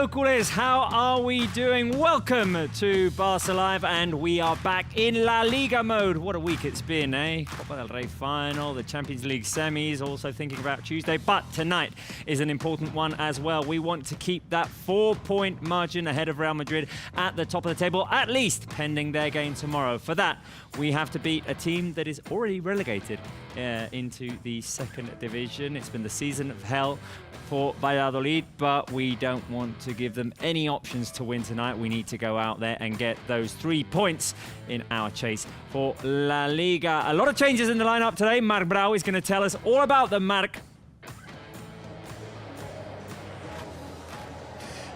locales, how are we doing? Welcome to Barça Live, and we are back in La Liga mode. What a week it's been, eh? Copa del Rey final, the Champions League semis, also thinking about Tuesday. But tonight is an important one as well. We want to keep that 4-point margin ahead of Real Madrid at the top of the table, at least pending their game tomorrow. For that, we have to beat a team that is already relegated into the second division. It's been the season of hell for Valladolid, but we don't want to give them any options to win tonight. We need to go out there and get those 3 points in our chase for La Liga. A lot of changes in the lineup today. Marc Brau is going to tell us all about them. Marc.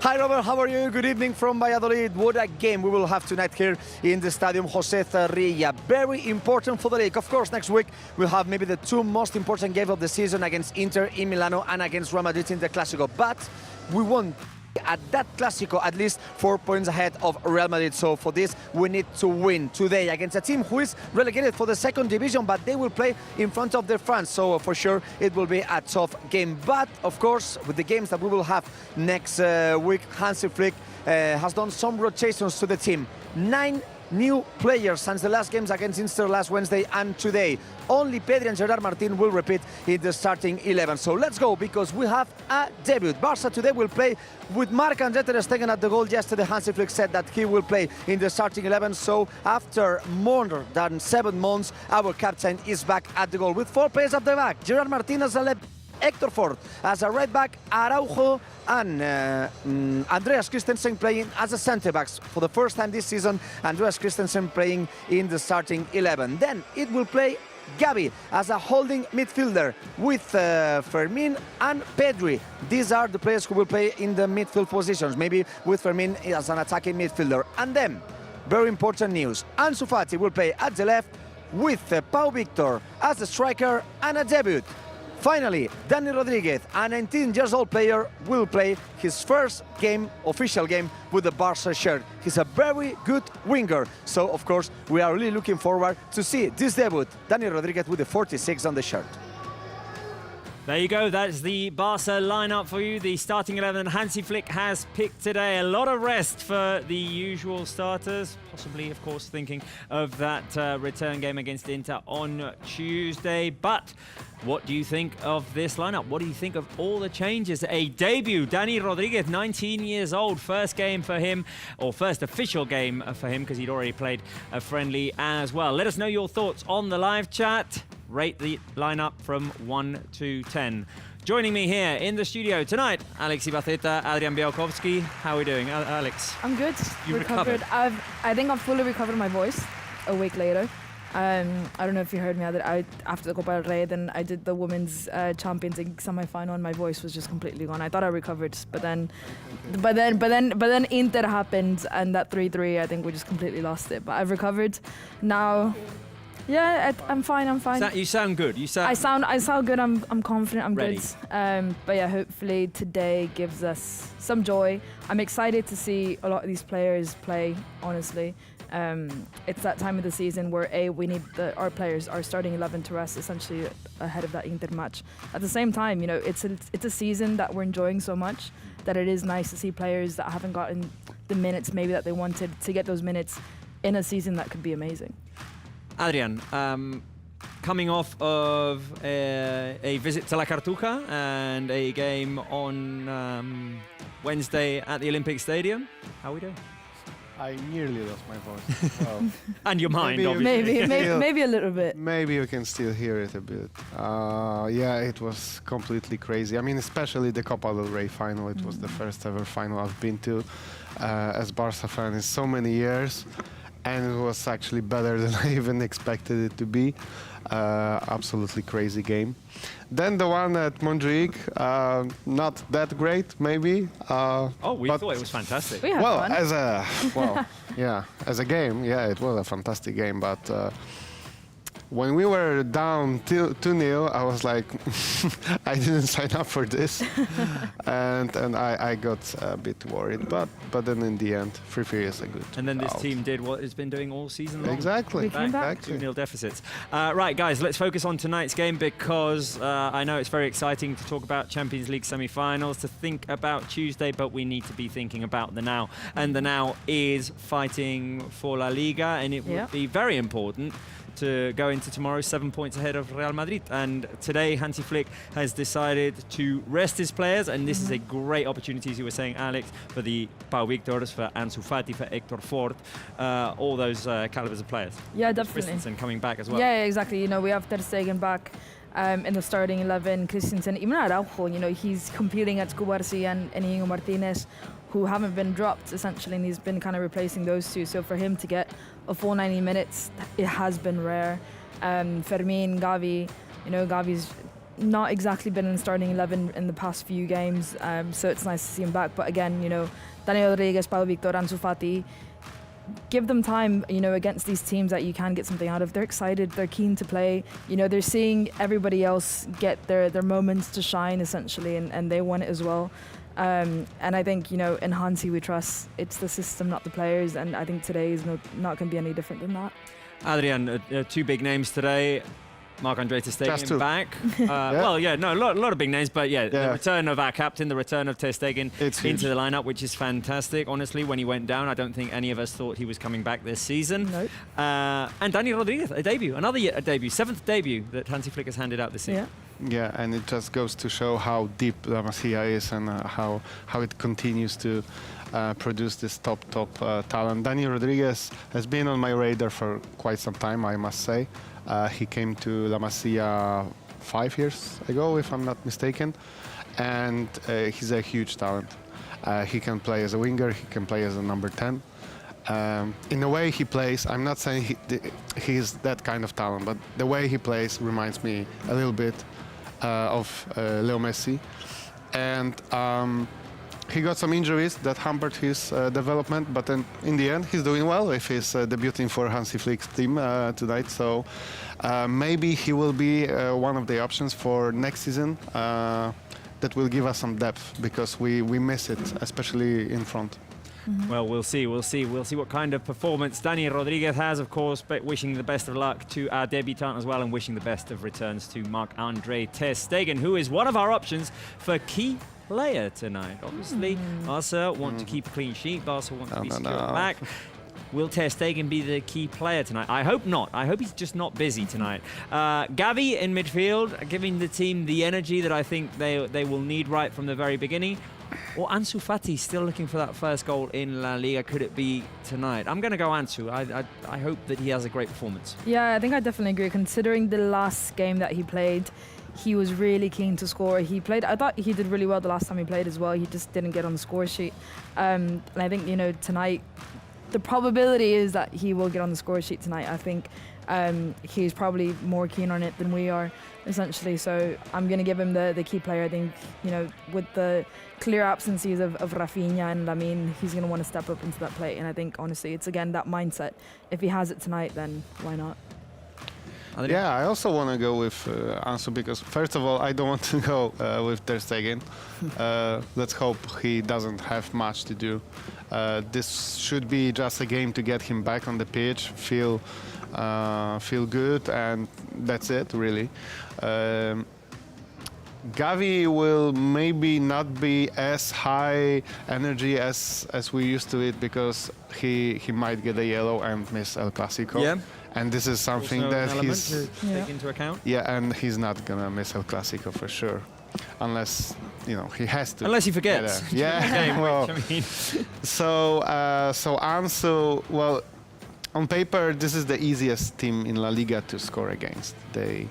Hi Robert, how are you? Good evening from Valladolid. What a game we will have tonight here in the Stadium José Zorrilla. Very important for the league. Of course, next week we'll have maybe the 2 most important games of the season against Inter in Milano and against Real Madrid in the Clásico. But we want at that Clásico at least 4 points ahead of Real Madrid. So for this, we need to win today against a team who is relegated for the second division, but they will play in front of their fans. So for sure, it will be a tough game. But of course, with the games that we will have next week, Hansi Flick has done some rotations to the team. 9 new players since the last games against Inter last Wednesday and today. Only Pedri and Gerard Martin will repeat in the starting 11. So let's go, because we have a debut. Barça today will play with Marc-André ter Stegen at the goal. Yesterday, Hansi Flick said that he will play in the starting 11. So after more than 7 months, our captain is back at the goal with 4 players at the back. Gerard Martin as a left, Hector Ford as a right back, Araujo and Andreas Christensen playing as a centre-backs. For the first time this season, Andreas Christensen playing in the starting 11. Then it will play Gavi as a holding midfielder with Fermin and Pedri. These are the players who will play in the midfield positions, maybe with Fermin as an attacking midfielder. And then, very important news, Ansu Fati will play at the left with Pau Victor as a striker and a debut. Finally, Dani Rodriguez, a 19-year-old player, will play his first game, official game, with the Barça shirt. He's a very good winger. So, of course, we are really looking forward to see this debut. Dani Rodriguez with the 46 on the shirt. There you go, that's the Barca lineup for you, the starting 11 Hansi Flick has picked today. A lot of rest for the usual starters, possibly, of course, thinking of that return game against Inter on Tuesday. But what do you think of this lineup? What do you think of all the changes? A debut, Dani Rodriguez, 19 years old, first game for him, or first official game for him, because he'd already played a friendly as well. Let us know your thoughts on the live chat. Rate the lineup from 1 to 10. Joining me here in the studio tonight, Alex Ibaceta, Adrian Białkowski. How are we doing, Alex? I'm good. You recovered? I think I've fully recovered my voice a week later. I don't know if you heard me after the Copa del Rey, then I did the Women's Champions League semi-final, and my voice was just completely gone. I thought I recovered, but then Inter happened, and that 3-3, I think we just completely lost it. But I've recovered now. Yeah, I'm fine. You sound good. I sound good. I'm confident. I'm ready. Good. But yeah, hopefully today gives us some joy. I'm excited to see a lot of these players play. Honestly, it's that time of the season where we need our players, our starting 11, to rest essentially ahead of that Inter match. At the same time, you know, it's a season that we're enjoying so much that it is nice to see players that haven't gotten the minutes maybe that they wanted to get those minutes in a season that could be amazing. Adrian, coming off of a visit to La Cartuja and a game on Wednesday at the Olympic Stadium, how are we doing? I nearly lost my voice. Well, and your mind, obviously. Maybe a little bit. Maybe you can still hear it a bit. Yeah, it was completely crazy. I mean, especially the Copa del Rey final. It was the first ever final I've been to as Barça fan in so many years. And it was actually better than I even expected it to be. Absolutely crazy game. Then the one at Montjuic, not that great, maybe. We thought it was fantastic. We had fun. As a game, yeah, it was a fantastic game. But when we were down 2-0, I was like, I didn't sign up for this, and I got a bit worried. But then in the end, 3-3 is a good. And then this out. team did what it's been doing all season long. Exactly. We came back. Exactly. 2-0 deficits. Right, guys, let's focus on tonight's game because I know it's very exciting to talk about Champions League semi-finals, to think about Tuesday, but we need to be thinking about the now. And the now is fighting for La Liga, and it would be very important to go into tomorrow 7 points ahead of Real Madrid. And today, Hansi Flick has decided to rest his players, and this is a great opportunity, as you were saying, Alex, for the Pau Victors, for Ansu Fati, for Hector Fort, all those calibers of players. Yeah, definitely. Christensen coming back as well. Yeah, exactly. You know, we have Ter Stegen back in the starting 11. Christensen, even Araujo, you know, he's competing at Cubarsí and Inigo Martinez, who haven't been dropped essentially, and he's been kind of replacing those two. So for him to get a full 90 minutes, it has been rare. Fermin, Gavi, you know, Gavi's not exactly been in the starting 11 in the past few games, so it's nice to see him back. But again, you know, Daniel Rodriguez, Pau Victor, Ansu Fati, give them time, you know, against these teams that you can get something out of. They're excited, they're keen to play, you know, they're seeing everybody else get their moments to shine essentially, and they want it as well. And I think, you know, in Hansi we trust. It's the system, not the players, and I think today is not going to be any different than that. Adrian, two big names today. Marc-Andre Ter Stegen back. Well, yeah, no, a lot of big names, but the return of our captain, the return of Ter Stegen into the lineup, which is fantastic. Honestly, when he went down, I don't think any of us thought he was coming back this season. Nope. And Daniel Rodriguez, a debut, a debut, seventh debut that Hansi Flick has handed out this season. Yeah, and it just goes to show how deep La Masia is and how it continues to produce this top talent. Daniel Rodriguez has been on my radar for quite some time, I must say. He came to La Masia 5 years ago, if I'm not mistaken, and he's a huge talent. He can play as a winger, he can play as a number 10. In the way he plays, I'm not saying he's that kind of talent, but the way he plays reminds me a little bit of Leo Messi. And he got some injuries that hampered his development, but then in the end he's doing well if he's debuting for Hansi Flick's team tonight. So maybe he will be one of the options for next season that will give us some depth, because we miss it, especially in front. Well, we'll see what kind of performance Daniel Rodriguez has, of course, but wishing the best of luck to our debutant as well, and wishing the best of returns to Marc-Andre Ter Stegen, who is one of our options for key player tonight. Obviously, Barça want to keep a clean sheet. Barça want to be secure back. Will Ter Stegen be the key player tonight? I hope not. I hope he's just not busy tonight. Gavi in midfield, giving the team the energy that I think they will need right from the very beginning. Or Ansu Fati still looking for that first goal in La Liga. Could it be tonight? I'm going to go Ansu. I hope that he has a great performance. Yeah, I think I definitely agree. Considering the last game that he played, he was really keen to score. I thought he did really well the last time he played as well. He just didn't get on the score sheet. And I think, you know, tonight, the probability is that he will get on the score sheet tonight. I think he's probably more keen on it than we are, essentially. So I'm going to give him the key player. I think, you know, with the clear absences of Rafinha and Lamine, he's going to want to step up into that play. And I think, honestly, it's again that mindset. If he has it tonight, then why not? Yeah, I also want to go with Ansu, because first of all, I don't want to go with Ter Stegen. Let's hope he doesn't have much to do. This should be just a game to get him back on the pitch, feel good, and that's it, really. Gavi will maybe not be as high energy as we used to it, because he might get a yellow and miss El Clasico. Yeah. And this is something Also that an element he's to take into account. Yeah, and he's not gonna miss El Clasico for sure, unless, you know, he has to. Unless he forgets. Yeah. Well, I mean. so Ansu, well, on paper this is the easiest team in La Liga to score against. They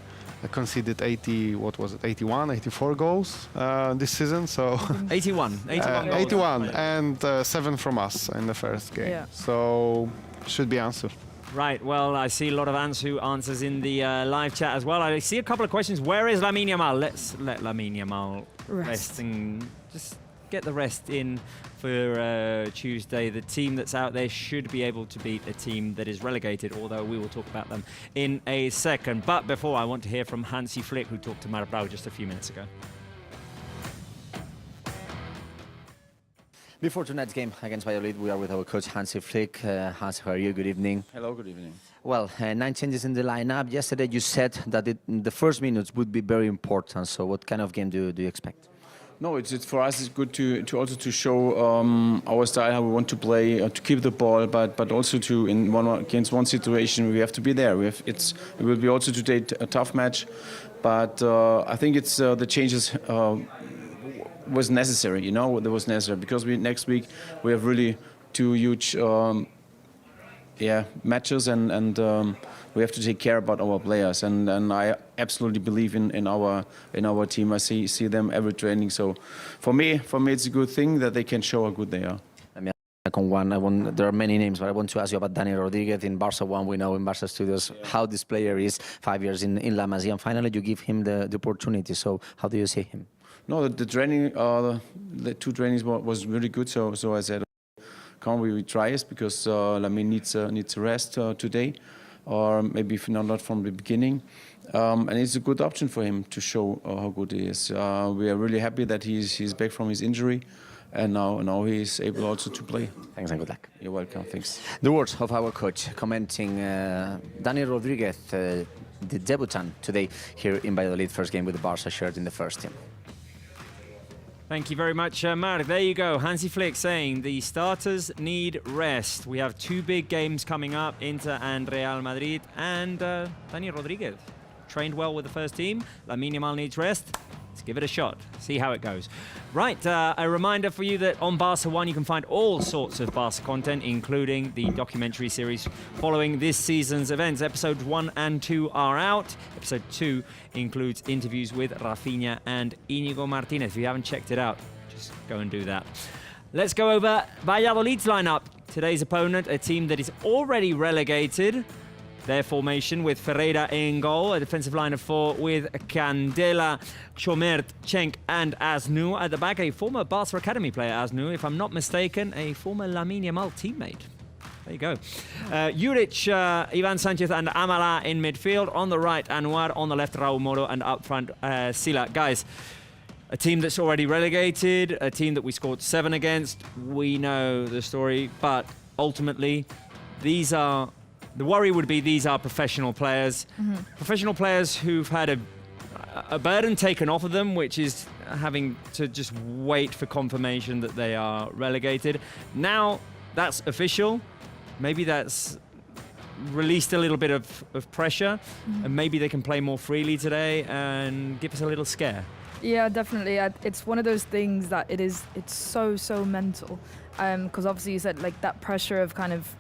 conceded 84 goals this season. So 81 goals. 81, and 7 from us in the first game. Yeah. So should be Ansu. Right, well, I see a lot of Ansu answers in the live chat as well. I see a couple of questions. Where is Lamine Yamal? Let's let Lamine Yamal rest and just get the rest in for Tuesday. The team that's out there should be able to beat a team that is relegated, although we will talk about them in a second. But before, I want to hear from Hansi Flick, who talked to Marbrau just a few minutes ago. Before tonight's game against Valladolid, we are with our coach Hansi Flick. Hans, how are you? Good evening. Hello, good evening. Well, 9 changes in the lineup. Yesterday you said that the first minutes would be very important. So what kind of game do you expect? No, it's for us. It's good to also to show our style, how we want to play, to keep the ball, but also to against one situation we have to be there. It will be also today a tough match, but I think it's the changes. Was necessary, there was necessary because next week we have really two huge matches and we have to take care about our players and I absolutely believe in our team. I see them every training, so for me it's a good thing that they can show how good they are. There are many names, but I want to ask you about Dani Rodriguez. In Barça 1, we know in Barça Studios how this player is, 5 years in La Masia, and finally you give him the opportunity. So how do you see him? No, the training, the two trainings was really good. So I said, can't we try it because Lamine needs a rest today, or maybe if not from the beginning. And it's a good option for him to show how good he is. We are really happy that he's back from his injury, and now he's able also to play. Thanks and good luck. You're welcome. Thanks. The words of our coach commenting Dani Rodriguez, the debutant today here in Valladolid, first game with the Barça shirt in the first team. Thank you very much, Mark. There you go. Hansi Flick saying the starters need rest. We have two big games coming up, Inter and Real Madrid. And Dani Rodriguez trained well with the first team. Lamine Yamal needs rest. Let's give it a shot, see how it goes. Right, a reminder for you that on Barça 1 you can find all sorts of Barça content, including the documentary series following this season's events. Episodes 1 and 2 are out. Episode 2 includes interviews with Rafinha and Íñigo Martínez. If you haven't checked it out, just go and do that. Let's go over Valladolid's lineup. Today's opponent, a team that is already relegated. Their formation with Ferreira in goal, a defensive line of 4 with Candela, Chomert, Cenk and Asnou at the back. A former Barça Academy player, Asnou, if I'm not mistaken, a former Lamine Yamal teammate. There you go. Juric, Ivan Sanchez and Amala in midfield. On the right, Anwar. On the left, Raul Moro. And up front, Sila. Guys, a team that's already relegated, a team that we scored 7 against. We know the story, but ultimately, the worry would be these are professional players. Professional players who've had a burden taken off of them, which is having to just wait for confirmation that they are relegated. Now that's official. Maybe that's released a little bit of pressure, and maybe they can play more freely today and give us a little scare. Yeah, definitely. It's one of those things that it's so mental. Because obviously you said like that pressure of kind of,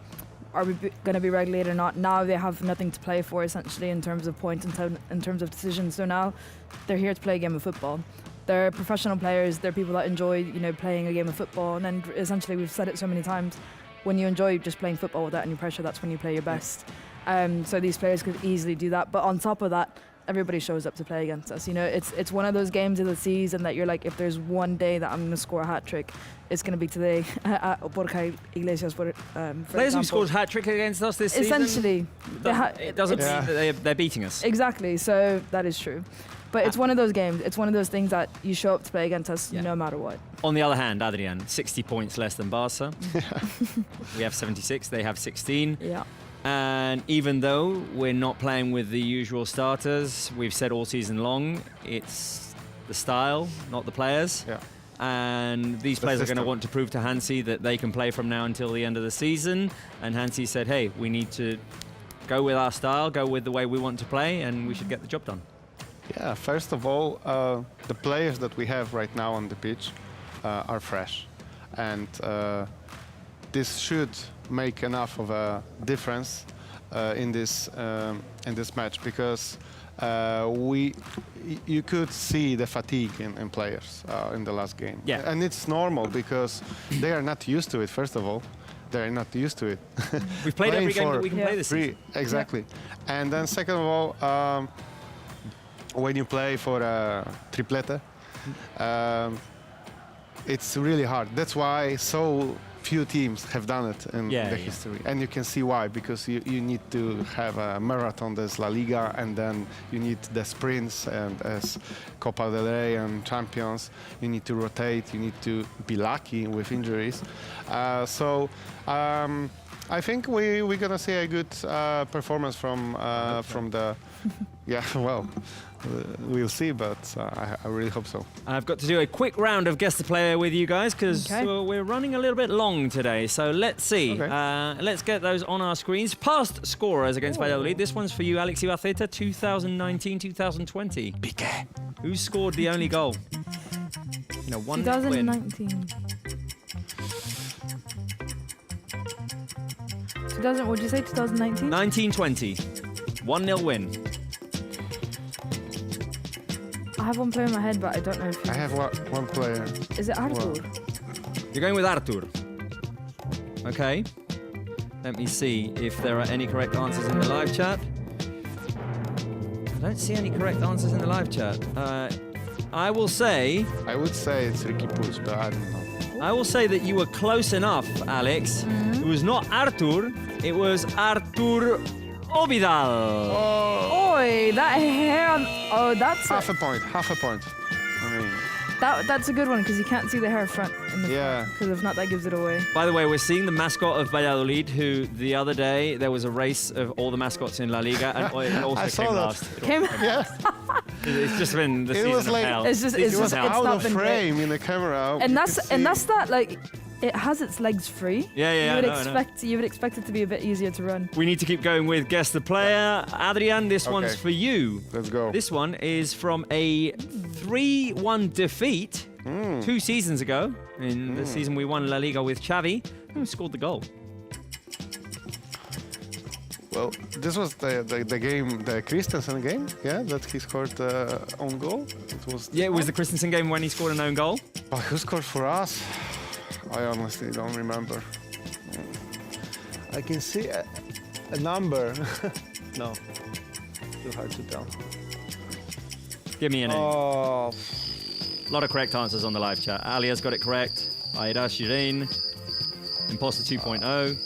are we going to be regulated or not? Now they have nothing to play for, essentially, in terms of points, in terms of decisions. So now they're here to play a game of football. They're professional players. They're people that enjoy, playing a game of football. And then essentially, we've said it so many times, when you enjoy just playing football without any pressure, that's when you play your best. So these players could easily do that. But on top of that, everybody shows up to play against us. It's one of those games of the season that you're like, if there's one day that I'm going to score a hat-trick, it's going to be today at Borja Iglesias, for Players who scored hat-trick against us this season? Essentially. It doesn't mean that they're beating us. Exactly, so that is true. But it's one of those games, it's one of those things that you show up to play against us no matter what. On the other hand, Adrian, 60 points less than Barça. We have 76, they have 16. Yeah. And even though we're not playing with the usual starters, we've said all season long, it's the style, not the players. Yeah. And these players are going to want to prove to Hansi that they can play from now until the end of the season. And Hansi said, hey, we need to go with our style, go with the way we want to play, and we should get the job done. Yeah, first of all, the players that we have right now on the pitch are fresh. And this should make enough of a difference in this match, because you could see the fatigue in players in the last game. Yeah. And it's normal because they are not used to it, first of all. They're not used to it. We've played every game that we can play this season. Exactly. Yeah. And then second of all, when you play for a triplete, it's really hard. That's why so few teams have done it in the history. And you can see why, because you need to have a marathon, there's La Liga, and then you need the sprints, and as Copa del Rey and champions, you need to rotate, you need to be lucky with injuries. I think we're gonna see a good performance from the. Yeah, well, we'll see, but I really hope so. I've got to do a quick round of guess the player with you guys because we're running a little bit long today. So let's see. Okay. Let's get those on our screens. Past scorers against Valladolid. This one's for you, Alex Ibaceta, 2019-2020. Piqué. Who scored the only goal? 2019. What did you say? 2019? 1920. 1-0 win. I have one player in my head, but I don't know if. I have one player. Is it Artur? You're going with Artur. Okay. Let me see if there are any correct answers in the live chat. I don't see any correct answers in the live chat. I would say it's Ricky Puig, but I don't know. I will say that you were close enough, Alex. It was not Artur, it was Artur Ovidal. Oi, that hair on. Oh, that's half a point. I mean, that's a good one because you can't see the hair front. Because if not, that gives it away. By the way, we're seeing the mascot of Valladolid, who the other day there was a race of all the mascots in La Liga, and it also came last. It's just been the season of hell. It's out not of been frame great. in the camera. And that's that like. It has its legs free. Yeah. You would expect it to be a bit easier to run. We need to keep going with guess the player. Adrian, this one's for you. Let's go. This one is from a 3-1 defeat 2 seasons ago. In the season we won La Liga with Xavi. Who scored the goal? Well, this was the game, the Christensen game, that he scored own goal. It was the Christensen game when he scored an own goal. But who scored for us? I honestly don't remember. I can see a number. No, too hard to tell. Give me a name. Oh. A lot of correct answers on the live chat. Alia's got it correct. Aida Shirin. Imposter 2.0.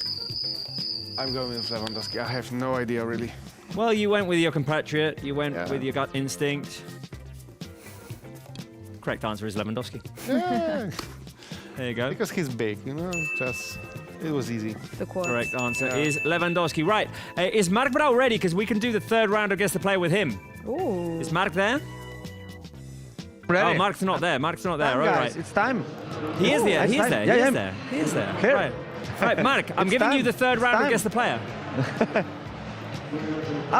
I'm going with Lewandowski. I have no idea, really. Well, you went with your compatriot. You went with your gut instinct. Correct answer is Lewandowski. Yeah. There you go. Because he's big, it was easy. The quads. Correct answer is Lewandowski. Right. Is Mark Brau ready? Because we can do the third round of Guess the Player with him. Ooh. Is Mark there? Ready. Oh, Mark's not there. All Guys, right. it's time. He is there. He is there. Yeah, He is there. Here. Right. Right, Mark, I'm giving you the third round of Guess the Player.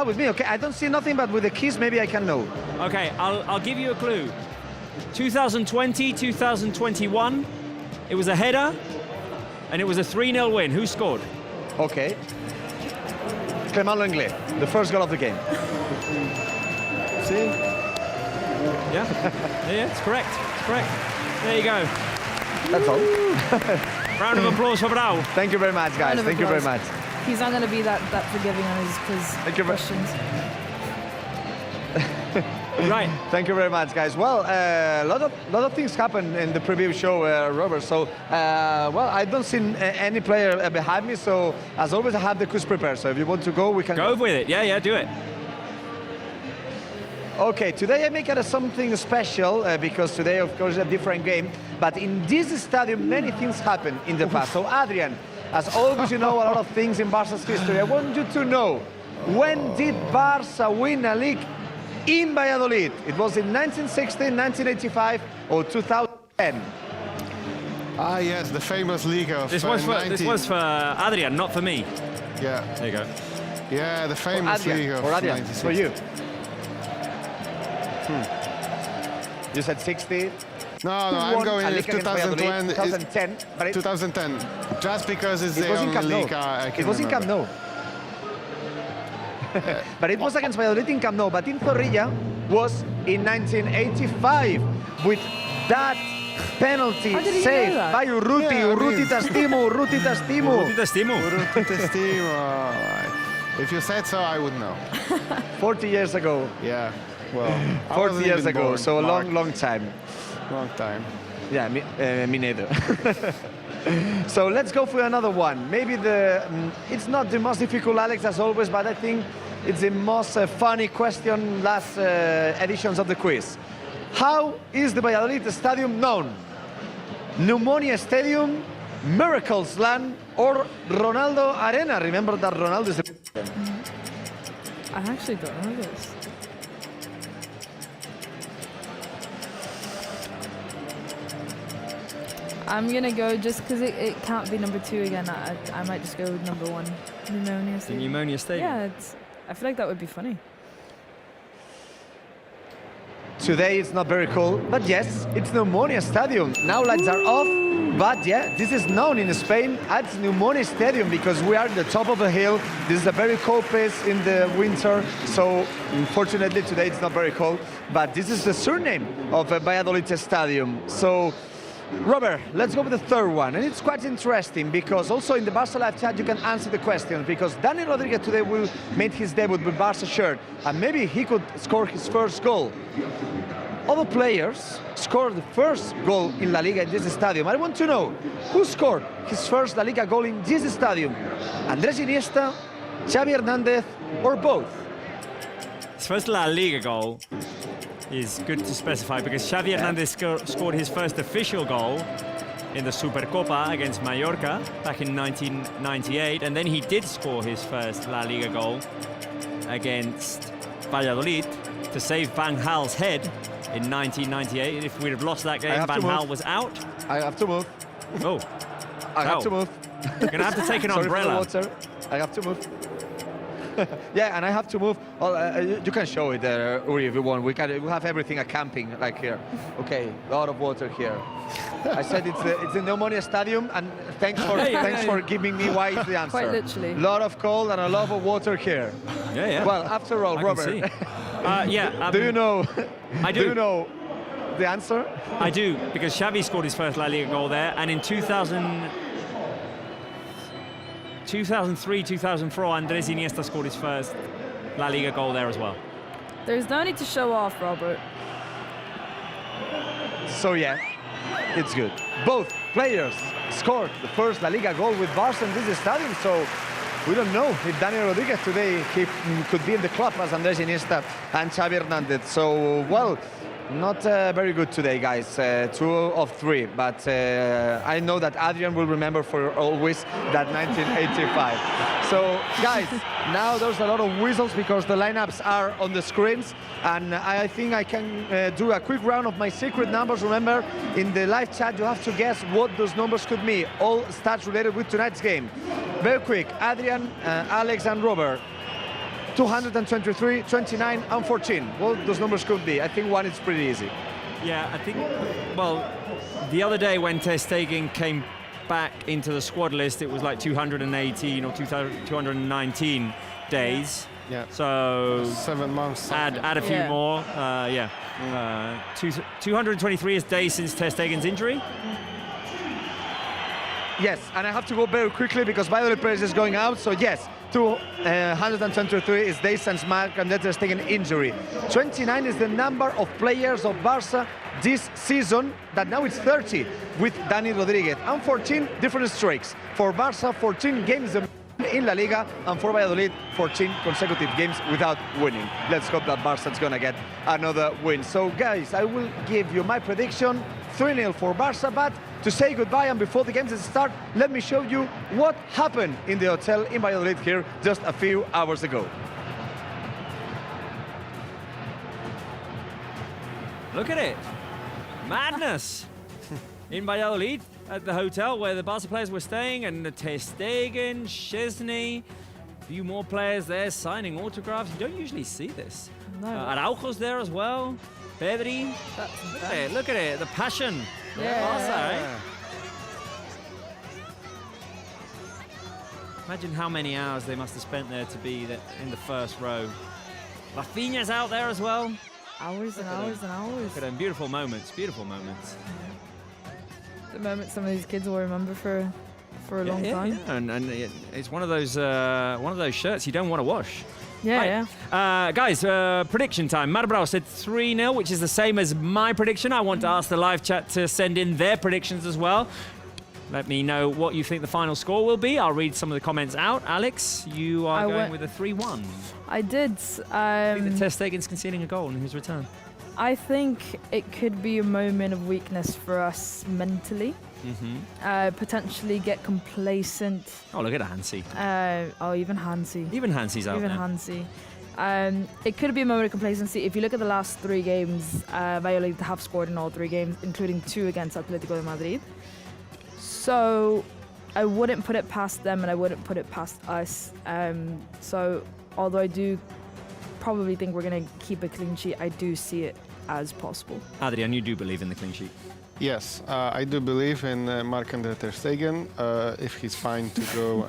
With me, okay. I don't see nothing, but with the keys, maybe I can know. Okay, I'll give you a clue. 2020, 2021, it was a header, and it was a 3-0 win. Who scored? Okay. Clément Lenglet, the first goal of the game. See? Yeah, it's correct. There you go. That's all. Round of applause for Brau. Thank you very much, guys. Thank you very much. He's not going to be that forgiving on his questions. Right. Thank you very much, guys. Well, a lot of things happened in the preview show, Robert. So, I don't see any player behind me. So, as always, I have the quiz prepared. So, if you want to go, we can go with it. Yeah, do it. Okay, today I make it something special because today, of course, is a different game. But in this stadium, many things happened in the past. So, Adrian, as always, you know a lot of things in Barca's history. I want you to know, when did Barca win a league in Valladolid? It was in 1960, 1985, or 2010. Yes, the famous Liga of this was for Adrian, not for me. Yeah. There you go. Yeah, the famous Liga of Adrian, 96. for you. You said 60. No, I'm going with 2010. 2010. But 2010. Just because it's the only league I can It was in Camp Nou. But it was against Valladolid in Camp Nou. But in Zorrilla was in 1985 with that penalty saved by Urruti. Urruti Testimo. If you said so, I would know. 40 years ago. Yeah. Well, 40 years ago. So a long time. Long time. Yeah, me neither. So let's go for another one. Maybe it's not the most difficult, Alex, as always, but I think it's the most funny question last editions of the quiz. How is the Valladolid Stadium known? Pneumonia Stadium, Miracles Land, or Ronaldo Arena? Remember that Ronaldo is the... I actually don't know this. I'm gonna go just because it can't be number 2 again. I might just go with number 1. Pneumonia The Stadium. Pneumonia Stadium. Yeah, I feel like that would be funny. Today it's not very cool, but yes, it's Pneumonia Stadium. Now lights are off, but yeah, this is known in Spain as Pneumonia Stadium because we are at the top of a hill. This is a very cold place in the winter, so unfortunately today it's not very cold, but this is the surname of Valladolid Stadium. So, Robert, let's go with the third one, and it's quite interesting because also in the Barça live chat you can answer the question because Dani Rodriguez today will make his debut with Barça shirt, and maybe he could score his first goal. Other players scored the first goal in La Liga in this stadium. I want to know who scored his first La Liga goal in this stadium. Andrés Iniesta, Xavi Hernández, or both? His first La Liga goal is good to specify because Xavi Hernández scored his first official goal in the Supercopa against Mallorca back in 1998, and then he did score his first La Liga goal against Valladolid to save Van Gaal's head in 1998. If we'd have lost that game, Van Gaal was out. I have to move. Oh, I have to move. You're gonna have to take an Sorry umbrella. For the water. I have to move. Yeah, and I have to move. Well, you can show it, Uri, if you want. We have everything at camping, like here. Okay, a lot of water here. I said it's the Pneumonia Stadium, and thanks for giving me why it's the answer. Quite literally. A lot of cold and a lot of water here. Yeah. Well, after all, I Robert. Can see. Do you know? I do. Do you know the answer? I do, because Xavi scored his first La Liga goal there, and in 2003, 2004, Andrés Iniesta scored his first La Liga goal there as well. There's no need to show off, Robert. So yeah, it's good. Both players scored the first La Liga goal with Barça in this stadium, so we don't know if Dani Rodriguez today could be in the club as Andrés Iniesta and Xavi Hernández. So, well, not very good today, guys. 2 of 3, but I know that Adrian will remember for always that 1985. So, guys, now there's a lot of whistles because the lineups are on the screens, and I think I can do a quick round of my secret numbers. Remember, in the live chat, you have to guess what those numbers could be. All stats related with tonight's game. Very quick, Adrian, Alex, and Robert. 223, 29, and 14. What those numbers could be? I think one is pretty easy. Yeah, I think, well, the other day when Ter Stegen came back into the squad list, it was like 218 or 219 days. Yeah. So 7 months. add a few more. 223 is days since Ter Stegen's injury. Yes, and I have to go very quickly because Valladolid players is going out. So yes, 223 is days since Marc and Ter Stegen injury. 29 is the number of players of Barça this season, that now it's 30 with Dani Rodriguez, and 14 different streaks. For Barça, 14 games in La Liga, and for Valladolid, 14 consecutive games without winning. Let's hope that Barça is gonna get another win. So guys, I will give you my prediction, 3-0 for Barça, but to say goodbye and before the games start, let me show you what happened in the hotel in Valladolid here just a few hours ago. Look at it. Madness. In Valladolid, at the hotel where the Barca players were staying, and the Ter Stegen, Szczesny, a few more players there signing autographs. You don't usually see this. No. Araujo's there as well. Pedri. Look at it. The passion. Yeah. Barca, eh? Imagine how many hours they must have spent there to be in the first row. Rafinha's out there as well. Hours and hours and hours. Look at them. Beautiful moments. Beautiful moments. The moment some of these kids will remember for a long time. Yeah. And it's one of those shirts you don't want to wash. Yeah, Right. Guys, prediction time. Marbrau said 3-0, which is the same as my prediction. I want to ask the live chat to send in their predictions as well. Let me know what you think the final score will be. I'll read some of the comments out. Alex, you are going with a 3-1. I did. I think that Ter Stegen's conceding a goal in his return. I think it could be a moment of weakness for us mentally. Potentially get complacent. Oh, look at Hansi. Even Hansi. Even Hansi's out Even there. Hansi. It could be a moment of complacency. If you look at the last 3 games, Valladolid have scored in all 3 games, including 2 against Atletico de Madrid. So I wouldn't put it past them, and I wouldn't put it past us. So although I do probably think we're going to keep a clean sheet, I do see it as possible. Adrian, you do believe in the clean sheet? Yes, I do believe in Marc-Andre Ter Stegen. If he's fine to go,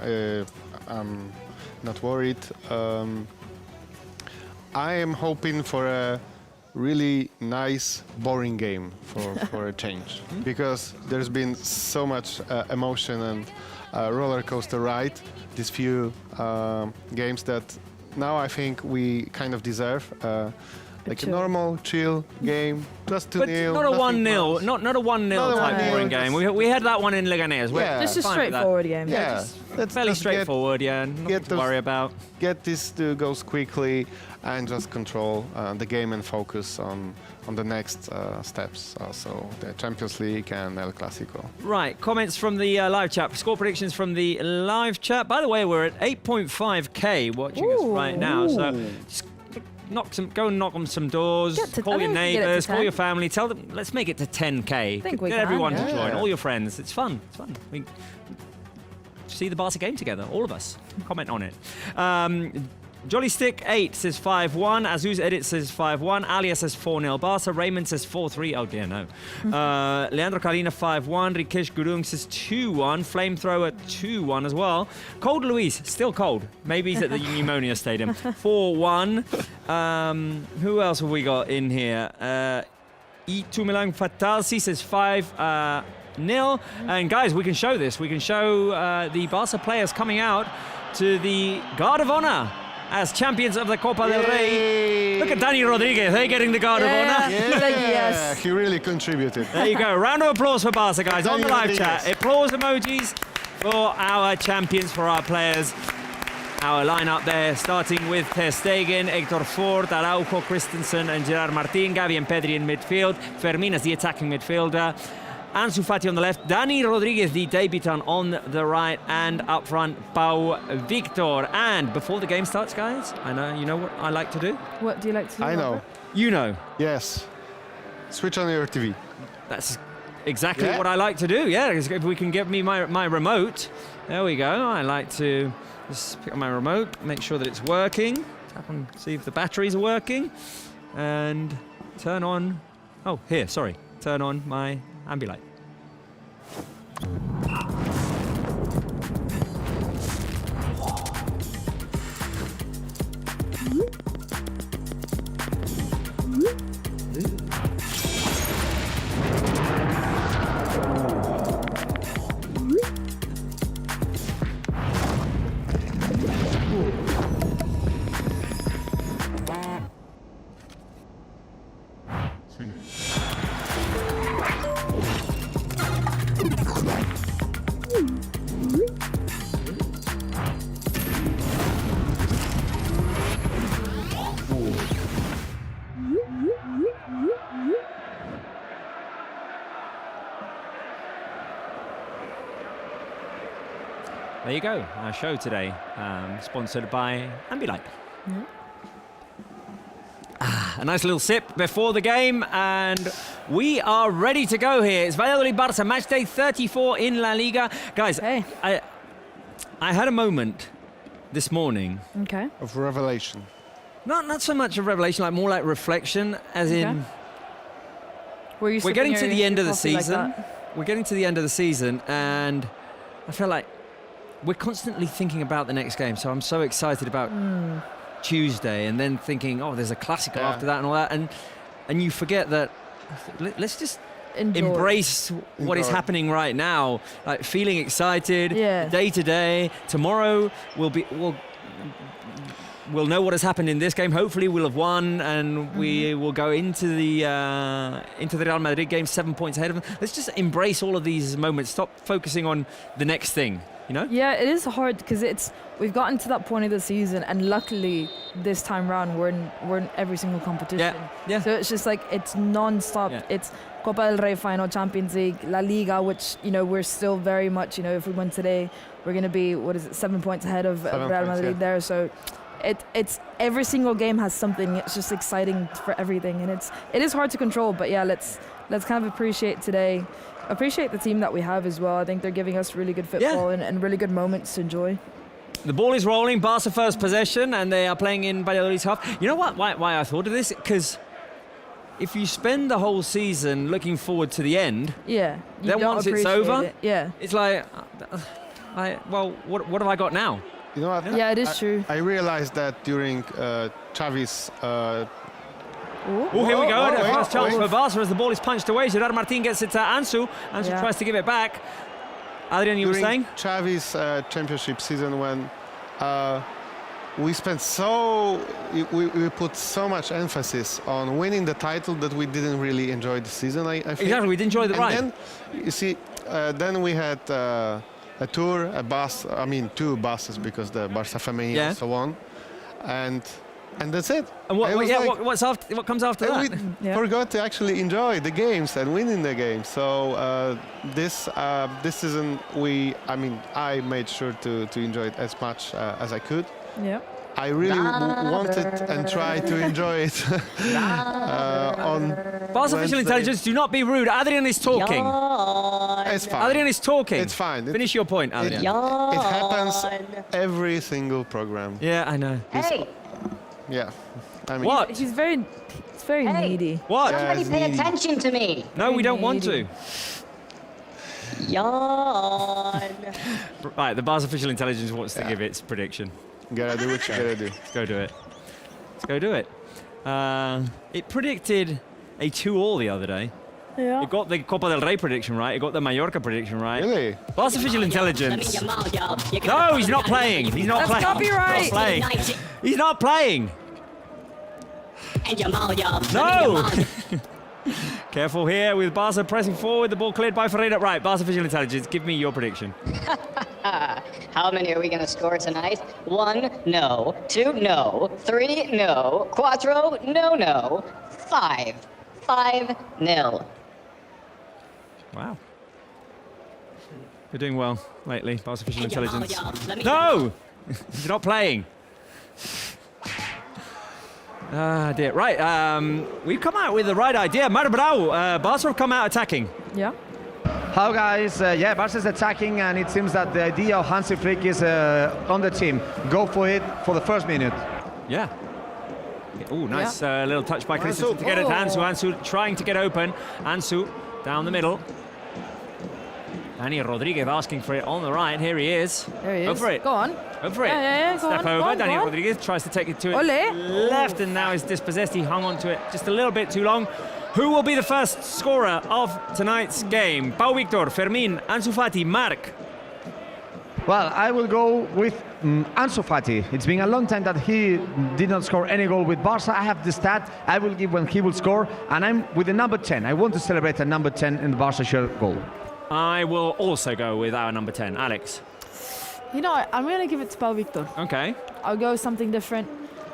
I'm not worried. I am hoping for a really nice, boring game for a change, because there's been so much emotion and roller coaster ride these few games that now I think we kind of deserve like a normal, chill game, just 2-0. But not a 1-0, not a 1-0 type boring game. We had that one in Leganés. Yeah. Just a straightforward game. Yeah, It's fairly straightforward, nothing to worry about. Get these 2 goals quickly and just control the game and focus on the next steps, so the Champions League and El Clasico. Right, comments from the live chat. Score predictions from the live chat. By the way, we're at 8.5k watching us right now, so just go and knock on some doors, call your neighbours, call your family, tell them, let's make it to 10k. We Get can, everyone to yeah. join, all your friends. It's fun. We see the Barca game together, all of us. Comment on it. Jolly Stick 8 says 5-1. Azuz Edit says 5-1. Alia says 4-0 Barca. Raymond says 4-3. Oh dear, no. Leandro Carina 5-1. Rikesh Gurung says 2-1. Flamethrower 2-1 as well. Cold Luis, still cold. Maybe he's at the Pneumonia Stadium. 4-1. Who else have we got in here? Itumilang Fatalsi says 5-0. And guys, we can show this. We can show the Barca players coming out to the Guard of Honor as champions of the Copa del Rey. Look at Dani Rodriguez, they're getting the Guard of Honor. Yeah, he really contributed. There you go. Round of applause for Barca, guys, on the live Rodriguez. chat. Applause emojis for our champions, for our players. Our lineup there, starting with Ter Stegen, Hector Ford, Araujo, Christensen, and Gerard Martin. Gavi and Pedri in midfield. Fermin as the attacking midfielder. Ansu Fati on the left, Dani Rodriguez, the debutant, on the right, and up front, Pau Victor. And before the game starts, guys, I know you know what I like to do. What do you like to do? I know. Robert? You know. Yes. Switch on your TV. That's exactly what I like to do. Yeah, if we can give me my remote, there we go. I like to just pick up my remote, make sure that it's working, tap on, see if the batteries are working, and turn on. Oh, here, sorry. Turn on my Ambilight. There you go, our show today, sponsored by Ambilight. A nice little sip before the game, and we are ready to go here. It's Valladolid Barça, match day 34 in La Liga. Guys, Hey. I had a moment this morning. Okay. Of revelation. Not so much a revelation, like more like reflection, as in We're getting to the end of the coffee like season. that? We're getting to the end of the season, and I feel like we're constantly thinking about the next game. So I'm so excited about Tuesday, and then thinking, oh, there's a Clásico after that and all that, and you forget that. Let's just embrace what is happening right now, like feeling excited, day to day. Tomorrow will we'll know what has happened in this game. Hopefully we'll have won and we will go into the Real Madrid game 7 points ahead of them. Let's just embrace all of these moments. Stop focusing on the next thing, you know? Yeah, it is hard because we've gotten to that point of the season, and luckily this time round we're in every single competition. Yeah. So it's just like it's non-stop. Yeah. It's Copa del Rey final, Champions League, La Liga, which we're still very much, if we win today, we're going to be 7 points ahead of Real Madrid there. So it's every single game has something. It's just exciting for everything, and it is hard to control. But yeah, let's kind of appreciate today. Appreciate the team that we have as well. I think they're giving us really good football and really good moments to enjoy. The ball is rolling, Barca first possession, and they are playing in Valladolid's half. You know what? Why I thought of this? Because if you spend the whole season looking forward to the end, then once it's over, it's it's like, what have I got now? You know what? Yeah, it is true. I realized that during Xavi's. Oh, here we go. The first chance wait. for Barca as the ball is punched away. Gerard Martin gets it to Ansu. Ansu tries to give it back. Adrian, you were saying? Xavi's championship season, when we put so much emphasis on winning the title that we didn't really enjoy the season. I think. Exactly, we didn't enjoy the ride. And then, you see, then we had a tour, a bus. I mean, 2 buses because the Barça Femenil and so on, and that's it. And what comes after that? We forgot to actually enjoy the games and winning the games. So this season, I made sure to enjoy it as much as I could. Yeah. I really wanted and tried to enjoy it on Barca official intelligence, do not be rude. Adrian is talking. It's fine. Adrian is talking. It's fine. Finish your point, Adrian. It happens every single program. Yeah, I know. Hey, Yeah. What? He's very needy. What? somebody pay attention to me. No, we don't want to. Yawn. Right, the Barca official intelligence wants to give its prediction. Gotta do what you gotta do. Let's go do it. Let's go do it. It predicted a 2-2 the other day. Yeah. It got the Copa del Rey prediction right. It got the Mallorca prediction right. Really? Barca official intelligence. No, he's not playing. He's not That's playing. copyright. He's not playing. He's not playing. No! Careful here with Barca pressing forward. The ball cleared by Ferreira. Right, Barca official intelligence. Give me your prediction. How many are we going to score tonight? 1, no. 2, no. 3, no. 4, no. 5. 5-0. Wow. You're doing well lately, Barca official intelligence. No! You're not playing. Ah, dear. Right, we've come out with the right idea. Marbrau, Barca have come out attacking. Yeah. How guys? Barca is attacking, and it seems that the idea of Hansi Flick is on the team. Go for it for the first minute. Yeah. Oh, nice little touch by Christensen to get it to Ansu. Ansu trying to get open. Ansu down the middle. Dani Rodriguez asking for it on the right. Here he is. There he is. Go for it. Go on. Go for it. Yeah, go Step on, over. go on, Dani go on. Rodriguez tries to take it to it Ole. left, and now is dispossessed. He hung on to it just a little bit too long. Who will be the first scorer of tonight's game? Pau Victor, Fermin, Ansu Fati, Marc. Well, I will go with Ansu Fati. It's been a long time that he did not score any goal with Barca. I have the stat. I will give when he will score, and I'm with the number 10. I want to celebrate a number 10 in the Barca shirt goal. I will also go with our number 10, Alex. You know, I'm going to give it to Pau Victor. Okay. I'll go something different.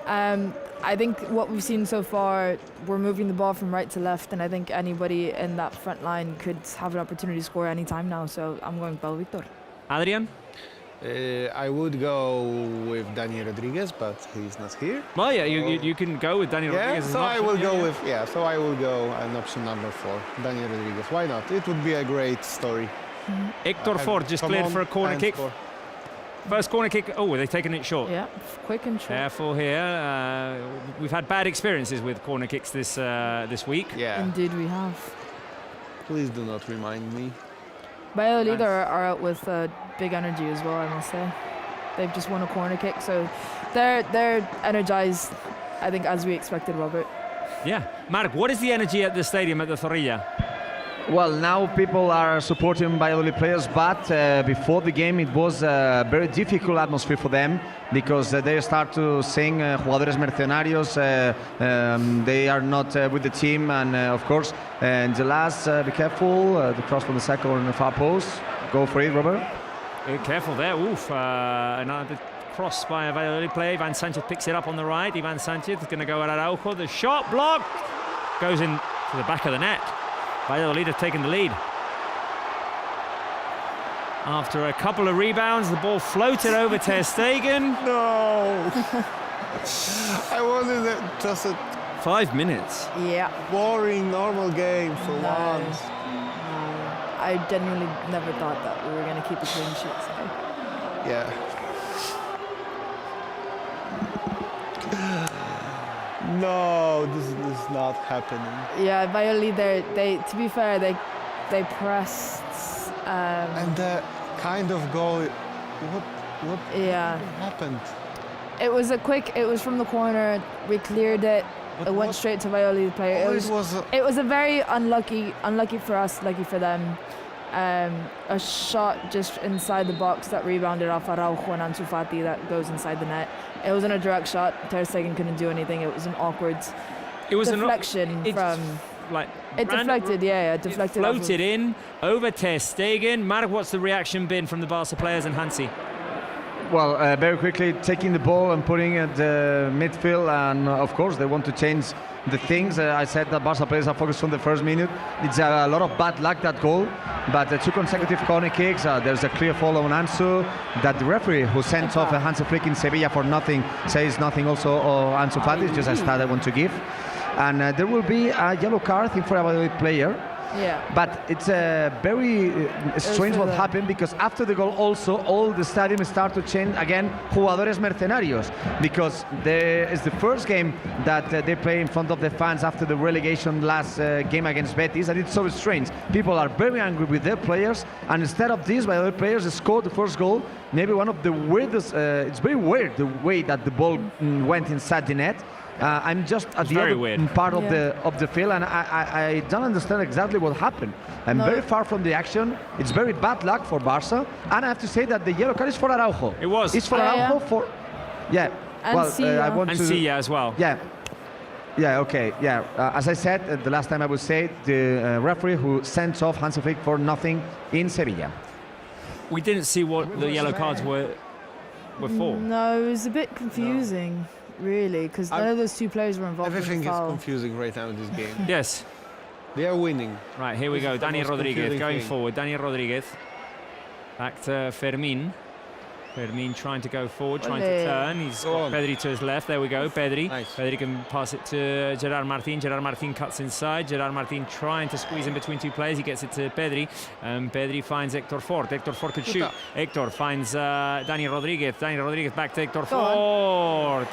I think what we've seen so far, we're moving the ball from right to left, and I think anybody in that front line could have an opportunity to score any time now. So I'm going Pau Victor. Adrian? I would go with Dani Rodriguez, but he's not here. Well, yeah, you can go with Dani Rodriguez. So I will go with an option number 4, Dani Rodriguez. Why not? It would be a great story. Hector Ford just cleared for a corner kick. First corner kick. Oh, they've taken it short. Yeah, quick and short. Careful here. We've had bad experiences with corner kicks this week. Yeah. Indeed, we have. Please do not remind me. Valladolid are out with big energy as well, I must say. They've just won a corner kick, so they're energized, I think, as we expected, Robert. Yeah. Marc, what is the energy at the stadium at the Zorrilla? Well, now people are supporting Valladolid players, but before the game it was a very difficult atmosphere for them because they start to sing jugadores mercenarios, they are not with the team, and of course, and the last, be careful, the cross from the second on the far post. Go for it, Robert. Careful there, oof, another cross by a Valladolid player. Ivan Sanchez picks it up on the right. Ivan Sanchez is going to go at Araujo. The shot blocked, goes in to the back of the net. Valladolid have taken the lead. After a couple of rebounds, the ball floated over Ter Stegen. No! I wanted just a 5 minutes. Yeah. boring, normal game for No. once. I genuinely never thought that we were going to keep a clean sheet. So. Yeah. No, this is not happening. Yeah, Valladolid, they to be fair, they pressed. And the kind of goal, what Yeah, happened? it was from the corner. We cleared it. But It went what- straight to Valladolid player. Oh, It was a very unlucky for us, lucky for them. A shot just inside the box that rebounded off Araujo and Ansu Fati that goes inside the net. It wasn't a direct shot. Ter Stegen couldn't do anything. It was an awkward It was deflection an like It deflected, yeah, deflected. It off of- floated in over Ter Stegen. Mark, what's the reaction been from the Barca players and Hansi? Well, very quickly taking the ball and putting it midfield, and of course they want to change the things. I said that Barca players are focused on the first minute. It's a lot of bad luck, that goal, but 2 consecutive corner kicks. There's a clear foul on Ansu. That the referee who sent off Hansi Flick in Sevilla for nothing says nothing also on Ansu Fati. It's just a stat I want to give. And there will be a yellow card, I think, for a Valladolid player. Yeah. But it's very strange what happened, because after the goal also all the stadium start to change again jugadores mercenarios, because it's the first game that they play in front of the fans after the relegation last game against Betis, and it's so strange. People are very angry with their players, and instead of this, by the players scored the first goal. Maybe one of the weirdest, it's very weird the way that the ball went inside the net. I'm just at the other part of the field, and I don't understand exactly what happened. I'm very far from the action. It's very bad luck for Barca, and I have to say that the yellow card is for Araujo. It was. It's for Araujo for, yeah. And well, I want and to. Silla as well. Yeah. Yeah. Okay. Yeah. As I said the last time, I would say the referee who sent off Hansi Flick for nothing in Sevilla. We didn't see what the yellow cards were for. No, it was a bit confusing, really, because none of those 2 players were involved Everything in the is foul. confusing right now in this game. Yes. They are winning. Right, here we This go. is the Dani most Rodriguez confusing going thing. forward. Dani Rodriguez. Back to Fermin. Fermin trying to go forward, trying to Ole. turn. He's Go got on. Pedri to his left. There we go, Pedri. Nice. Pedri can pass it to Gerard Martin. Gerard Martin cuts inside. Gerard Martin trying to squeeze in between 2 players. He gets it to Pedri. Pedri finds Hector Fort. Hector Fort could shoot. Hector finds Dani Rodriguez. Dani Rodriguez back to Hector Fort.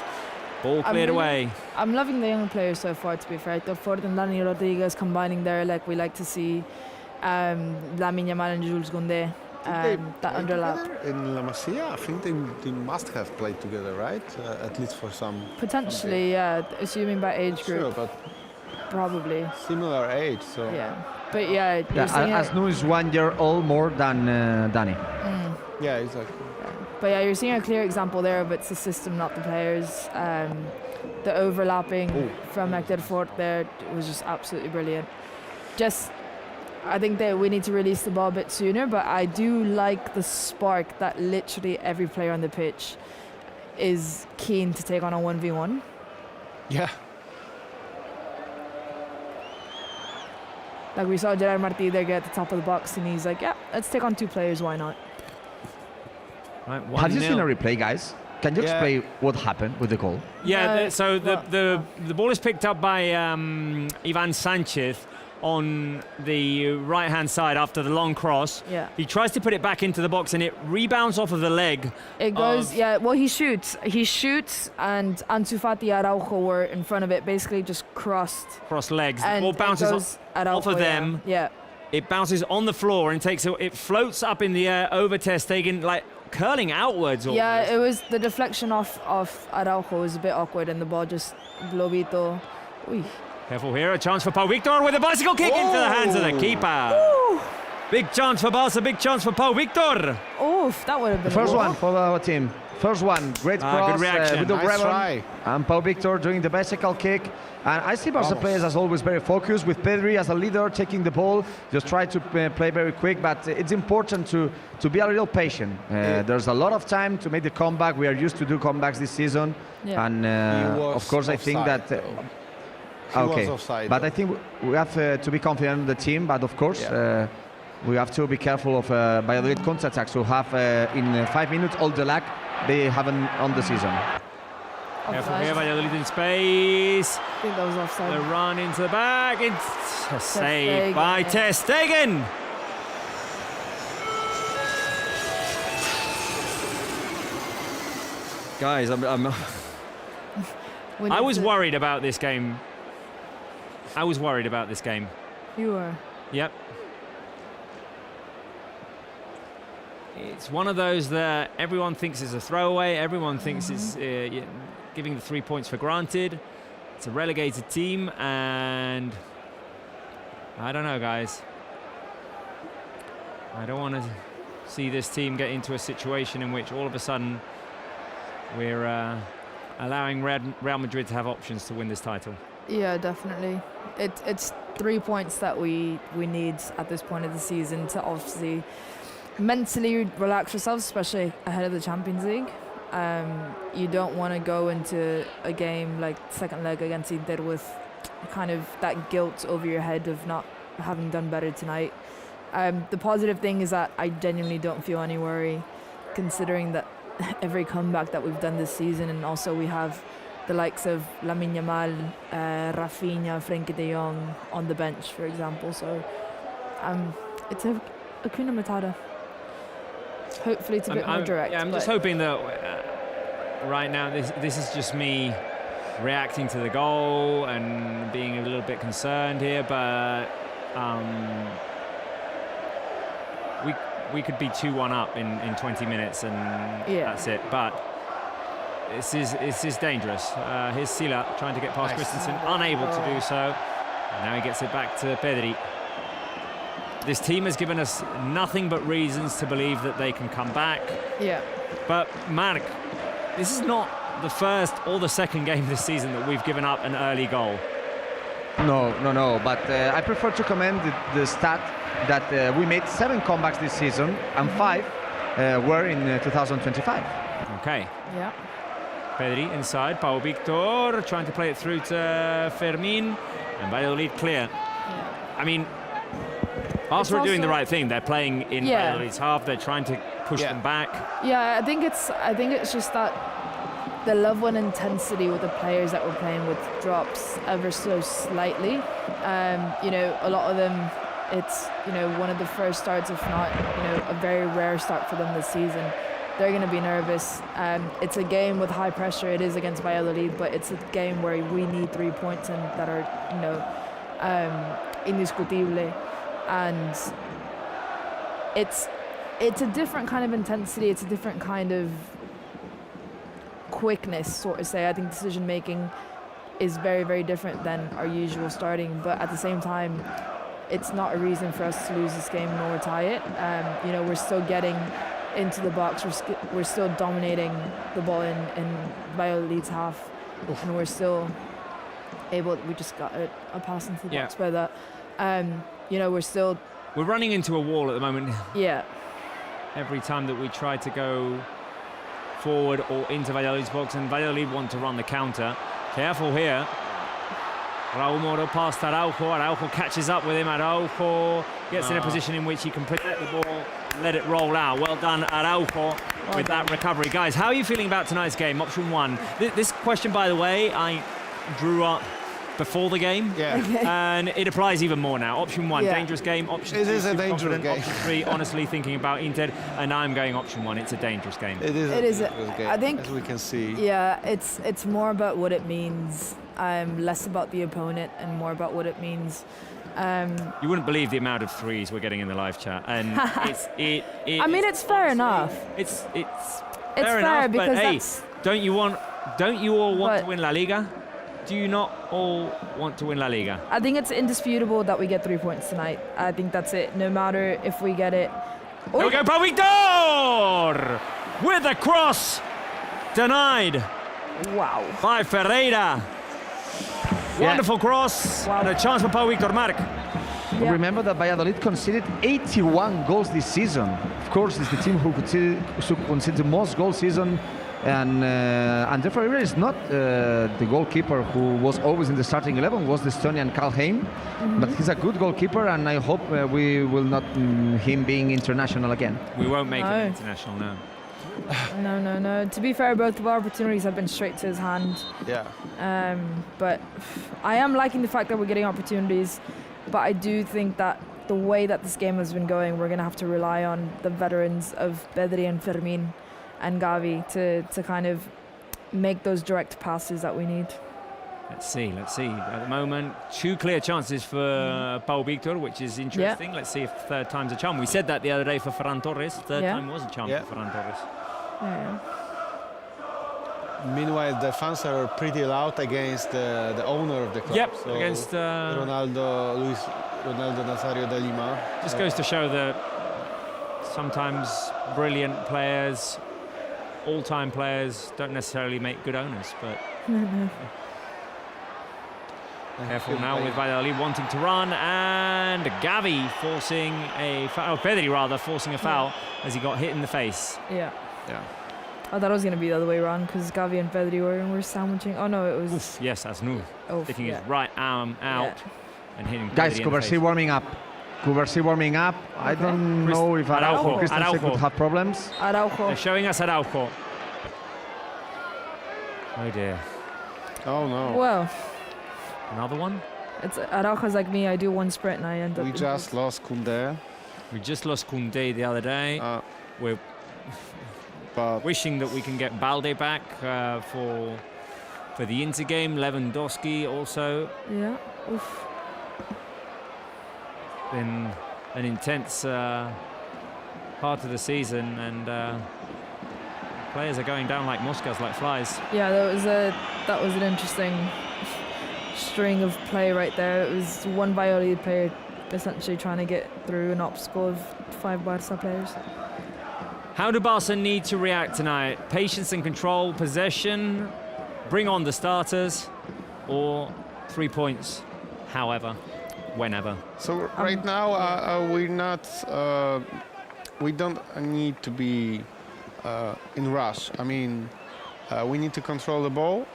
Ball cleared away. I'm loving the young players so far, to be fair. Hector Fort and Dani Rodriguez combining there, like we like to see. Lamine Yamal and Jules Koundé. That underlap. In La Masia, I think they must have played together, right? At least for some. Potentially, yeah, assuming by age group, Sure, but probably. similar age, so. Yeah. But yeah, you're Yeah, seeing it- Asnu is 1 year old more than Dani. Yeah, exactly. But yeah, you're seeing a clear example there of it's the system, not the players. The overlapping from Hector Fort there was just absolutely brilliant. Just, I think that we need to release the ball a bit sooner, but I do like the spark that literally every player on the pitch is keen to take on a 1v1. Yeah. Like we saw Gerard Martí there get at the top of the box, and he's like, yeah, let's take on 2 players, why not? Right, Have you 1-0. seen a replay, guys? Can you Yeah. explain what happened with the goal? Yeah, No, so well, the ball is picked up by Ivan Sanchez on the right-hand side after the long cross. Yeah. He tries to put it back into the box and it rebounds off of the leg. It goes, of- yeah, well, he shoots, and Ansu Fati Araujo were in front of it, basically just crossed. Cross legs. The And ball it bounces goes off Araujo, of yeah. them. Yeah. It bounces on the floor and it floats up in the air over Ter Stegen, like curling outwards. Almost. Yeah, it was the deflection off Araujo was a bit awkward, and the ball just globito. Uy. Careful here, a chance for Pau Victor with a bicycle kick into the hands of the keeper. Big chance for Barça, big chance for Pau Victor. Oof, that would have been First a one for our team. First one, great cross. Good reaction. With the Nice Rebel. try. And Pau Victor doing the bicycle kick. And I see Barca players as always very focused, with Pedri as a leader taking the ball, just try to play very quick, but it's important to be a little patient. There's a lot of time to make the comeback. We are used to do comebacks this season. Yeah. And He was of course I think offside, that... He was offside, but though. I think we have to be confident in the team, but of course we have to be careful of Valladolid counter-attacks who have in 5 minutes all the lag they haven't on the season. Careful here, Valladolid in space. I think that was offside. The run into the back. It's a save Stegen, by yeah. Ter Stegen. Guys, I was worried about this game. I was worried about this game. You were. Yep. It's one of those that everyone thinks is a throwaway. Everyone thinks it's giving the 3 points for granted. It's a relegated team, and I don't know, guys. I don't want to see this team get into a situation in which all of a sudden we're allowing Real Madrid to have options to win this title. Yeah, definitely. It's 3 points that we need at this point of the season to obviously mentally relax yourselves, especially ahead of the Champions League. You don't want to go into a game like second leg against Inter with kind of that guilt over your head of not having done better tonight. The positive thing is that I genuinely don't feel any worry, considering that every comeback that we've done this season, and also we have the likes of Lamine Yamal, Rafinha, Frenkie de Jong on the bench, for example. So it's a Hakuna Matata. Hopefully it's a bit more direct. Yeah, I'm just hoping that right now this is just me reacting to the goal and being a little bit concerned here, but we could be 2-1 up in 20 minutes and that's it. But this is dangerous. Here's Sila trying to get past Christensen, unable to do so. And now he gets it back to Pedri. This team has given us nothing but reasons to believe that they can come back. Yeah. But Marc, this is not the first or the second game this season that we've given up an early goal. No. But I prefer to commend the stat that we made 7 comebacks this season and 5 were in 2025. Okay. Yeah. Pedri inside, Pau Victor trying to play it through to Fermin, and Valladolid clear. Yeah. I mean, Barca are doing the right thing. They're playing in Valladolid's half. They're trying to push them back. Yeah, I think it's just that the level and intensity with the players that we're playing with drops ever so slightly. A lot of them, it's one of the first starts, if not a very rare start for them this season. They're going to be nervous. It's a game with high pressure. It is against Valladolid, but it's a game where we need 3 points and that are indiscutible. And it's a different kind of intensity. It's a different kind of quickness, sort of say. I think decision making is very, very different than our usual starting. But at the same time, it's not a reason for us to lose this game nor tie it. We're still getting into the box. We're still dominating the ball in Valladolid's half, and we're still able. We just got a pass into the box by that. We're running into a wall at the moment. Yeah. Every time that we try to go forward or into Valladolid's box, and Valladolid want to run the counter. Careful here. Raúl Moro past Araujo. Araujo catches up with him. Araujo gets in a position in which he can protect the ball, let it roll out. Well done, Araujo, with that recovery. Guys, how are you feeling about tonight's game? Option 1. This question, by the way, I drew up before the game, and it applies even more now. Option 1, dangerous game. Option 2, it is a dangerous game. Option 3, honestly thinking about Inter, and I'm going option 1. It's a dangerous game. It is a dangerous game, I think, as we can see. Yeah, it's more about what it means, less about the opponent, and more about what it means. You wouldn't believe the amount of threes we're getting in the live chat, and it's fair enough. It's fair enough, because but hey, don't you all want to win La Liga? do you not all want to win La Liga? I think it's indisputable that we get 3 points tonight. I think that's it. No matter if we get it. There we go, Pau Victor! With a cross! Denied Wow. by Ferreira. Wonderful cross. Wow. And a chance for Pau Victor Marc. Yeah. Remember that Valladolid conceded 81 goals this season. Of course, it's the team who conceded the most goals season. And Andre Ferreira is not the goalkeeper who was always in the starting 11, was the Estonian Karl Hein. But he's a good goalkeeper, and I hope we will not him being international again. We won't make No. it international now. No. To be fair, both of our opportunities have been straight to his hand. Yeah. But I am liking the fact that we're getting opportunities. But I do think that the way that this game has been going, we're going to have to rely on the veterans of Pedri and Fermin and Gavi to kind of make those direct passes that we need. Let's see. At the moment, 2 clear chances for Pau Victor, which is interesting. Let's see if third time's a charm. We said that the other day for Ferran Torres. Third time was a charm Yeah. for Ferran Torres. Yeah. Meanwhile, the fans are pretty loud against the owner of the club. Yep, So against Ronaldo Nazario de Lima. just goes to show that sometimes brilliant players, all-time players, don't necessarily make good owners. But careful now with Valladolid wanting to run, and Gavi forcing a foul. Pedri rather forcing a foul as he got hit in the face. Yeah. Yeah. I thought it was going to be the other way around because Gavi and Pedri were sandwiching. Oh no, it was. Oof, yes, that's new. Sticking his right arm out and hitting. Guys, Pedri in the Cubarsí face. warming up. Cubarsí warming up. I don't know if Araujo Christensen could have problems. Araujo. They're showing us Araujo. Oh dear. Oh no. Well, Another one? it's Araujo's like me. I do one sprint and I end up. We just lost Koundé, We just lost Koundé the other day. We're but wishing that we can get Balde back for the Inter game. Lewandowski also. Yeah. Oof. Been an intense part of the season, and players are going down like moscas, like flies. Yeah, that was an interesting string of play right there. It was one Valladolid player essentially trying to get through an obstacle of 5 Barça players. How do Barca need to react tonight? Patience and control, possession, bring on the starters, or 3 points, however, whenever? so right now we're not. We don't need to be in rush. I mean, we need to control the ball.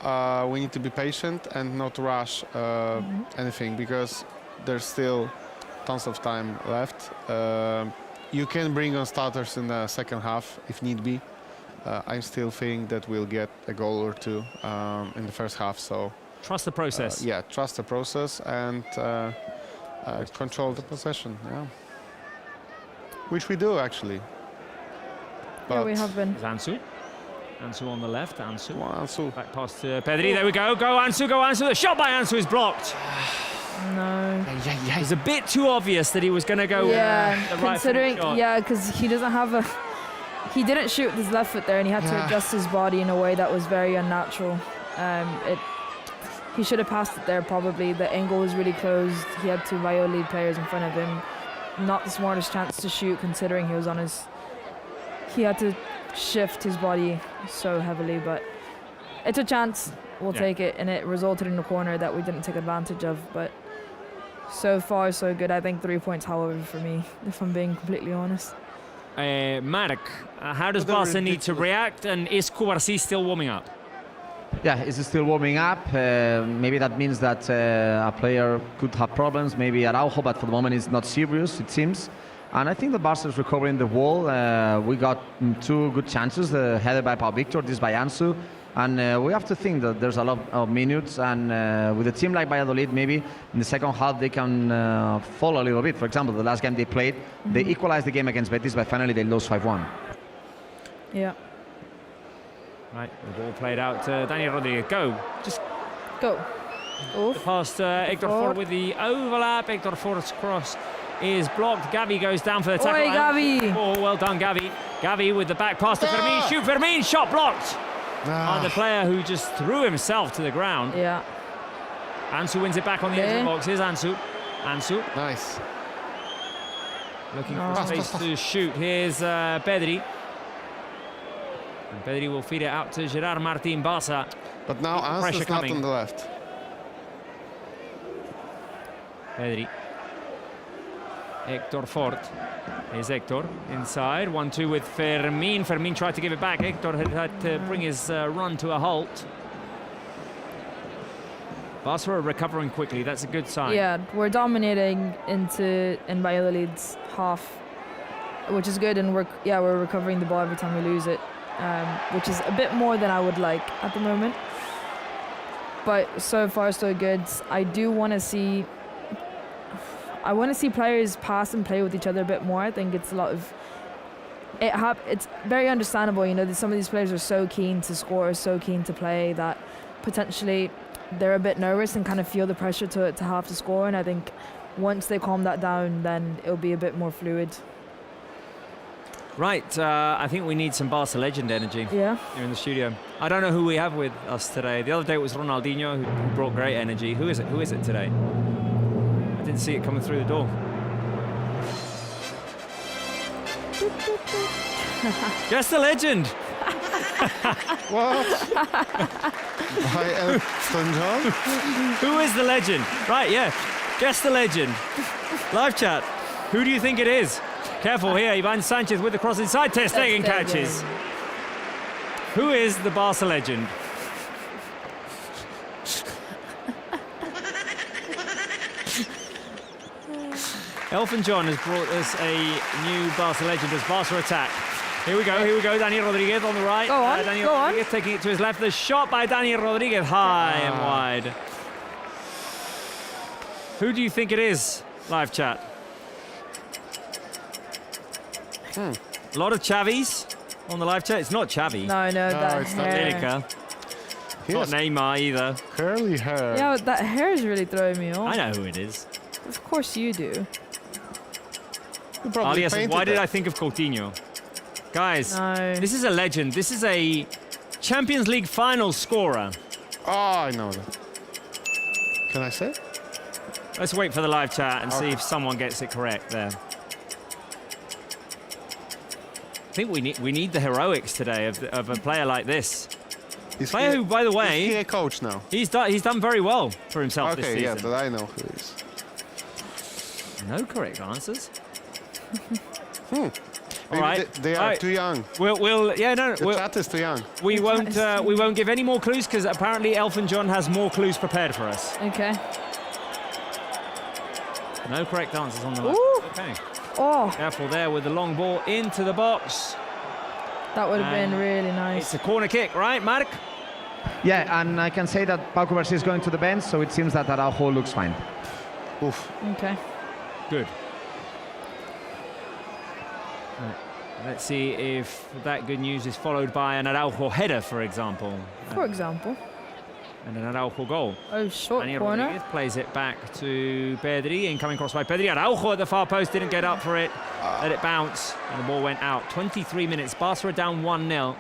We need to be patient and not rush anything because there's still tons of time left. You can bring on starters in the second half if need be. I still think that we'll get a goal or two in the first half. So Trust the process. yeah, trust the process and control the possession. Yeah, which we do actually. Yeah, we But- have been. There's Ansu on the left. Ansu. Well, Ansu. Back pass to Pedri. There we go. Go Ansu. Go Ansu. The shot by Ansu is blocked. No. It was a bit too obvious that he was going to go. Yeah, the right considering, shot. yeah, because he doesn't have a. He didn't shoot with his left foot there, and he had to adjust his body in a way that was very unnatural. He should have passed it there probably. The angle was really closed. He had 2 Valladolid players in front of him. Not the smartest chance to shoot, considering he was on his. He had to shift his body so heavily, but it's a chance. We'll take it, and it resulted in a corner that we didn't take advantage of. But so far, so good. I think 3 points, however, for me, if I'm being completely honest. Marek, how does But they're Barca need to ridiculous. react, and is Cubarsí still warming up? Yeah, it's still warming up. Maybe that means that a player could have problems. Maybe Araujo, but for the moment it's not serious, it seems. And I think the Barca is recovering the ball. We got 2 good chances, headed by Pau Victor, this by Ansu. And we have to think that there's a lot of minutes. And with a team like Valladolid, maybe in the second half they can fall a little bit. For example, the last game they played, they equalized the game against Betis, but finally they lost 5-1. Yeah. Right, the ball played out to Daniel Rodriguez. Go. Just Go. Oof. past Hector Ford with the overlap. Hector Ford's cross is blocked. Gavi goes down for the tackle. Oi, Gavi. Oh, well done, Gavi. Gavi with the back pass to Fermin. Shoot, Fermin. Shot blocked. The player who just threw himself to the ground. Yeah. Ansu wins it back on the edge of the box. Here's Ansu. Ansu Nice. looking for space to shoot. Here's Pedri. And Pedri will feed it out to Gerard Martin, Barça. But now Pressure Ansu's not coming. on the left. Pedri. Hector Fort. Here's Hector inside. 1-2 with Fermin. Fermin tried to give it back. Hector had to bring his run to a halt. Barca are recovering quickly. That's a good sign. Yeah, we're dominating in Valladolid's half, which is good, and we're recovering the ball every time we lose it, which is a bit more than I would like at the moment. But so far so good. I want to see players pass and play with each other a bit more. I think it's a lot of it's very understandable, you know, that some of these players are so keen to score, so keen to play, that potentially they're a bit nervous and kind of feel the pressure to have to score. And I think once they calm that down, then it'll be a bit more fluid. Right, I think we need some Barca legend energy Yeah. here in the studio. I don't know who we have with us today. The other day it was Ronaldinho who brought great energy. Who is it? Who is it today? I didn't see it coming through the door. Guess the legend. What? By Elton John? Who is the legend? Right, yeah. Guess the legend. Live chat. Who do you think it is? Careful here. Ivan Sanchez with the cross inside. Ter Stegen catches. Who is the Barca legend? Elton John has brought us a new Barca legend as Barca attack. Here we go, here we go. Dani Rodriguez on the right. Go on, Dani go on. Rodriguez taking it to his left. The shot by Dani Rodriguez, high and wide. Who do you think it is? Live chat. A lot of Chavis on the live chat. It's not Xavi. No, that it's not hair. Lineker. He Not has Neymar either. curly hair. Yeah, but that hair is really throwing me off. I know who it is. Of course you do. He probably Alias, painted why did that. I think of Coutinho? Guys, No. this is a legend. This is a Champions League final scorer. Oh, I know that. Can I say? Let's wait for the live chat and see Okay. if someone gets it correct there. I think we need the heroics today of a player like this. Is Player who, by the is he way, a coach now? he's done very well for himself this Okay, yeah, season. but I know who he is. No correct answers. Maybe All right. they All are right. too young. We'll yeah, no, The we'll, chat is too young. we won't give any more clues because apparently Elton John has more clues prepared for us. Okay. No correct answers on the list. Ooh. Okay. Oh, Careful there with the long ball into the box. that would have been And really It's nice. a corner kick, right, Mark? Yeah, and I can say that Paco Garcia is going to the bench, so it seems that Araujo looks fine. Oof. Okay. Good. Right. Let's see if that good news is followed by an Araujo header, for example. For example. And an Araujo goal. Oh, short Dani corner. Rodriguez plays it back to Pedri. Incoming cross by Pedri. Araujo at the far post didn't get up for it. Let it bounce, and the ball went out. 23 minutes. Barca are down 1-0.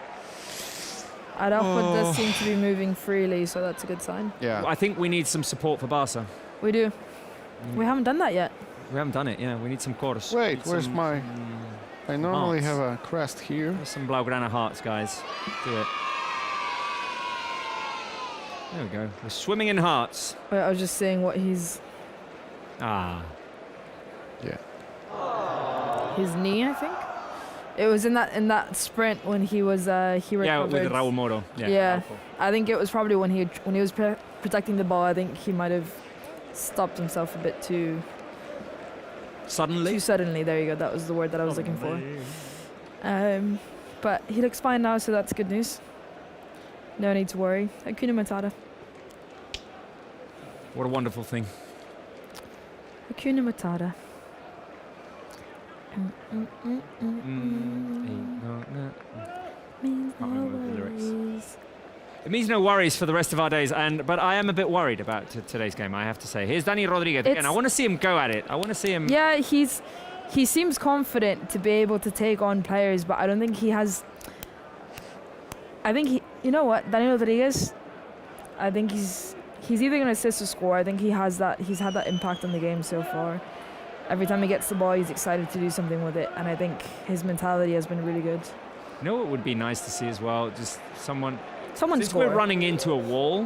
Araujo does seem to be moving freely, so that's a good sign. Yeah. I think we need some support for Barca. We do. We haven't done that yet. We haven't done it, yeah. We need some chorus. Wait, Need where's some- my... I normally hearts. have a crest here. There's some Blaugrana hearts, guys. Do it. There we go. We're swimming in hearts. Wait, I was just saying what his Ah. Yeah. knee, I think. It was in that sprint when he was he recovered. Yeah, with Raúl Moro. Yeah. Araujo. I think it was probably when he was protecting the ball. I think he might have stopped himself a bit too Suddenly. suddenly. There you go. That was the word that I was looking for. But he looks fine now, so that's good news. No need to worry. Hakuna Matata. What a wonderful thing. Hakuna Matata. Means Can't remember the lyrics. worries. It means no worries for the rest of our days, but I am a bit worried about today's game, I have to say. Here's Dani Rodriguez again. It's- I want to see him go at it. I want to see him... Yeah, he seems confident to be able to take on players, but I don't think he has. I think you know what, Dani Rodriguez. I think he's either going to assist or score. I think he has that. He's had that impact on the game so far. Every time he gets the ball, he's excited to do something with it, and I think his mentality has been really good. You know what would be nice to see as well? Just someone since score. we're running into a wall,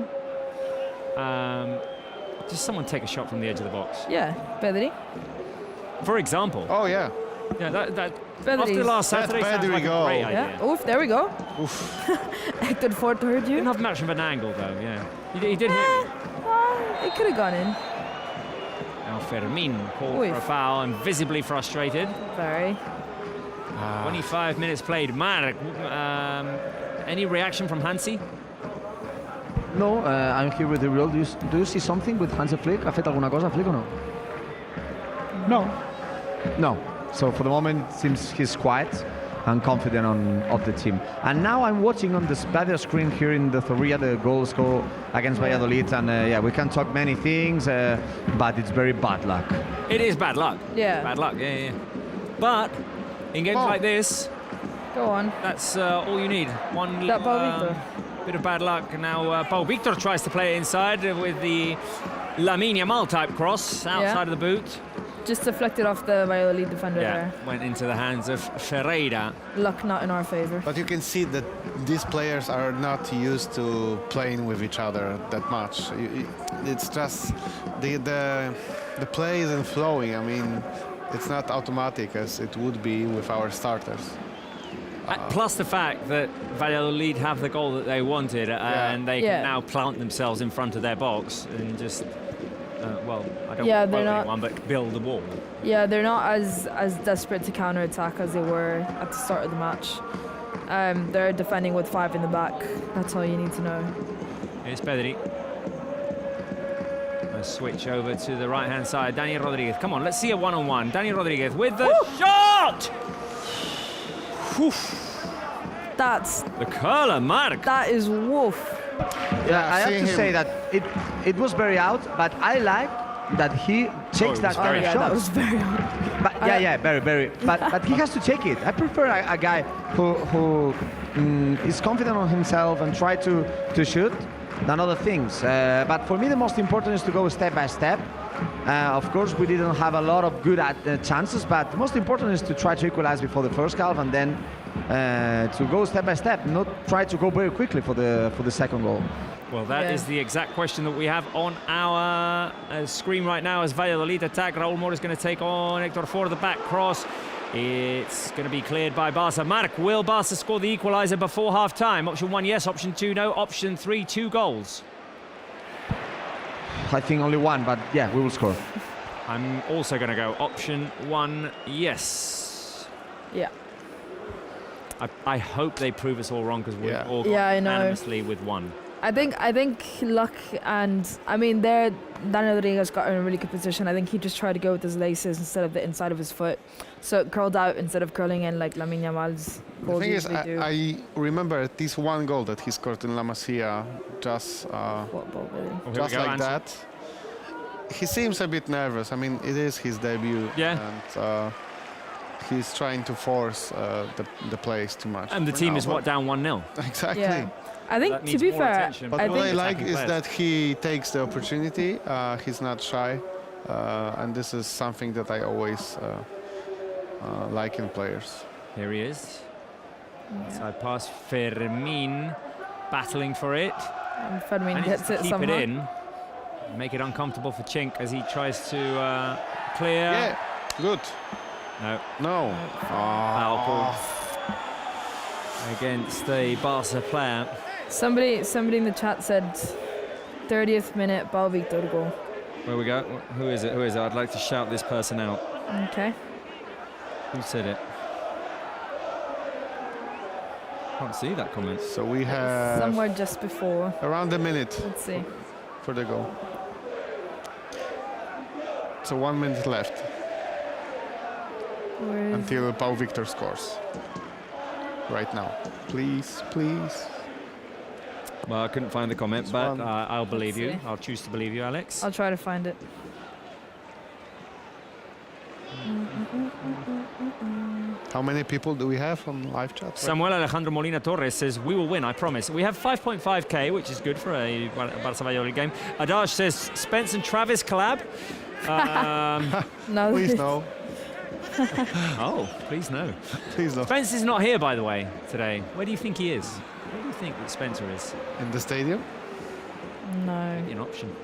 just someone take a shot from the edge of the box. Yeah, Pedri. For example. Oh, yeah. Yeah, that Pedri's- after last That's Saturday sounds Pedri like a goal. great Yeah. idea. Oof, there we go. Oof. Hector Ford heard you. Didn't have much of an angle though, yeah. He did hit me. It could have gone in. Now Fermin called Oy. for a foul and visibly frustrated. Very. 25 minutes played. Mark, any reaction from Hansi? No, I'm here with the real. Do you see something with Hansi Flick? ¿Ha fet alguna cosa Flick o no? No. No. So for the moment, seems he's quiet and confident of the team. And now I'm watching on the better screen here in the Zorrilla the goal score against Valladolid, and yeah, we can talk many things, but it's very bad luck. It is bad luck. Yeah. Bad luck, yeah. But in games like this, Go on. that's all you need. One That Paul Victor. bit of bad luck. Now Paul Victor tries to play it inside with the Lamine Yamal type cross outside of the boot. Just deflected off the Valladolid defender there. Went into the hands of Ferreira. Luck not in our favor. But you can see that these players are not used to playing with each other that much. It's just the play isn't flowing. I mean, it's not automatic as it would be with our starters. Plus the fact that Valladolid have the goal that they wanted, and they can now plant themselves in front of their box and just, well, I don't want to quote anyone, but build a wall. Yeah, they're not as desperate to counter-attack as they were at the start of the match. They're defending with 5 in the back. That's all you need to know. Here's Pedri. A switch over to the right-hand side. Dani Rodriguez. Come on, let's see a one-on-one. Dani Rodriguez with the shot! That's The curler, Mark. that is woof. Yeah, I have seeing to him- say that it was very out, but I like that he takes it that was kind very of Yeah, shot. that was very hard. But yeah, very. But he has to take it. I prefer a guy who is confident on himself and try to shoot than other things. But for me, the most important is to go step by step. Of course, we didn't have a lot of good chances, but the most important is to try to equalize before the first half and then to go step by step, not try to go very quickly for the second goal. Well, that is the exact question that we have on our screen right now as Valladolid attack. Raúl Mora is going to take on Hector Ford, the back cross. It's going to be cleared by Barça. Marc, will Barça score the equaliser before half-time? Option 1, yes. Option 2, no. Option 3, 2 goals. I think only one, but yeah, we will score. I'm also going to go option 1, yes. Yeah. I hope they prove us all wrong because we're all Yeah, I know. unanimously with 1. I think luck and I mean Dani Rodriguez got in a really good position. I think he just tried to go with his laces instead of the inside of his foot, so it curled out instead of curling in like Lamine Yamal's The goals thing is, usually do. I remember at least one goal that he scored in La Masia, just What ball, really? Oh, here just we go, like Ange. that. He seems a bit nervous. I mean, it is his debut, Yeah. and he's trying to force the plays too much. And the for team now, is what, but- down 1-0? Exactly. Yeah. I think That to needs be more fair, attention. But I what I think like is players. that he takes the opportunity. He's not shy, and this is something that I always like in players. Here he is. Inside pass, Fermin battling for it. and Fermin Manages gets to it keep somehow. it in. Make it uncomfortable for Chink as he tries to clear. Yeah, good. No, No. foul call against the Barca player. Somebody in the chat said 30th minute Paul Victor goal. Where we go? Who is it? Who is it? I'd like to shout this person out. Okay. Who said it? Can't see that comment. So we have Somewhere just before. around a minute Let's see. for the goal. So 1 minute left Where is until Paul Victor scores. Right now. Please, please. Well, I couldn't find the comment, It's but one. I'll believe you. see. I'll choose to believe you, Alex. I'll try to find it. How many people do we have on live chat? Samuel Alejandro Molina Torres says, we will win, I promise. We have 5.5k, which is good for a Barça Valladolid game. Adash says, Spence and Travis collab. No. Please no. Oh, please no. Please no. Spence is not here, by the way, today. Where do you think he is? Where do you think that Spencer is? In the stadium? No. An option.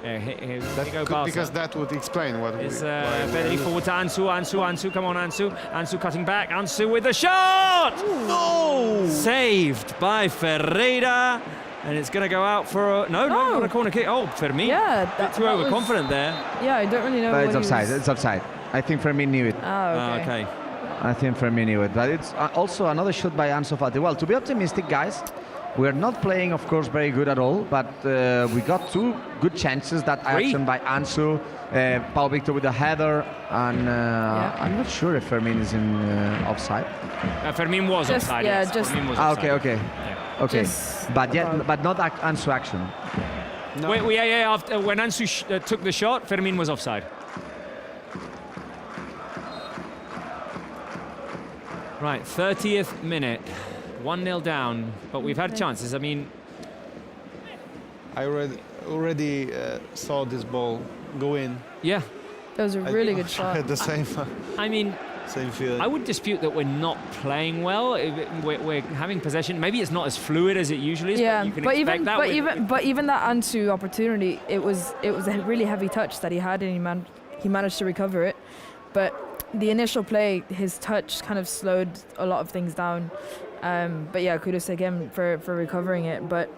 Here we go, Could, Barca. because that would explain what Is we... why we Pedri lose. forward to Ansu, come on Ansu. Ansu cutting back, Ansu with the shot! Oh! Saved by Ferreira. And it's going to go out for a... No, not a corner kick. Oh, Fermin. Yeah, Bit too overconfident there. Yeah, I don't really know. But what it's offside. It's offside. I think Fermin knew it. Oh, okay. Okay. I think Fermin knew it. But it's also another shot by Ansu Fati. Well, to be optimistic, guys, we're not playing, of course, very good at all. But we got 2 good chances. That action by Ansu, Pau Victor with a header, and I'm not sure if Fermin is in offside. Fermin was Just- offside. yeah, yes. just- Fermin was Okay, offside. okay, Yeah. okay. Just But about. but not Ansu action. No. After, when Ansu took the shot, Fermin was offside. Right, 30th minute. 1-0 down, but we've had chances. I mean, I already saw this ball go in. yeah. That was a really good I shot. had the same I mean, same feeling. I would dispute that we're not playing well. We're having possession. Maybe it's not as fluid as it usually is. Yeah, but you can but expect even that. but even that Ansu opportunity, it was a really heavy touch that he had, and he managed to recover it. But the initial play, his touch kind of slowed a lot of things down. But yeah, kudos to him for recovering it. But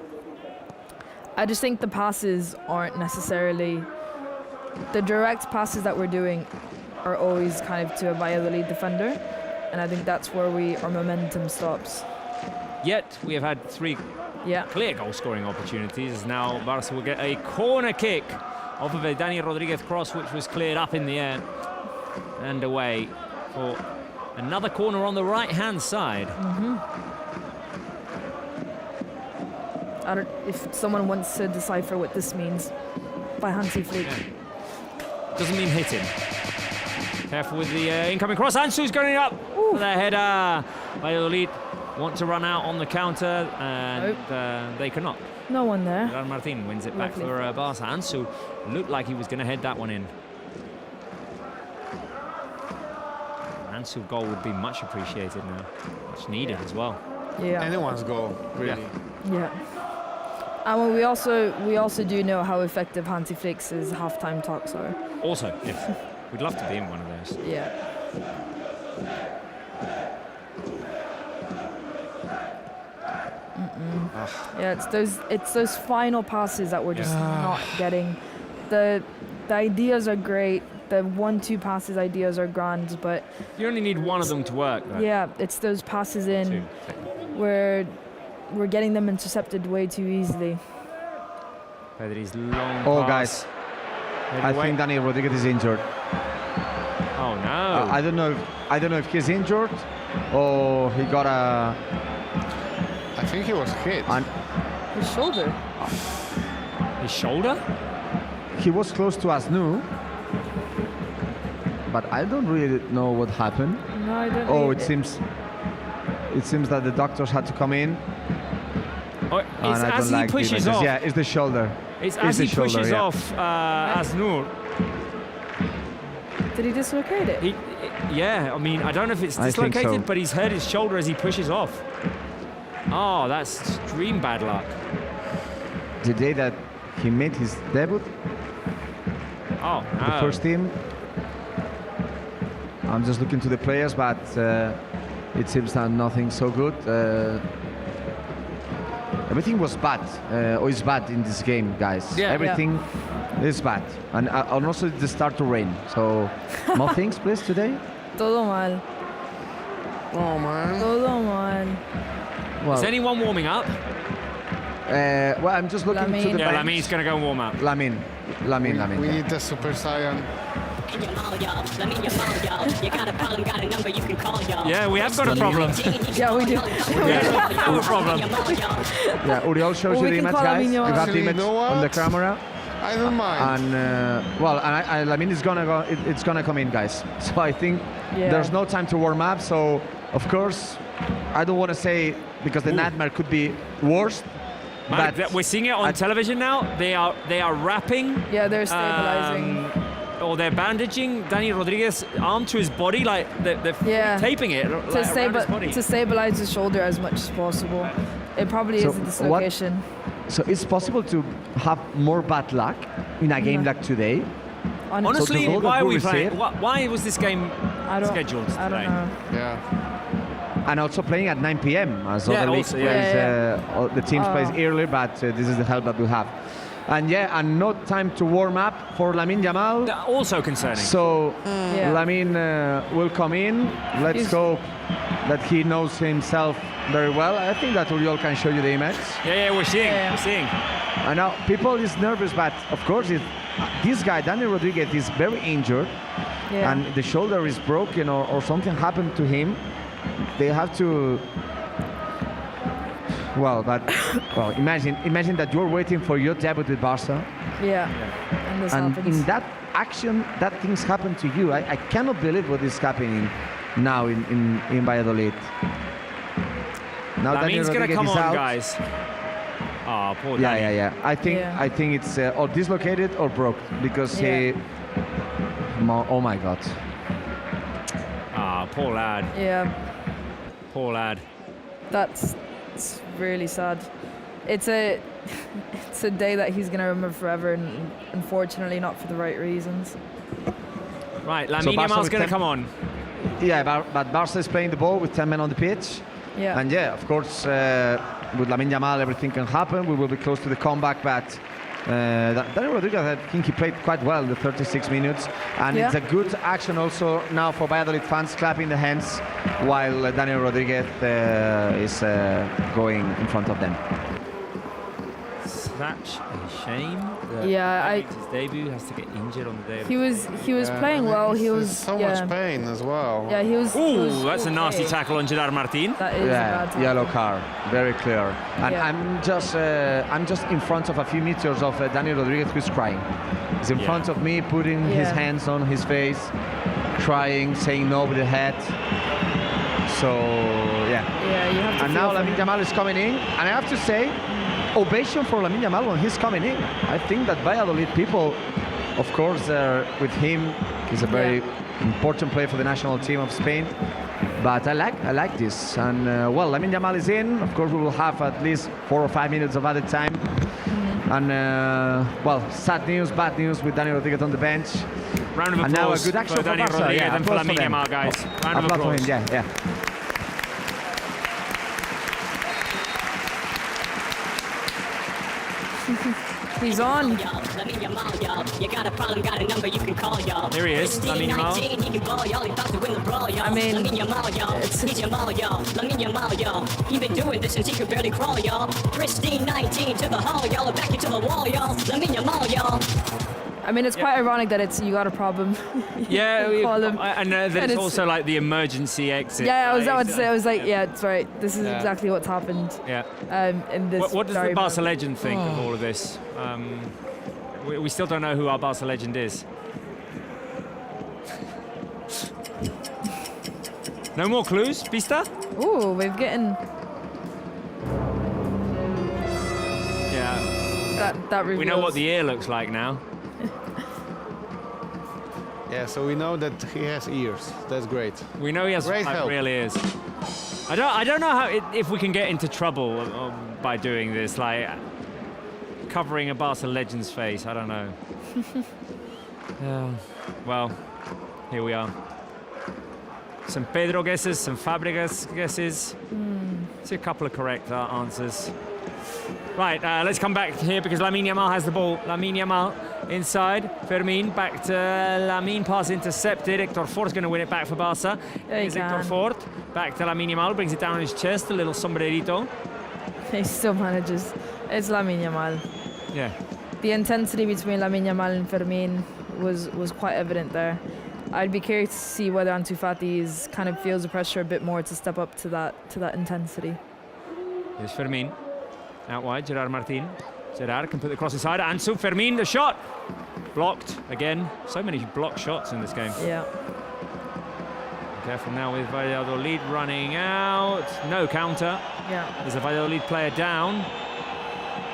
I just think the passes aren't necessarily the direct passes that we're doing are always kind of to a Valladolid defender, and I think that's where our momentum stops. Yet we have had 3 Yeah. clear goal-scoring opportunities. Now Barça will get a corner kick off of a Dani Rodriguez cross, which was cleared up in the air and away for another corner on the right-hand side. I don't if someone wants to decipher what this means by Hansi Flick. Doesn't mean hitting. Careful with the incoming cross. Ansu's going up for the header. Valladolid want to run out on the counter, and they cannot. No one there. Gerard Martin wins it back Lovely. for Barça. Ansu looked like he was going to head that one in. Ansu goal would be much appreciated now. Much needed as well. Yeah. Anyone's goal, really. Yeah. And well, we also do know how effective Hansi Flick's halftime talks are. Also, yes, we'd love to be in one of those. Yeah. Yeah, it's those final passes that we're just not getting. The ideas are great. The 1-2 passes ideas are grand, but You only need one of them to work, though. yeah, it's those passes in Two. where we're getting them intercepted way too easily. Pedri's long Oh, pass. guys, I Headed away. think Dani Rodriguez is injured. Oh no! I don't know if he's injured or he got a. I think he was hit. His shoulder. His shoulder? He was close to Asnu, but I don't really know what happened. No, I don't. Oh, either. it seems that the doctors had to come in. Oh, and it's I as don't he like the pushes images. off. Yeah, it's the shoulder. It's It's as the he pushes shoulder, yeah. off Asnur. Did he dislocate it? Yeah, I mean, I don't know if it's I think dislocated, so. but he's hurt his shoulder as he pushes off. Oh, that's extreme bad luck. The day that he made his debut, Oh, no. the first team. I'm just looking to the players, but it seems that nothing so good. Everything was bad, or is bad in this game, guys. Yeah. Everything is bad, and also it start to rain. So, more things, please, today. Todo mal. Oh man. Todo mal. Well, Is anyone warming up? well, I'm just looking to Lamine. the Yeah, bench. Lamine's going to go and warm up. Lamine. We need the Super Saiyan. Yeah, we have got a problem. Yeah, we do. We have a problem. Yeah, Uriel shows Or you we the can image, call guys. Lamine You have the Actually, image you know on the what? camera. I don't mind. And Lamine is gonna go. It's gonna come in, guys. So I think Yeah. there's no time to warm up. So of course, I don't want to say because the nightmare could be worse. Mike, But we're seeing it on television now. They are wrapping. Yeah, they're stabilizing. Or they're bandaging Dani Rodriguez arm to his body, like they're Yeah. taping it like, around his body. To stabilize the shoulder as much as possible. It probably So is a dislocation. so it's possible to have more bad luck in a game like today. Honestly, So the goal why that are we we playing? received- Why was this game I don't, scheduled I don't today? know. Yeah. And also playing at 9 p.m. as Yeah, other leagues also, yeah. plays, Yeah, the teams plays Oh. earlier, but this is the help that we have. And and no time to warm up for Lamine Yamal. Also concerning. So Yeah. Lamine will come in. Let's He's- hope that he knows himself very well. I think that Uriol can show you the image. Yeah, we're seeing. Yeah. We're seeing. And now people is nervous, but of course this guy, Dani Rodriguez, is very injured. Yeah. And the shoulder is broken or something happened to him. They have to imagine that you're waiting for your debut with Barça, Yeah. And this and happens. in that action that things happen to you. I cannot believe what is happening now in Valladolid. Now Lamine's Dani gonna Rodriguez come is on, out. guys. Oh, poor Yeah, Dani. yeah. I think it's or dislocated or broke because he. Oh my God. Ah, poor lad. Yeah. Poor lad. It's really sad. It's a day that he's gonna remember forever, and unfortunately not for the right reasons. Right, So Lamine Barca Yamal's with going to 10 come on. Yeah, but Barca is playing the ball with 10 men on the pitch. Yeah. And of course, with Lamine Yamal, everything can happen. We will be close to the comeback, but Dani Rodriguez, I think he played quite well the 36 minutes. And Yeah. it's a good action also now for Valladolid fans clapping the hands while Dani Rodriguez is going in front of them. Such a shame. That Yeah, he makes his debut, has to get injured on the day. He was playing well. He was so yeah. much pain as well. Yeah, he was. he Ooh, was that's a nasty okay. tackle on Gerard Martin. That is a bad tackle. Yellow card, very clear. And Yeah. I'm just in front of a few meters of Dani Rodriguez, who's crying. He's in Yeah. front of me, putting his Yeah. hands on his face, crying, saying no with the head. So yeah. Yeah, you have to. And feel now for Lamine him. Yamal is coming in, and I have to say, ovation for Lamine Yamal when he's coming in. I think that Valladolid people, of course, are with him. He's a very important player for the national team of Spain. But I like this. And Lamine Yamal is in. Of course, we will have at least 4 or 5 minutes of added time. And sad news, bad news with Dani Rodriguez on the bench. Round of applause And now a good action for for Dani Barca. Rodriguez Yeah, and for applause for Lamine them. Yamal, guys. Round of Applause for applause. him, yeah. He's on. Here he is, Lamine Yamal. I mean, He been doing this since he could barely crawl, y'all. Pristine 19 to the hall, y'all. Back into the wall, y'all. Lamine Yamal, y'all. I mean, it's quite ironic that it's you got a problem. Yeah, Call him. and that And it's it's- also like the emergency exit. Yeah, I was right? about to say. I was like, yeah, it's right. This is exactly what's happened. Yeah. In this. What does the very Barca moment. legend think of all of this? We still don't know who our Barca legend is. No more clues, Pista? Ooh, we've getting Yeah. that reveals. We know what the ear looks like now. Yeah, so we know that he has ears. That's great. We know he has Great like, help. real ears. I don't know how if we can get into trouble by doing this, like covering a Barca legend's face. I don't know. Well, here we are. Some Pedro guesses, some Fabregas guesses. See a couple of correct answers. Right, let's come back here because Lamine Yamal has the ball. Lamine Yamal inside. Fermin back to Lamine. Pass intercepted. Hector Fort's going to win it back for Barca. Yeah, he Here's Hector can. Fort. Back to Lamine Yamal. Brings it down on his chest. A little sombrerito. He still manages. It's Lamine Yamal. Yeah. The intensity between Lamine Yamal and Fermin was quite evident there. I'd be curious to see whether Ansu Fati kind of feels the pressure a bit more to step up to that intensity. Here's Fermin. Out wide, Gerard Martin. Gerard can put the cross inside. Ansu Fermin, the shot. Blocked again. So many blocked shots in this game. Yeah. Careful now with Valladolid running out. No counter. Yeah. There's a Valladolid player down.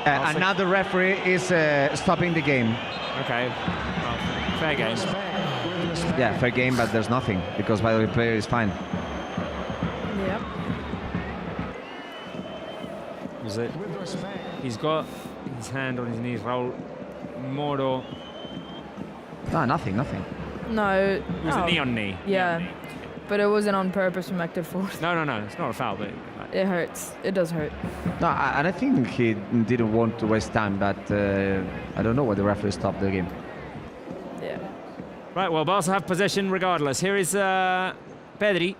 And now the referee is stopping the game. Okay. Well, fair game. Yeah, fair game, but there's nothing because Valladolid player is fine. Yeah. Was it? He's got his hand on his knees. Raul Moro. No, nothing. No. It was a knee on knee. Yeah. Knee on knee. But it wasn't on purpose from Hector Ford. No. It's not a foul, but It hurts. It does hurt. No, and I think he didn't want to waste time, but I don't know why the referee stopped the game. Yeah. right. Well, Barca have possession regardless. Here is Pedri.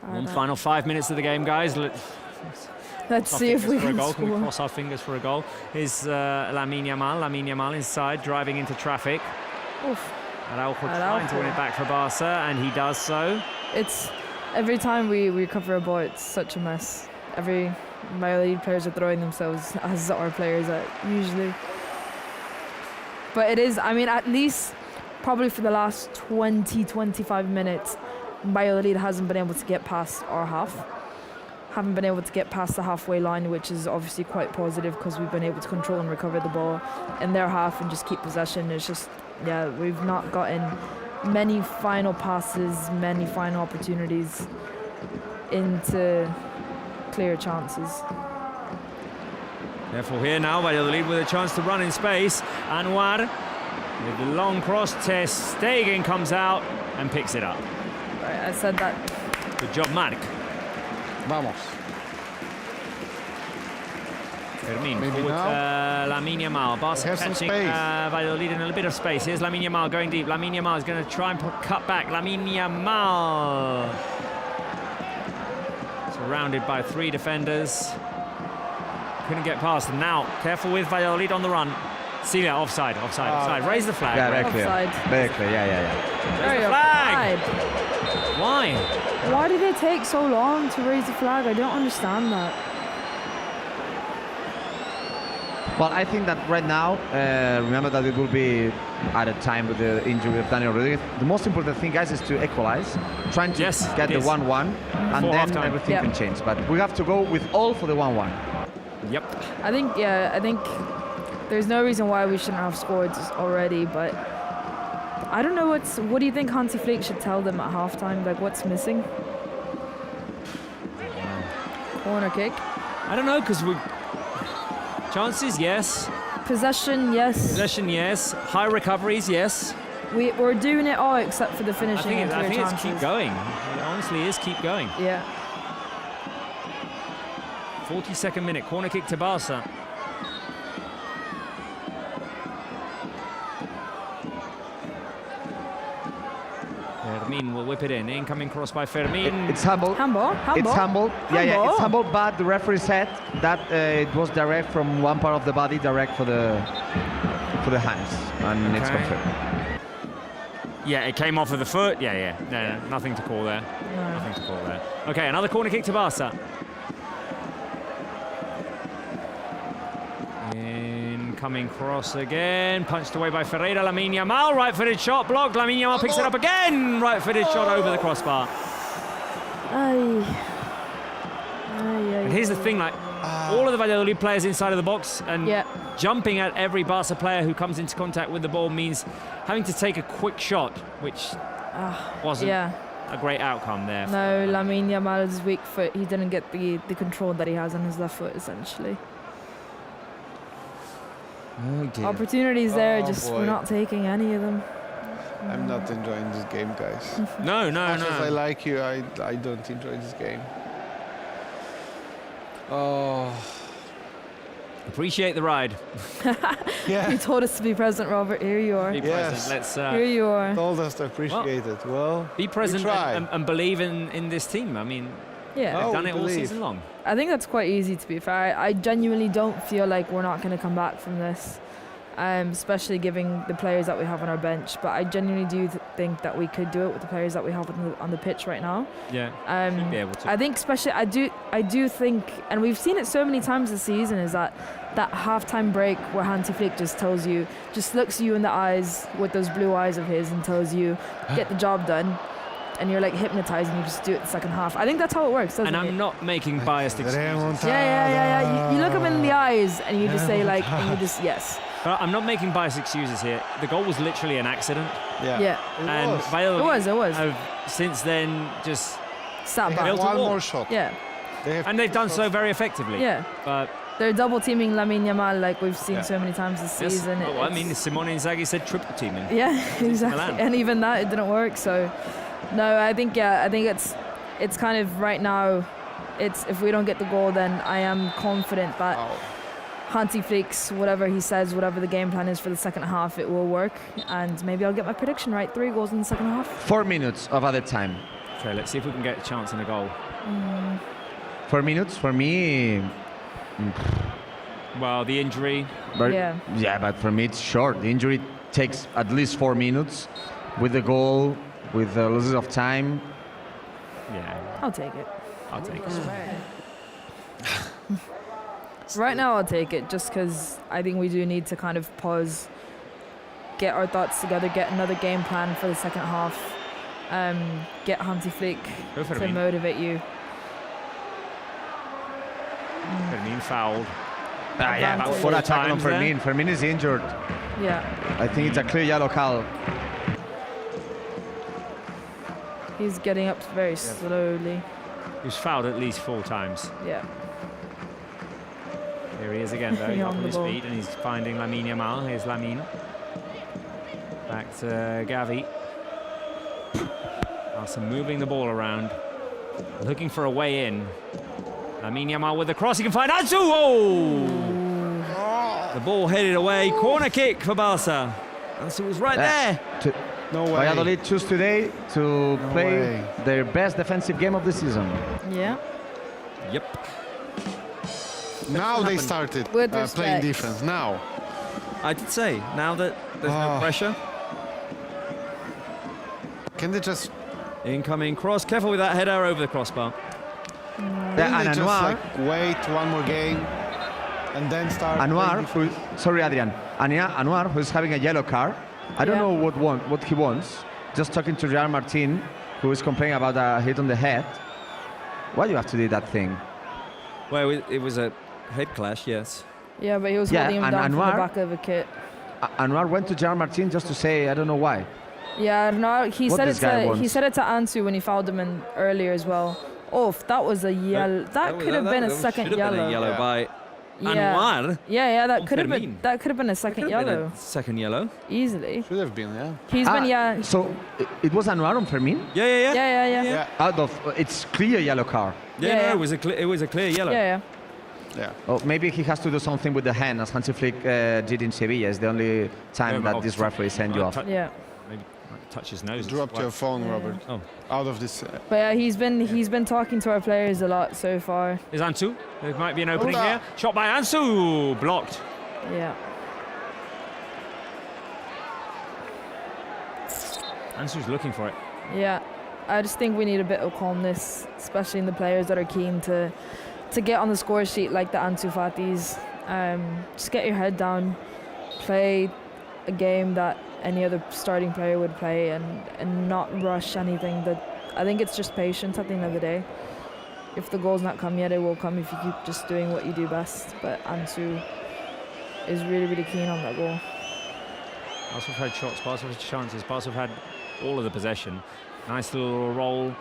One final 5 minutes of the game, guys. Let's see if we for a can goal. Can we score. cross our fingers for a goal? Here's Lamine Yamal inside, driving into traffic. Oof. Araujo trying to win it back for Barca, and he does so. It's every time we recover a ball, it's such a mess. Every Valladolid players are throwing themselves as our players are usually. But it is, I mean, at least probably for the last 20-25 minutes, Valladolid hasn't been able to get past our half. Haven't been able to get past the halfway line, which is obviously quite positive because we've been able to control and recover the ball in their half and just keep possession. It's just, yeah, we've not gotten many final passes, many final opportunities into clear chances. Therefore here now, Valladolid with a chance to run in space. Anwar with the long cross. Ter Stegen comes out and picks it up. Right, I said that. Good job, Marc. Vamos. Fermin Maybe forward now. Lamine Yamal. Barca Have some catching space. Valladolid in a little bit of space. Here's Lamine Yamal going deep. Lamine Yamal is going to try and cut back. Lamine Yamal. Surrounded by 3 defenders. Couldn't get past them. Now, careful with Valladolid on the run. Celia, offside. Raise the flag. Yeah, very clear. Offside. Very clear, yeah. Very flag. offside. Why? Why did it take so long to raise the flag? I don't understand that. Well, I think that right now, remember that it will be at a time with the injury of Daniel Rodriguez. The most important thing, guys, is to equalize, trying to get the 1-1, and Before then halftime. everything Yep. can change. But we have to go with all for the 1-1. Yep. I think there's no reason why we shouldn't have scored already, but I don't know what do you think Hansi Flick should tell them at halftime? Like, what's missing? Corner kick. I don't know, because we... Chances, yes. Possession, yes. Possession, yes. High recoveries, yes. We're doing it all except for the I finishing think, and I clear think it's chances. keep going. It honestly is keep going. Yeah. 42nd minute, corner kick to Barca. Fermin will whip it in. Incoming cross by Fermin. It's humble. Handball. It's humble. Yeah, it's Handball. humble, but the referee said that it was direct from one part of the body, direct for the hands, and it's Okay. confirmed. Yeah, it came off of the foot. Yeah. No, nothing to call there. No. Nothing to call there. Okay, another corner kick to Barca. Incoming cross again. Punched away by Ferreira. Lamine Yamal. Right-footed shot blocked. Lamine Yamal picks it up again. Right-footed shot over the crossbar. Aye. And here's the thing, like, all of the Valladolid players inside of the box and Yeah. jumping at every Barca player who comes into contact with the ball means having to take a quick shot, which wasn't Yeah. a great outcome there. No, Lamine Yamal's weak foot. He didn't get the control that he has on his left foot, essentially. Oh dear. Opportunities there, Oh, just boy. we're not taking any of them. I'm not enjoying this game, guys. No. As much as I like you, I don't enjoy this game. Oh, Appreciate the ride. yeah. You told us to be present, Robert. Here you are. Be Yes. present. Let's Here you are. Told us to appreciate it. Well, be present we try. and believe in this team. I mean, Yeah. they've Oh, done we it all believe. season long. I think that's quite easy, to be fair. I genuinely don't feel like we're not going to come back from this, especially given the players that we have on our bench. But I genuinely do think that we could do it with the players that we have on the pitch right now. Yeah, should be able to. I think especially I do think, and we've seen it so many times this season, is that that halftime break where Hansi Flick just looks you in the eyes with those blue eyes of his and tells you, get the job done. And you're like hypnotized and you just do it the second half. I think that's how it works, doesn't it? And I'm not making biased excuses. Yeah. You look him in the eyes and you just say like, and you just, yes. But I'm not making biased excuses here. The goal was literally an accident. Yeah. And Valladolid It was. have since then just Sat back. built a One wall. more shot. Yeah. And they've done so very effectively. Yeah. But They're double teaming Lamine Yamal like we've seen so many times this yes, season. well, I mean, Simone Inzaghi said triple teaming. Yeah, exactly. Milan. And even that, it didn't work. So, no, I think it's kind of right now. It's if we don't get the goal, then I am confident that Hansi Flick's whatever he says, whatever the game plan is for the second half, it will work. And maybe I'll get my prediction right. 3 goals in the second half. 4 minutes of added time. Okay, let's see if we can get a chance in a goal. 4 minutes for me. Well, the injury. But Yeah. But for me it's short. The injury takes at least 4 minutes. With the goal, with the losses of time. Yeah, I'll take it. I'll take it. Right now, I'll take it just because I think we do need to kind of pause, get our thoughts together, get another game plan for the second half, get Hansi Flick Go for to it. motivate you. Fermin fouled. About For a tackle on times there. Fermin. Fermin is injured. Yeah, I think it's a clear yellow card. he's getting up very slowly. He was fouled at least 4 times. Yeah, Here he is again, though. He's On up on the his ball. feet and he's finding Lamine Yamal. Here's Lamine. Back to Gavi. Barça moving the ball around. Looking for a way in. Lamine Yamal with the cross. He can find Ansu! Oh! The ball headed away. Corner kick for Barça. Ansu was right there. No way. Valladolid choose today to play way. their best defensive game of the season. yeah. Yep. Now they started With playing respect. defense. Now. I did say, now that there's no pressure. Can they just Incoming cross. Careful with that header over the crossbar. Yeah, can and they just Anwar, like wait one more game and then start Anwar, playing sorry Adrian, Anwar, who's having a yellow card. I don't Yeah. know what he wants. Just talking to Real Martin, who is complaining about a hit on the head. Why do you have to do that thing? Well, it was a head clash, yes. Yeah, but he was Yeah, holding him and down from the Anwar- back of a kit. Anwar went to Real Martin just to say, I don't know why. Yeah, no, he What said it this guy to wants. Ansu when he fouled him in earlier as well. Oh, if that was a yellow. That could have been a second should have been a yellow Yeah. by Yeah. Anwar. Yeah, that On could have been. Fermin. That could have been a second Could have been yellow, a second yellow. easily. Should have been, yeah. He's been yeah. So it was Anwar on Fermin? Yeah. Yeah. Out of it's clear yellow card. Yeah, Yeah. no, it was a clear yellow. Yeah. Yeah. Oh, maybe he has to do something with the hand, as Hansi Flick did in Sevilla. It's the only time Yeah, that but this referee send you off. Yeah. Maybe touch his nose. Drop your phone, Robert. Oh. Out of this. But yeah, he's been talking to our players a lot so far. Is Ansu? There might be an opening Hold here. up. Shot by Ansu. Blocked. Yeah. Ansu's looking for it. Yeah. I just think we need a bit of calmness, especially in the players that are keen to get on the score sheet like the Ansu Fatis. Just get your head down, play a game that any other starting player would play, and not rush anything. I think it's just patience at the end of the day. If the goal's not come yet, it will come if you keep just doing what you do best. But Ansu is really, really keen on that goal. Barça have had shots, Barça have had chances, Barça have had all of the possession. Nice little roll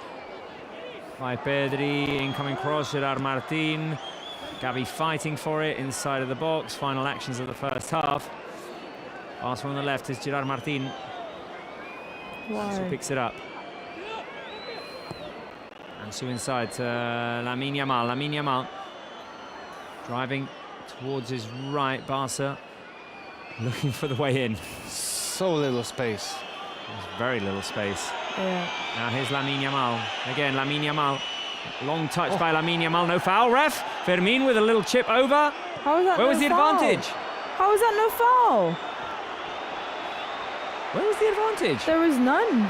by Pedri, incoming cross, Gerard Martin. Gavi fighting for it inside of the box. Final actions of the first half. Barça on the left is Gerard Martin. Ansu Why? picks it up. Ansu inside to Lamine Yamal. Lamine Yamal driving towards his right. Barça looking for the way in. So little space. There's very little space. Yeah. Now here's Lamine Yamal. Again, Lamine Yamal. Long touch by Lamine Yamal. No foul, ref. Fermin with a little chip over. How is that? Where no was the foul? advantage? How is that no foul? Where was the advantage? There was none.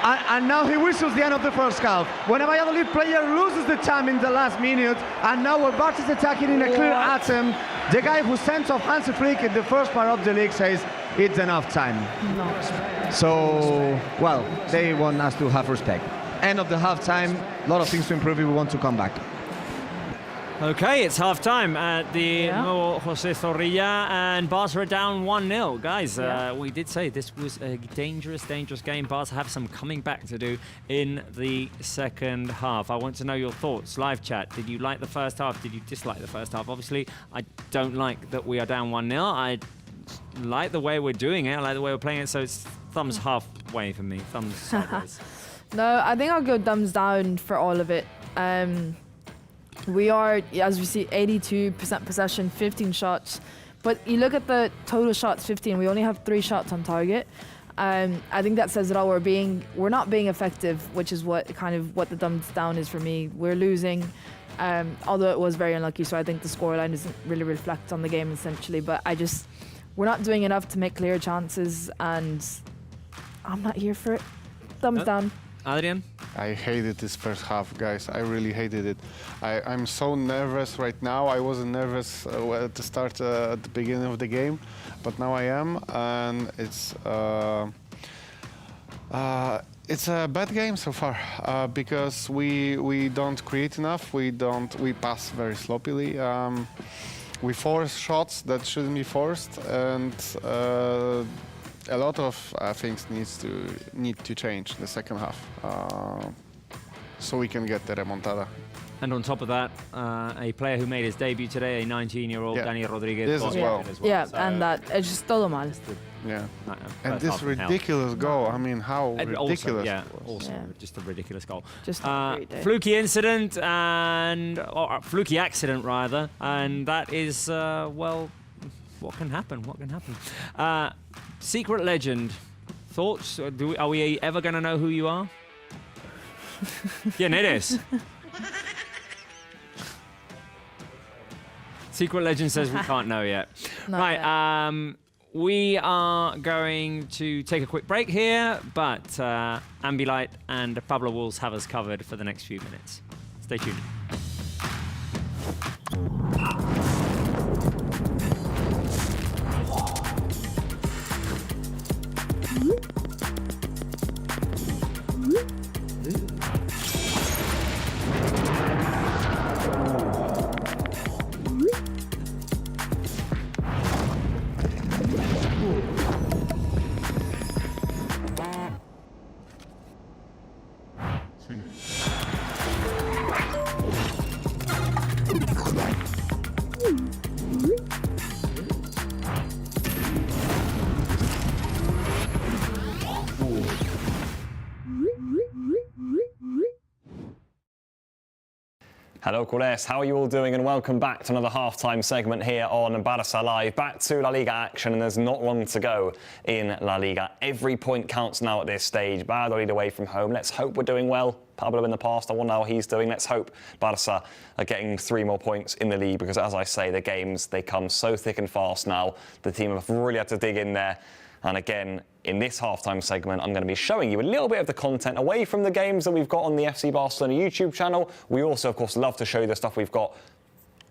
And now he whistles the end of the first half. When a Valladolid player loses the time in the last minute, and now when Barça is attacking in a clear What? atom, The guy who sent off Hansi Flick in the first part of the league says it's enough time. No. So, well, they want us to have respect. End of the half-time, a lot of things to improve if we want to come back. Okay, it's half-time at the Yeah. José Zorrilla, and Barça are down 1-0. Guys, Yeah. we did say this was a dangerous game. Barça have some coming back to do in the second half. I want to know your thoughts. Live chat, did you like the first half? Did you dislike the first half? Obviously, I don't like that we are down 1-0. I like the way we're doing it. I like the way we're playing it, so it's thumbs halfway for me. Thumbs sideways. No, I think I'll go thumbs down for all of it. We are, as we see, 82% possession, 15 shots. But you look at the total shots, 15. We only have 3 shots on target. I think that says it all. We're not being effective, which is what the thumbs down is for me. We're losing, although it was very unlucky. So I think the scoreline doesn't really reflect on the game essentially. But we're not doing enough to make clear chances, and I'm not here for it. Thumbs down. Adrian? I hated this first half, guys. I really hated it. I'm so nervous right now. I wasn't nervous at the start, at the beginning of the game, but now I am, and it's a bad game so far because we don't create enough. We pass very sloppily. We force shots that shouldn't be forced, and a lot of things need to change in the second half, so we can get the remontada. And on top of that, a player who made his debut today, a 19-year-old Dani Rodriguez. This as well. Yeah, So and that it's just todo mal. Yeah. first And this half in hell. ridiculous goal. I mean, how And ridiculous. also Yeah. just a ridiculous goal. Just a great day. Fluky incident or fluky accident rather, and that is well, what can happen? What can happen? Secret legend. Thoughts? Are we ever going to know who you are? ¿Quién eres? Secret legend says we can't know yet. Not Right. yet. We are going to take a quick break here, but Ambilight and Pablo Walls have us covered for the next few minutes. Stay tuned. Hello, Cordes. How are you all doing? And welcome back to another halftime segment here on Barça Live. Back to La Liga action, and there's not long to go in La Liga. Every point counts now at this stage. Valladolid away from home. Let's hope we're doing well. Pablo in the past, I wonder how he's doing. Let's hope Barça are getting 3 more points in the league, because as I say, the games, they come so thick and fast now. The team have really had to dig in there. And again, in this halftime segment, I'm going to be showing you a little bit of the content away from the games that we've got on the FC Barcelona YouTube channel. We also, of course, love to show you the stuff we've got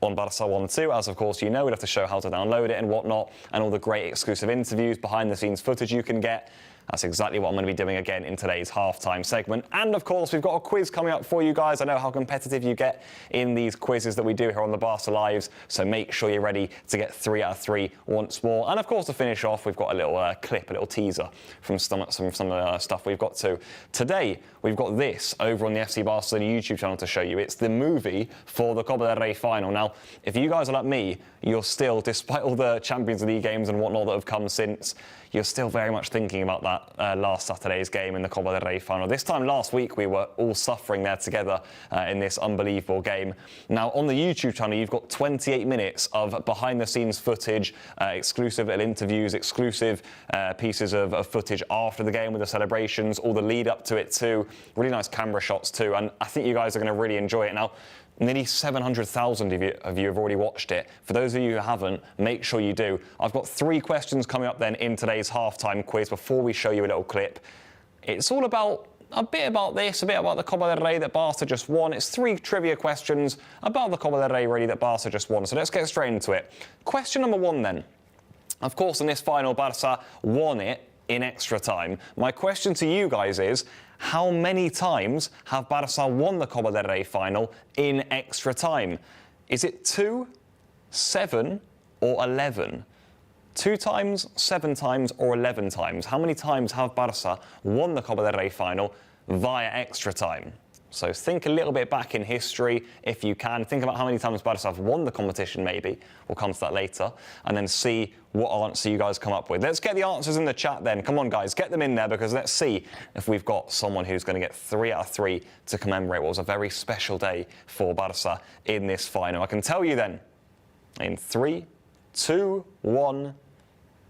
on Barça 1 too, as of course you know. We'd have to show how to download it and whatnot, and all the great exclusive interviews, behind the scenes footage you can get. That's exactly what I'm going to be doing again in today's halftime segment. And of course, we've got a quiz coming up for you guys. I know how competitive you get in these quizzes that we do here on the Barça Lives, so make sure you're ready to get 3 out of 3 once more. And of course, to finish off, we've got a little clip, a little teaser from some of the stuff we've got to. Today, we've got this over on the FC Barcelona YouTube channel to show you. It's the movie for the Copa del Rey final. Now, if you guys are like me, you're still, despite all the Champions League games and whatnot that have come since, you're still very much thinking about that last Saturday's game in the Copa del Rey final. This time last week, we were all suffering there together in this unbelievable game. Now, on the YouTube channel, you've got 28 minutes of behind-the-scenes footage, exclusive little interviews, exclusive pieces of footage after the game with the celebrations, all the lead up to it too. Really nice camera shots too, and I think you guys are going to really enjoy it. Now, nearly 700,000 of you have already watched it. For those of you who haven't, make sure you do. I've got 3 questions coming up then in today's halftime quiz before we show you a little clip. It's all about a bit about this, a bit about the Copa del Rey that Barca just won. It's 3 trivia questions about the Copa del Rey really that Barca just won. So let's get straight into it. Question number 1 then. Of course, in this final, Barca won it in extra time. My question to you guys is, how many times have Barca won the Copa del Rey final in extra time? Is it 2, 7 or 11? 2 times, 7 times or 11 times? How many times have Barca won the Copa del Rey final via extra time? So think a little bit back in history if you can. Think about how many times Barca have won the competition maybe. We'll come to that later. And then see what answer you guys come up with. Let's get the answers in the chat then. Come on guys, get them in there because let's see if we've got someone who's going to get 3 out of 3 to commemorate what was a very special day for Barca in this final. I can tell you then, in 3, 2, 1,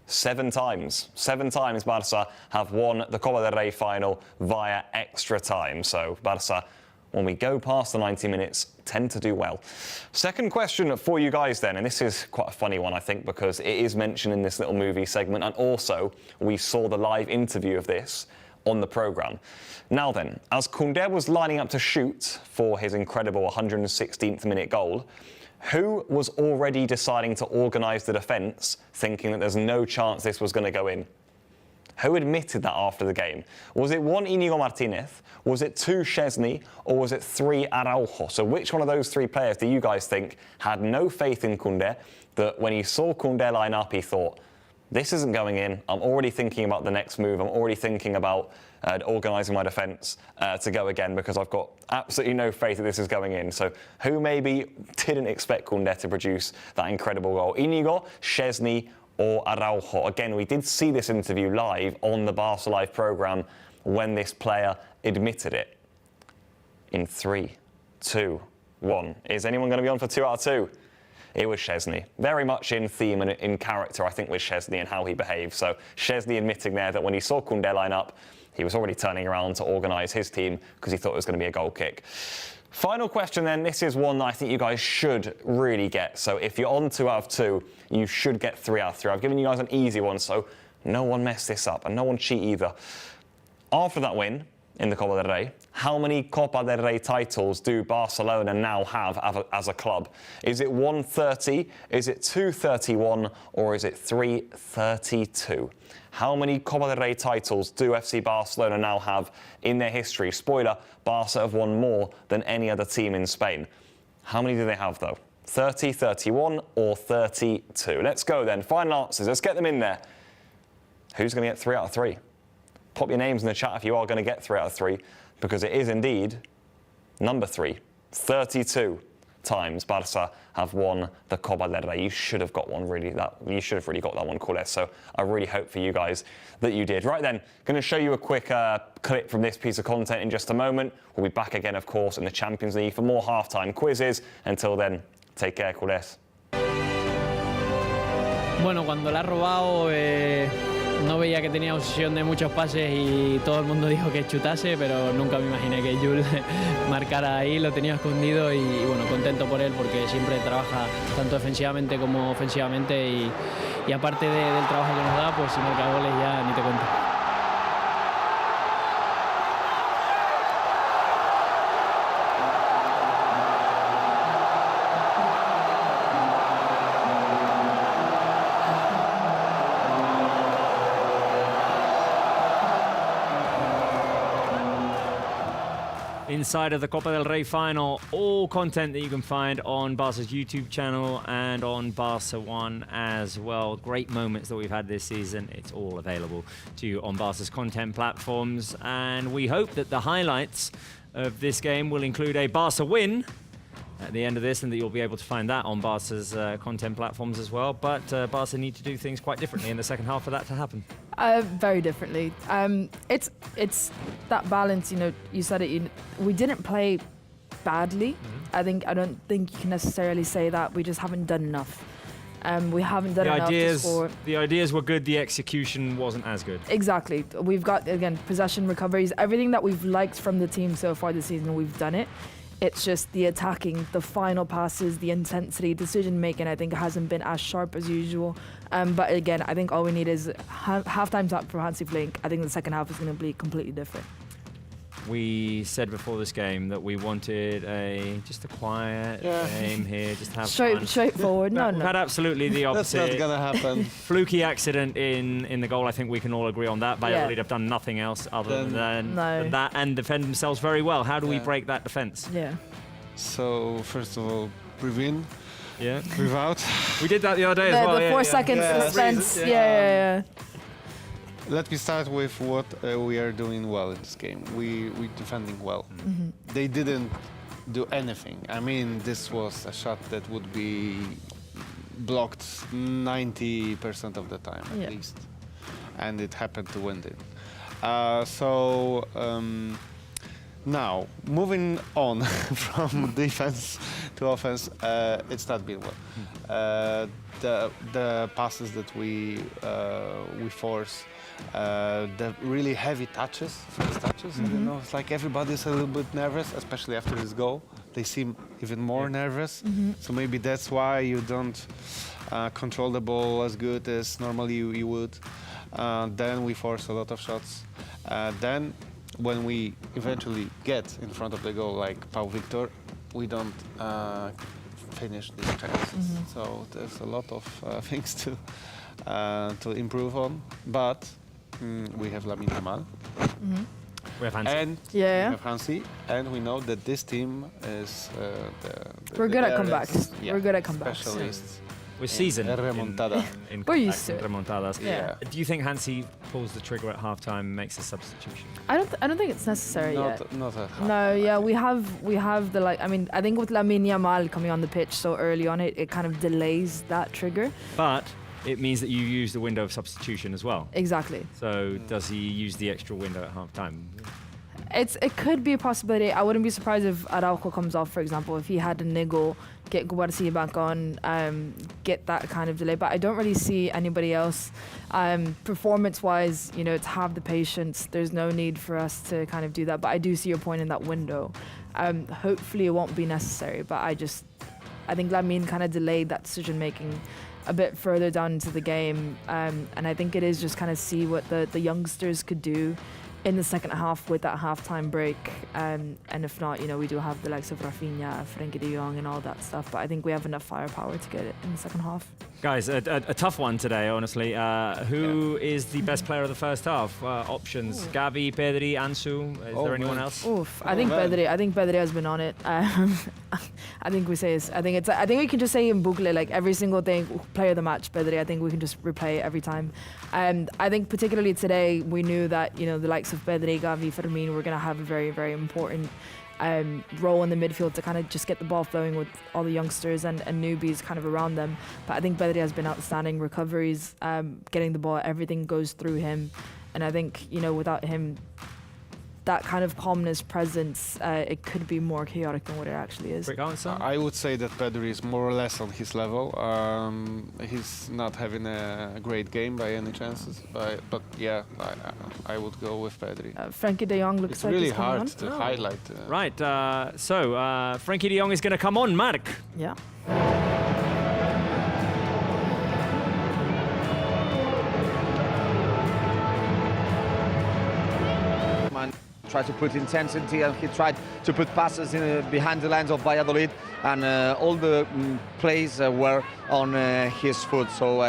7 times. 7 times Barca have won the Copa del Rey final via extra time. So Barca, when we go past the 90 minutes, tend to do well. Second question for you guys then, and this is quite a funny one I think because it is mentioned in this little movie segment and also we saw the live interview of this on the programme. Now then, as Koundé was lining up to shoot for his incredible 116th minute goal, who was already deciding to organise the defence, thinking that there's no chance this was going to go in? Who admitted that after the game? Was it 1, Íñigo Martínez? Was it 2, Szczesny? Or was it 3, Araujo? So which one of those 3 players do you guys think had no faith in Koundé, that when he saw Koundé line up, he thought, this isn't going in, I'm already thinking about the next move, I'm already thinking about organising my defence to go again because I've got absolutely no faith that this is going in. So who maybe didn't expect Koundé to produce that incredible goal? Íñigo, Szczesny or Araujo? Again, we did see this interview live on the Barca Live programme when this player admitted it. In 3, 2, 1. Is anyone going to be on for 2 out of 2? It was Szczesny. Very much in theme and in character, I think, with Szczesny and how he behaved. So Szczesny admitting there that when he saw Koundé line up, he was already turning around to organise his team because he thought it was going to be a goal kick. Final question then. This is one that I think you guys should really get. So if you're on 2 out of 2, you should get 3 out of 3. I've given you guys an easy one, so no one mess this up and no one cheat either. After that win in the Copa del Rey, how many Copa del Rey titles do Barcelona now have as a club? Is it 130, is it 231, or is it 332? How many Copa del Rey titles do FC Barcelona now have in their history? Spoiler, Barca have won more than any other team in Spain. How many do they have though? 30, 31, or 32? Let's go then. Final answers. Let's get them in there. Who's going to get 3 out of 3? Pop your names in the chat if you are going to get 3 out of 3, because it is indeed number 3. 32 times Barca have won the Copa del Rey. You should have got one really. You should have really got that one, Coles. So I really hope for you guys that you did. Right then, going to show you a quick clip from this piece of content in just a moment. We'll be back again, of course, in the Champions League for more halftime quizzes. Until then, take care, Coles. Bueno, cuando la ha robado, no veía que tenía obsesión de muchos pases y todo el mundo dijo que chutase, pero nunca me imaginé que Jules marcara ahí, lo tenía escondido y bueno, contento por él porque siempre trabaja tanto defensivamente como ofensivamente y aparte del trabajo que nos da, pues si marca goles ya ni te cuento. Inside of the Copa del Rey final, all content that you can find on Barca's YouTube channel and on Barca One as well. Great moments that we've had this season. It's all available to you on Barca's content platforms. And we hope that the highlights of this game will include a Barca win at the end of this and that you'll be able to find that on Barca's content platforms as well. But Barca need to do things quite differently in the second half for that to happen. Very differently. It's that balance, you know, you said it, we didn't play badly. I don't think you can necessarily say that. We just haven't done enough. We haven't done enough to score. The ideas were good, the execution wasn't as good. Exactly. We've got, again, possession recoveries, everything that we've liked from the team so far this season, we've done it. It's just the attacking, the final passes, the intensity, decision-making, I think hasn't been as sharp as usual. But again, I think all we need is half-time talk from Hansi Flick. I think the second half is going to be completely different. we said before this game that we wanted just a quiet game here, just have fun. Straightforward. No, We've had absolutely the opposite. That's not gonna happen. Fluky accident in the goal. I think we can all agree on that. Valladolid have done nothing else other than that and defend themselves very well. How do we break that defense? Yeah. So first of all, breathe in, Yeah. breathe out. We did that the other day as well. The 4 seconds suspense. Yeah. Let me start with what we are doing well in this game. We defending well. They didn't do anything. I mean, this was a shot that would be blocked 90% of the time at least, and it happened to win it. Now, moving on from defense to offense, it's not been well. The passes that we force, the really heavy touches, first touches, you know, it's like everybody's a little bit nervous, especially after this goal. They seem even more nervous, so maybe that's why you don't control the ball as good as normally you would. Then we force a lot of shots. Then when we eventually get in front of the goal, like Pau Victor, we don't finish these chances. So there's a lot of things to improve on. But we have Lamine Yamal. We have Hansi. And we have Hansi, and we know that this team is We're good at comebacks. Yeah, We're good at comebacks. specialists. We're seasoned remontada. in We're used to it. remontadas. Yeah. Do you think Hansi pulls the trigger at halftime, makes a substitution? I don't think it's necessary yet. Not at half. No, yeah, we have the I mean, I think with Lamine Yamal coming on the pitch so early on, it kind of delays that trigger. But it means that you use the window of substitution as well. Exactly. So does he use the extra window at halftime? It could be a possibility. I wouldn't be surprised if Araujo comes off, for example, if he had a niggle, get Guarcia back on, get that kind of delay. But I don't really see anybody else. Performance-wise, you know, to have the patience, there's no need for us to kind of do that. But I do see your point in that window. Hopefully it won't be necessary, but I think Lamine kind of delayed that decision-making a bit further down into the game. And I think it is just kind of see what the youngsters could do in the second half with that halftime break, and if not, you know, we do have the likes of Rafinha, Frenkie de Jong and all that stuff, but I think we have enough firepower to get it in the second half. Guys, a tough one today, honestly. Who is the best player of the first half? Options: Gavi, Pedri, Ansu. Is there anyone else? I think Pedri. I think Pedri has been on it. I think we can just say in Bucle, like every single thing, player of the match, Pedri. I think we can just replay it every time. And I think particularly today, we knew that, you know, the likes of Pedri, Gavi, Fermin were going to have a very, very important role in the midfield to kind of just get the ball flowing with all the youngsters and newbies kind of around them. But I think Pedri has been outstanding. Recoveries, getting the ball, everything goes through him. And I think, you know, without him, that kind of calmness, presence, it could be more chaotic than what it actually is. Quick answer? I would say that Pedri is more or less on his level. He's not having a great game by any chances, but yeah, I would go with Pedri. Frenkie de Jong looks it's like really he's coming hard on. to highlight. Right, so Frenkie de Jong is going to come on, Mark. Yeah. Tried to put intensity, and he tried to put passes in behind the lines of Valladolid, and all the plays were on his foot. So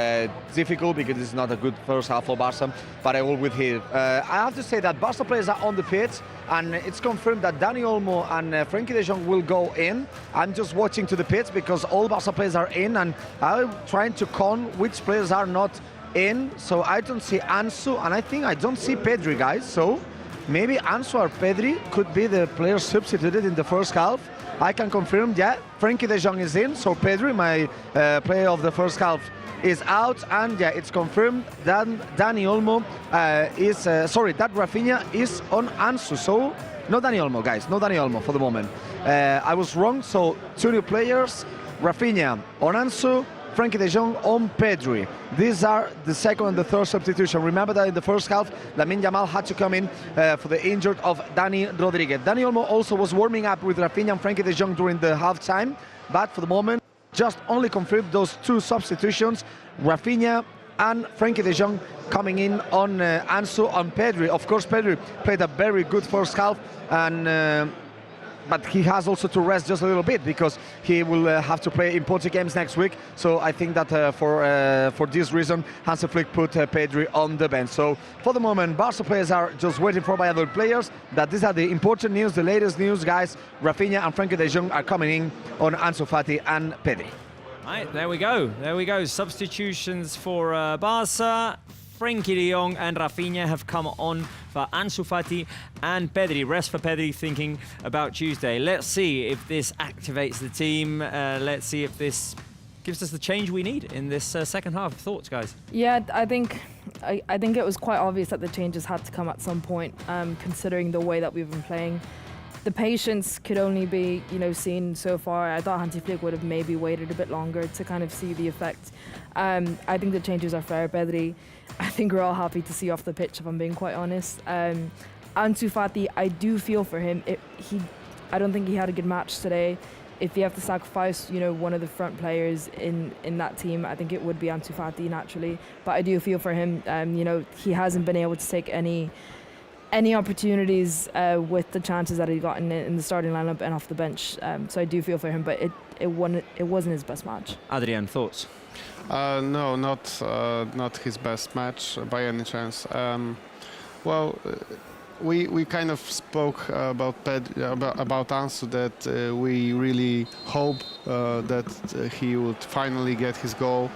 difficult because it's not a good first half for Barça, but I will with him. I have to say that Barça players are on the pitch, and it's confirmed that Dani Olmo and Frenkie de Jong will go in. I'm just watching to the pitch because all Barça players are in, and I'm trying to count which players are not in. So I don't see Ansu, and I think I don't see Pedri, guys. So maybe Ansu or Pedri could be the players substituted in the first half. I can confirm, yeah, Frenkie de Jong is in, so Pedri, my player of the first half, is out, and yeah, it's confirmed that Dani Olmo that Rafinha is on Ansu. So no Dani Olmo, guys, no Dani Olmo for the moment. I was wrong, so 2 new players, Rafinha on Ansu, Frenkie de Jong on Pedri. These are the second and the third substitution. Remember that in the first half, Lamine Yamal had to come in for the injured of Dani Rodriguez. Dani Olmo also was warming up with Rafinha and Frenkie de Jong during the halftime, but for the moment, just only confirmed those 2 substitutions, Rafinha and Frenkie de Jong coming in on Ansu and Pedri. Of course, Pedri played a very good first half, and but he has also to rest just a little bit because he will have to play important games next week. So I think that for this reason, Hansi Flick put Pedri on the bench. So for the moment, Barca players are just waiting for Valladolid players. That these are the important news, the latest news, guys. Rafinha and Frenkie de Jong are coming in on Ansu Fati and Pedri. Right, there we go. There we go. Substitutions for Barca. Frenkie de Jong and Rafinha have come on for Ansu Fati and Pedri. Rest for Pedri, thinking about Tuesday. Let's see if this activates the team. Let's see if this gives us the change we need in this second half. Thoughts, guys? Yeah, I think it was quite obvious that the changes had to come at some point, considering the way that we've been playing. The patience could only be, seen so far. I thought Hansi Flick would have maybe waited a bit longer to kind of see the effect. I think the changes are fair. Pedri, I think we're all happy to see off the pitch, if I'm being quite honest. Ansu Fati, I do feel for him. I don't think he had a good match today. If you have to sacrifice, one of the front players in that team, I think it would be Ansu Fati naturally. But I do feel for him. He hasn't been able to take any opportunities with the chances that he got in the starting lineup and off the bench. So I do feel for him, but it wasn't his best match. Adrian, thoughts? No, not his best match by any chance. We kind of spoke about Ansu, that we really hope that he would finally get his goal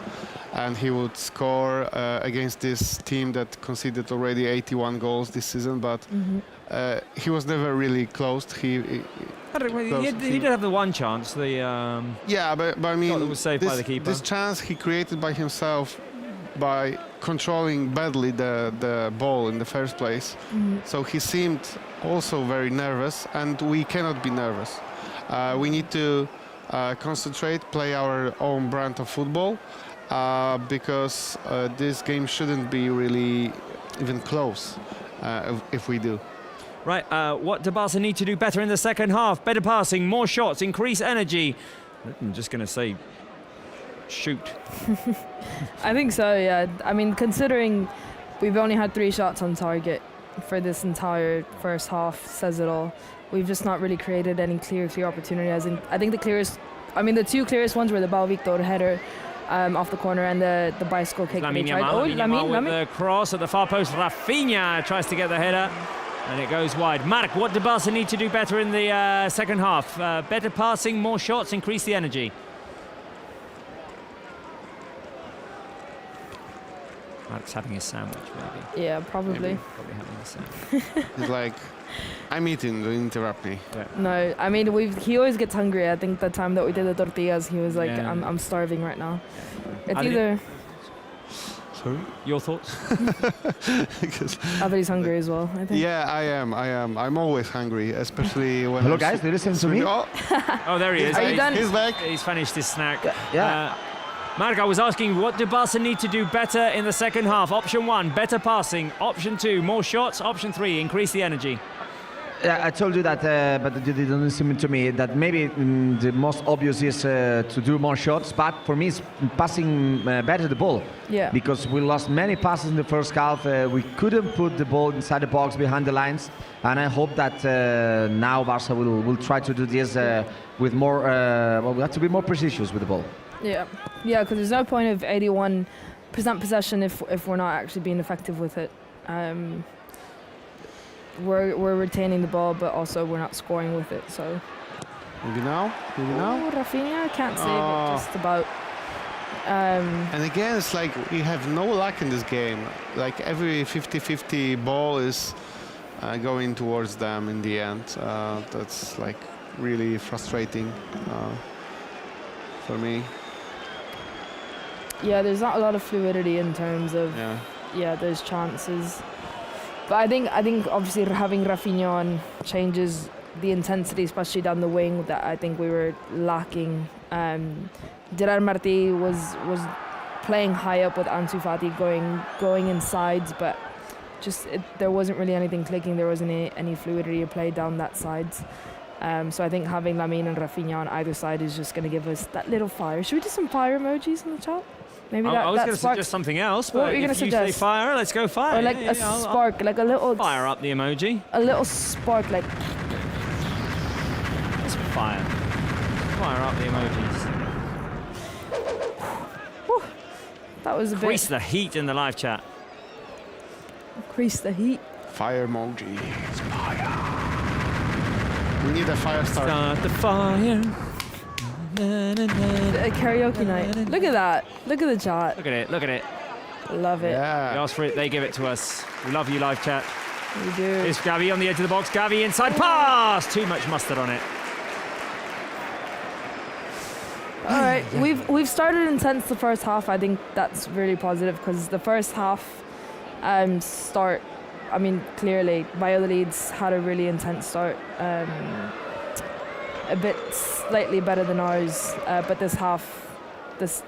and he would score against this team that conceded already 81 goals this season, but he was never really close. He did have the one chance. But I mean, it was saved by the keeper. This chance he created by himself by controlling badly the ball in the first place. So he seemed also very nervous, and we cannot be nervous. We need to concentrate, play our own brand of football, because this game shouldn't be really even close if we do. Right, what do Barca need to do better in the second half? Better passing, more shots, increase energy. I'm just going to say shoot. I think so, yeah. I mean, considering we've only had 3 shots on target for this entire first half, says it all. We've just not really created any clear opportunities. I think the 2 clearest ones were the Bal Victor header off the corner and the bicycle kick. Lamine Yamal with the cross at the far post. Rafinha tries to get the header and it goes wide. Marc, what do Barca need to do better in the second half? Better passing, more shots, increase the energy. Marc's having a sandwich, maybe. Yeah, probably. Probably having a sandwich. He's like, I'm eating, don't interrupt me. Yeah. No, I mean, he always gets hungry. I think the time that we did the tortillas, he was like, I'm starving right now. It's either... Sorry? Your thoughts? He's hungry as well, I think. Yeah, I am. I'm always hungry, especially when... Hello, guys, do you listen to me? Oh, there he is. Are you done? He's back. He's finished his snack. Yeah. Marc, I was asking, what do Barca need to do better in the second half? Option 1, better passing. Option 2, more shots. Option 3, increase the energy. Yeah, I told you that, but you didn't listen to me, that maybe the most obvious is to do more shots, but for me it's passing better the ball. Yeah. Because we lost many passes in the first half. We couldn't put the ball inside the box behind the lines, and I hope that now Barca will try to do this with more, we have to be more precise with the ball. Yeah, because there's no point of 81% possession if we're not actually being effective with it. We're retaining the ball, but also we're not scoring with it. So maybe now. Oh, Rafinha, I can't say, but just about. And again, it's like we have no luck in this game. Like every 50-50 ball is going towards them in the end. That's like really frustrating for me. Yeah, there's not a lot of fluidity in terms of those chances. But I think obviously having Rafinha on changes the intensity, especially down the wing, that I think we were lacking. Gerard Martí was playing high up with Ansu Fati going in sides, but just there wasn't really anything clicking. There wasn't any fluidity of play down that side. So I think having Lamine and Rafinha on either side is just going to give us that little fire. Should we do some fire emojis in the chat? Maybe I was that going to sparks. suggest something else, What but were you if gonna you say suggest? fire, let's go fire. Or like Yeah, a yeah, I'll spark, like a little fire up the emoji. a little spark, like Let's fire. Fire up the emojis. that was a Increase bit. the heat in the live chat. Increase the heat. Fire emoji. It's fire. We need a fire start. Start the fire. A karaoke night. Look at that. Look at the chat. Look at it, look at it. Love it. We Yeah. ask for it, they give it to us. We love you, live chat. We do. It's Gavi on the edge of the box. Gavi inside pass. Too much mustard on it. All right, we've started intense the first half. I think that's really positive because the first half start. I mean, clearly, Valladolid's had a really intense start. A bit slightly better than ours, but this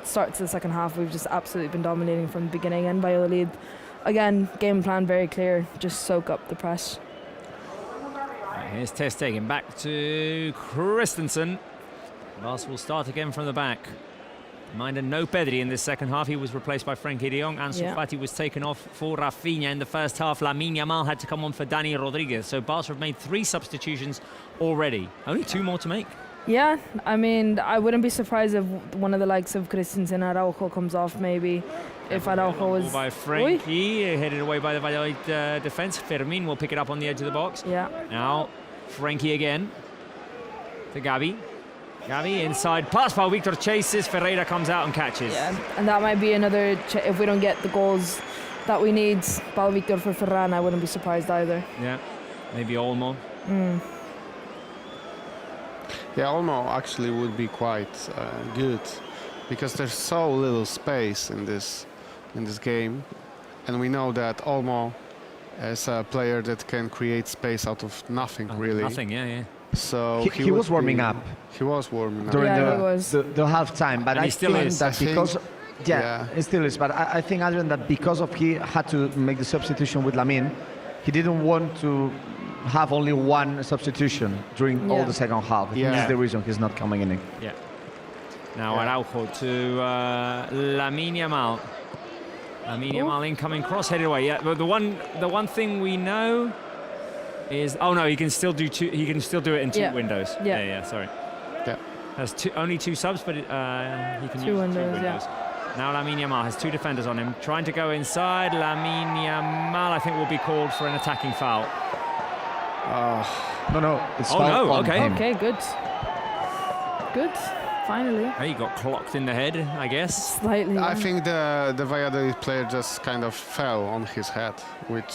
start to the second half, we've just absolutely been dominating from the beginning. And Valladolid, again, game plan very clear. Just soak up the press. Here's Ter Stegen back to Christensen. Barça will start again from the back. Reminder, no Pedri in this second half. He was replaced by Frenkie de Jong. Ansu Fati was taken off for Rafinha in the first half. Lamine Yamal had to come on for Dani Rodriguez. So Barça have made 3 substitutions already. Only 2 more to make. Yeah, I mean, I wouldn't be surprised if one of the likes of Christensen Araujo comes off maybe. If Araujo was... By Frenkie, headed away by the Valladolid defence. Fermin will pick it up on the edge of the box. Yeah. Now, Frenkie again to Gavi. Gavi inside, pass by Victor chases, Ferreira comes out and catches. Yeah, and that might be another, if we don't get the goals that we need, Pau Victor for Ferran, I wouldn't be surprised either. Yeah, maybe Olmo. Yeah, Olmo actually would be quite good because there's so little space in this game, and we know that Olmo is a player that can create space out of nothing, really. Nothing, yeah. He So was would warming be- up He was warming up. during Yeah, he was. the half time, but And I he still think is. that I think- because yeah. it still is. But I think Adrian that because of he had to make the substitution with Lamine, he didn't want to have only one substitution during all Yeah. the second half. I think Yeah. this is the reason he's not coming in. Yeah. Now Yeah. Araujo to Lamine Yamal. Lamine Yamal incoming cross headed away. Yeah, but the one thing we know is no, he can still do two. He can still do it in 2 Yeah. windows. Yeah. Yeah. Sorry. Yeah. Has only 2 subs, but he can Two use windows, 2 windows. Now Lamine Yamal has 2 defenders on him, trying to go inside. Lamine Yamal, I think, will be called for an attacking foul. No, it's Oh, foul no, on okay. him. Okay, good. Good, finally. He got clocked in the head, I guess. Slightly. I yeah. think the Valladolid player just kind of fell on his head, which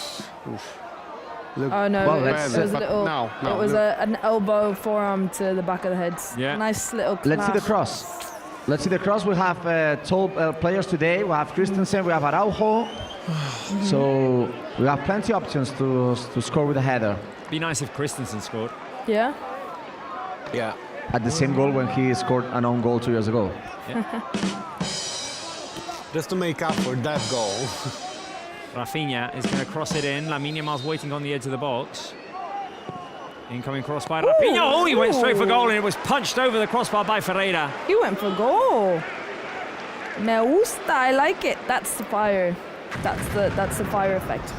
looked Oh no, Well, it let's- was a but little, no, it was an elbow forearm to the back of the head. Yeah. Nice little Let's see the clash. cross. Let's see the cross. We have tall players today. We have Christensen, we have Araujo. So we have plenty of options to score with a header. Be nice if Christensen scored. Yeah. yeah. At the same goal when he scored an own goal 2 years ago. Just to make up for that goal. Rafinha is going to cross it in. Lamine Yamal's waiting on the edge of the box. Incoming cross by Rafinha. Oh, he went straight for goal and it was punched over the crossbar by Ferreira. He went for goal. Me gusta, I like it. That's the fire. That's the fire effect.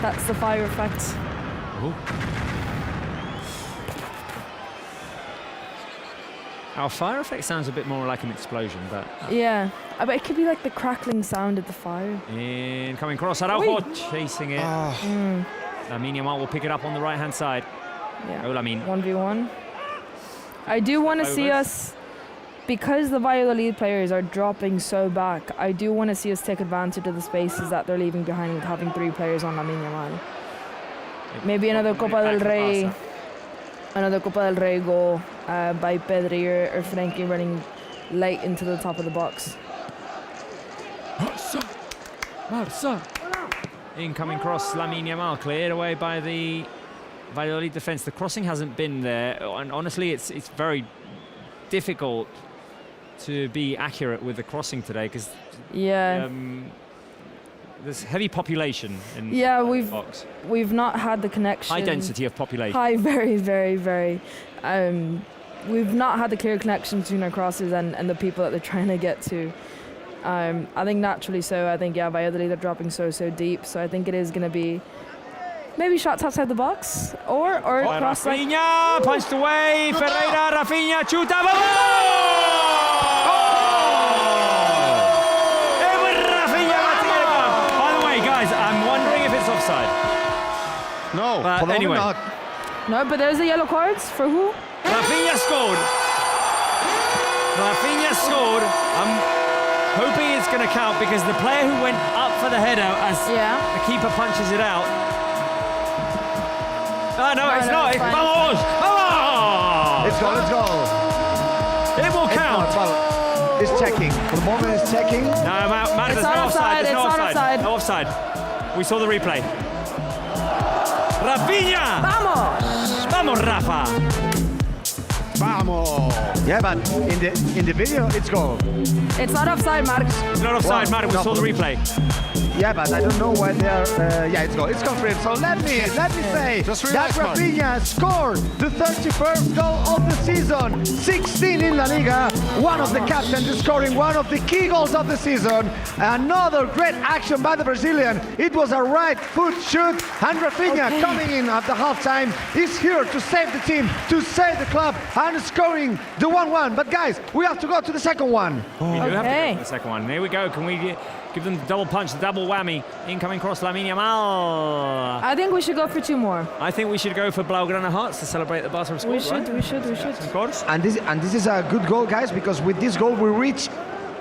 That's the fire effect. Our fire effect sounds a bit more like an explosion, but Yeah. I bet it could be like the crackling sound of the fire. incoming cross. Araujo chasing it. Lamine Yamal will pick it up on the right-hand side. Yeah. Oh, Lamine. 1v1. I do want to see Over. us, because the Valladolid players are dropping so back, I do want to see us take advantage of the spaces that they're leaving behind with having 3 players on Lamine Yamal. Maybe another Copa del Rey, goal by Pedri or Frenkie running late into the top of the box. Barça. Incoming cross, Lamine Yamal cleared away by the Valladolid defence. The crossing hasn't been there, and honestly, it's very difficult to be accurate with the crossing today because Yeah. there's heavy population in Yeah, the box. we've not had the connection. High density of population. High, very, very, very. we've not had the clear connection between our crosses and the people that they're trying to get to. I think naturally so. I think, yeah, Valladolid are dropping so deep. So I think it is going to be maybe shots outside the box or cross like... Rafinha punched away. Ferreira, Rafinha, chuta. By the way, guys, I'm wondering if it's offside. No, anyway. Not. No, but there's the yellow cards for who? Rafinha scored. I'm hoping it's going to count because the player who went up for the header as the keeper punches it out. Oh, no, it's not. It's fine. Vamos! Vamos! Let's go. It will count. Well, it's checking. For the moment, it's checking. No, man, there's not no offside. offside, There's no it's not offside. offside. No offside. We saw the replay. Rafinha! Vamos, Rafa! Vamos! Yeah, but in the video, it's goal. It's not offside, Mark. It's not offside, Mark. We saw the replay. Yeah, but I don't know why they are. Yeah, it's goal. It's confirmed. So let me say Just that relax, Mark. Rafinha scored the 31st goal of the season, 16 in La Liga. One of the captains is scoring one of the key goals of the season. Another great action by the Brazilian. It was a right foot shoot, and Rafinha coming in at the halftime is here to save the team, to save the club, and scoring the 1-1. But guys, we have to go to the second one. We do have to go Okay. to the second one. Here we go. Can we give them the double punch, the double whammy? Incoming cross, Lamine Yamal. I think we should go for 2 more. I think we should go for Blaugrana Hearts to celebrate the Barca score. We should. Of course. And this is a good goal, guys, because with this goal we reach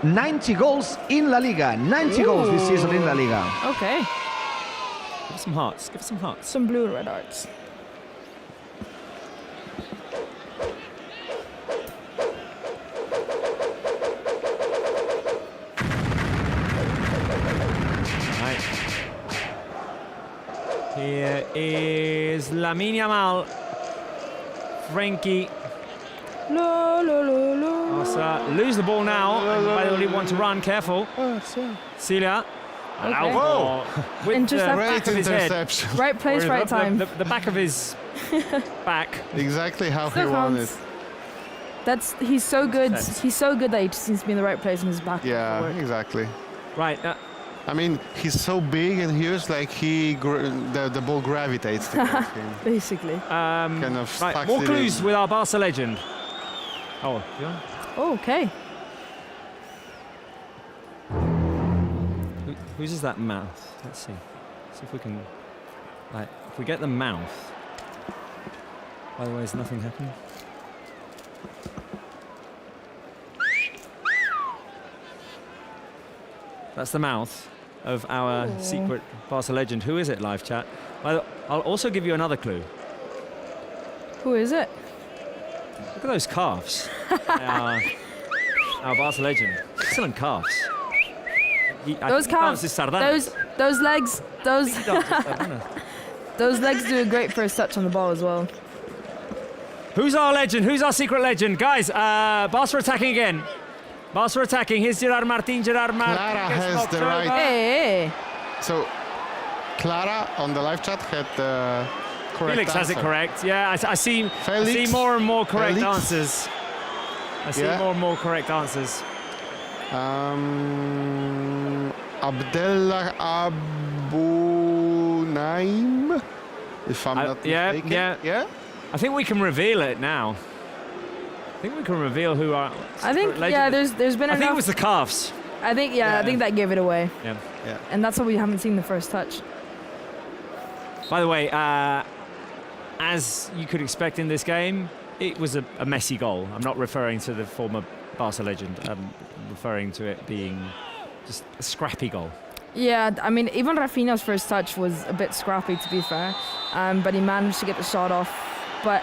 90 goals in La Liga. 90 goals this season in La Liga. Okay. Give us some hearts. Give us some hearts. Some blue and red hearts. Right. Here is Lamine Yamal. Frankie. Barca lose the ball now. And Valladolid want to run. Careful. Celia. And Okay. Alvaro with And just the that back Great of his head. interception. Right place, Or right time. The back of his back. Exactly how he Still wanted. counts. He's so good. Sense. He's so good that he just needs to be in the right place and his back. Yeah, will work. exactly. Right. I mean, he's so big and huge, like the ball gravitates towards him. Basically. Kind of Right. sucks More it clues in. with our Barca legend. Oh, yeah. Oh, okay. Whose is that mouth? Let's see. See if we can. Right. If we get the mouth. By the way, has nothing happened? That's the mouth of our secret Barca legend. Who is it, live chat? I'll also give you another clue. Who is it? Look at those calves. our Barca legend. Excellent calves. Those calves. Those legs. Those legs do a great first touch on the ball as well. Who's our legend? Who's our secret legend? Guys, Barca attacking again. Barca attacking. Here's Gerard Martin. Clara has the right. Hey. So, Clara on the live chat had the correct Felix has it answer. correct. Yeah, I see more and more correct answers. I see more and more correct answers. Abdellah Abu Naim, if I'm not mistaken. Yeah. I think we can reveal it now. I think we can reveal who our. I think legend yeah. is. There's been I enough. think it was the calves. I think that gave it away. Yeah. And that's why we haven't seen the first touch. By the way, as you could expect in this game, it was a messy goal. I'm not referring to the former Barca legend. I'm referring to it being just a scrappy goal. Yeah, I mean, even Rafinha's first touch was a bit scrappy, to be fair. But he managed to get the shot off. But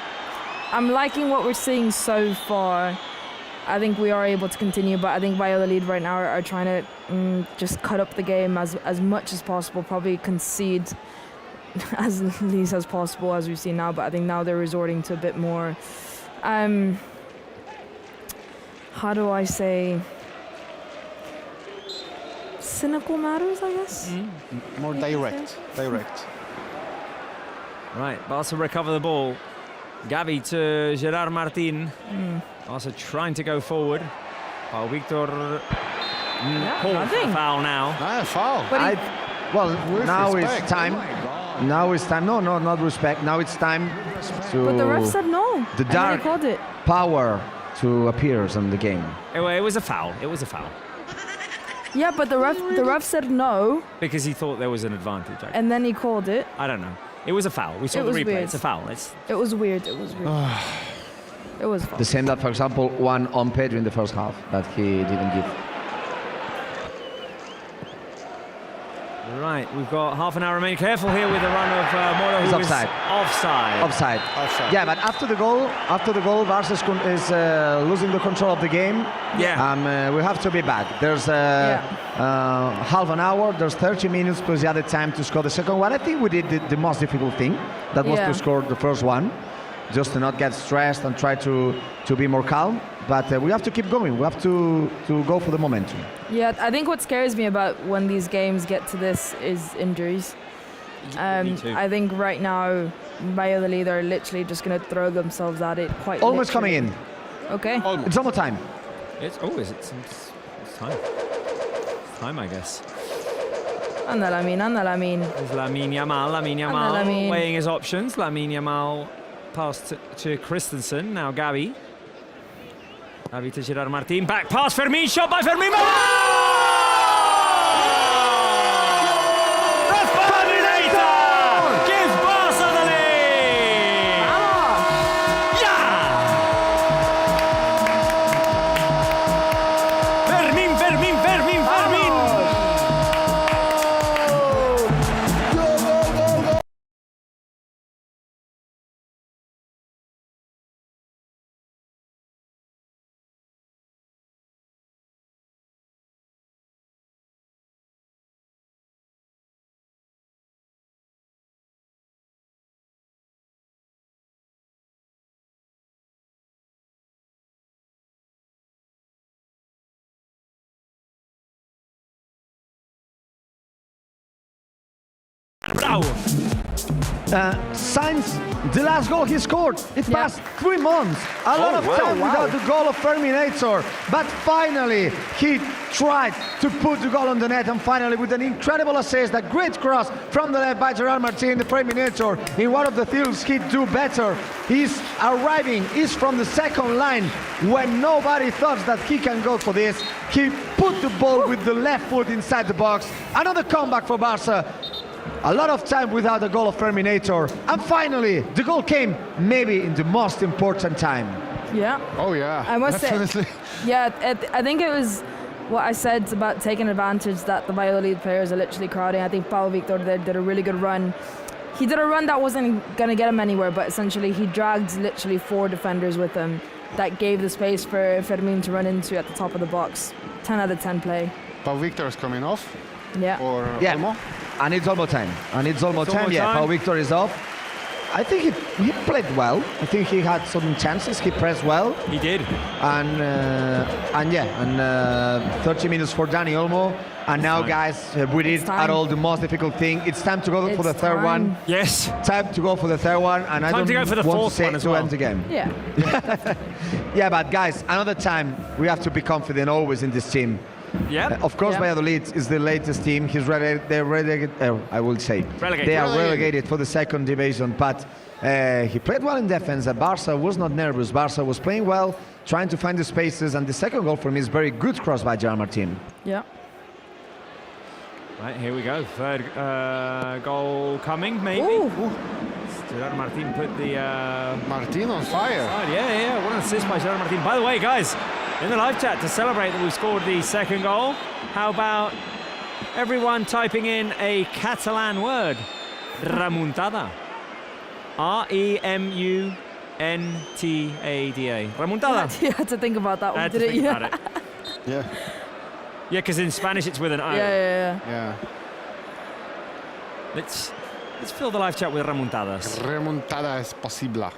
I'm liking what we're seeing so far. I think we are able to continue, but I think Valladolid right now are trying to just cut up the game as much as possible, probably concede as least as possible as we've seen now. But I think now they're resorting to a bit more, how do I say, cynical matters, I guess. More direct. Right, Barca recover the ball. Gavi to Gerard Martin. Also trying to go forward. While Victor called for a foul now. Foul. Well, now respect. it's time. Now it's time. No, not respect. Now it's time to. But the ref said no. The and dark then he called it. power to appear in the game. Anyway, it was a foul. It was a foul. Yeah, but the ref said no, Because he thought there was an advantage. and then he called it. I don't know. It was a foul. We saw It the was replay. weird. It's a foul. It was weird. It was weird. It was fun. The same that, for example, one on Pedro in the first half that he didn't give. Right, we've got half an hour remaining. Careful here with the run of Moro, He's who is offside. offside. Offside. Yeah, but after the goal, Barça is losing the control of the game. Yeah. We have to be back. There's half an hour. There's 30 minutes plus the other time to score the second one. I think we did the most difficult thing. That was to score the first one, just to not get stressed and try to be more calm. But we have to keep going. We have to go for the momentum. Yeah, I think what scares me about when these games get to this is injuries. Me too. I think right now, Valladolid are literally just going to throw themselves at it quite Almost literally. coming in. Okay. It's almost time. Is it? It's time. It's time, I guess. Anda Lamin. There's Lamine Yamal. Lamine. Weighing his options. Lamine Yamal passed to Christensen. Now Gavi. Gavi to Gerard Martin. Back pass. Fermin. Shot by Fermin. The Terminator gives Barca the lead. Yeah! Fermin. Bravo. Since the last goal he scored, it passed 3 months. A lot of time without the goal of Terminator. But finally, he tried to put the goal on the net, and finally, with an incredible assist, a great cross from the left by Gerard Martin, the Terminator, in one of the fields he'd do better. He's arriving, he's from the second line when nobody thought that he can go for this. He put the ball with the left foot inside the box. Another comeback for Barca. A lot of time without the goal of Terminator, and finally the goal came maybe in the most important time. Yeah. Oh yeah. I must definitely. say. Yeah, I think it was what I said about taking advantage that the Valladolid players are literally crowding. I think Pau Victor did a really good run. He did a run that wasn't going to get him anywhere, but essentially he dragged literally 4 defenders with him. That gave the space for Fermin to run into at the top of the box. 10 out of 10 play. But Victor's coming off. Yeah. Or Yeah. Olmo? And it's almost time. Yeah, Pau Victor is off. I think he played well. I think he had some chances. He pressed well. He did. And 30 minutes for Dani Olmo. And now, guys, we did at all the most difficult thing. It's time to go for the third one. Yes. Time to go for the third one. And I Time don't to go for the want fourth to say one as to well. end the game. Yeah. Yeah, but guys, another time we have to be confident always in this team. Yeah. Of course, Yeah. Valladolid is the latest team. They're relegated. I will say Relegated. they are relegated for the second division. But he played well in defense. Barça was not nervous. Barça was playing well, trying to find the spaces. And the second goal for me is very good cross by Gerard Martin. Yeah. Right, here we go. Third goal coming, maybe. Ooh. Gerard Martin put the... Martin on fire. Yeah. What an assist by Gerard Martin. By the way, guys, in the live chat, to celebrate that we've scored the second goal, how about everyone typing in a Catalan word? Remontada. Remuntada. Remontada. You had to think about that I one, had to didn't think you? about it. Yeah. Yeah, because in Spanish it's with an O. Yeah. Yeah. Let's fill the live chat with remontadas. Remontada es posible.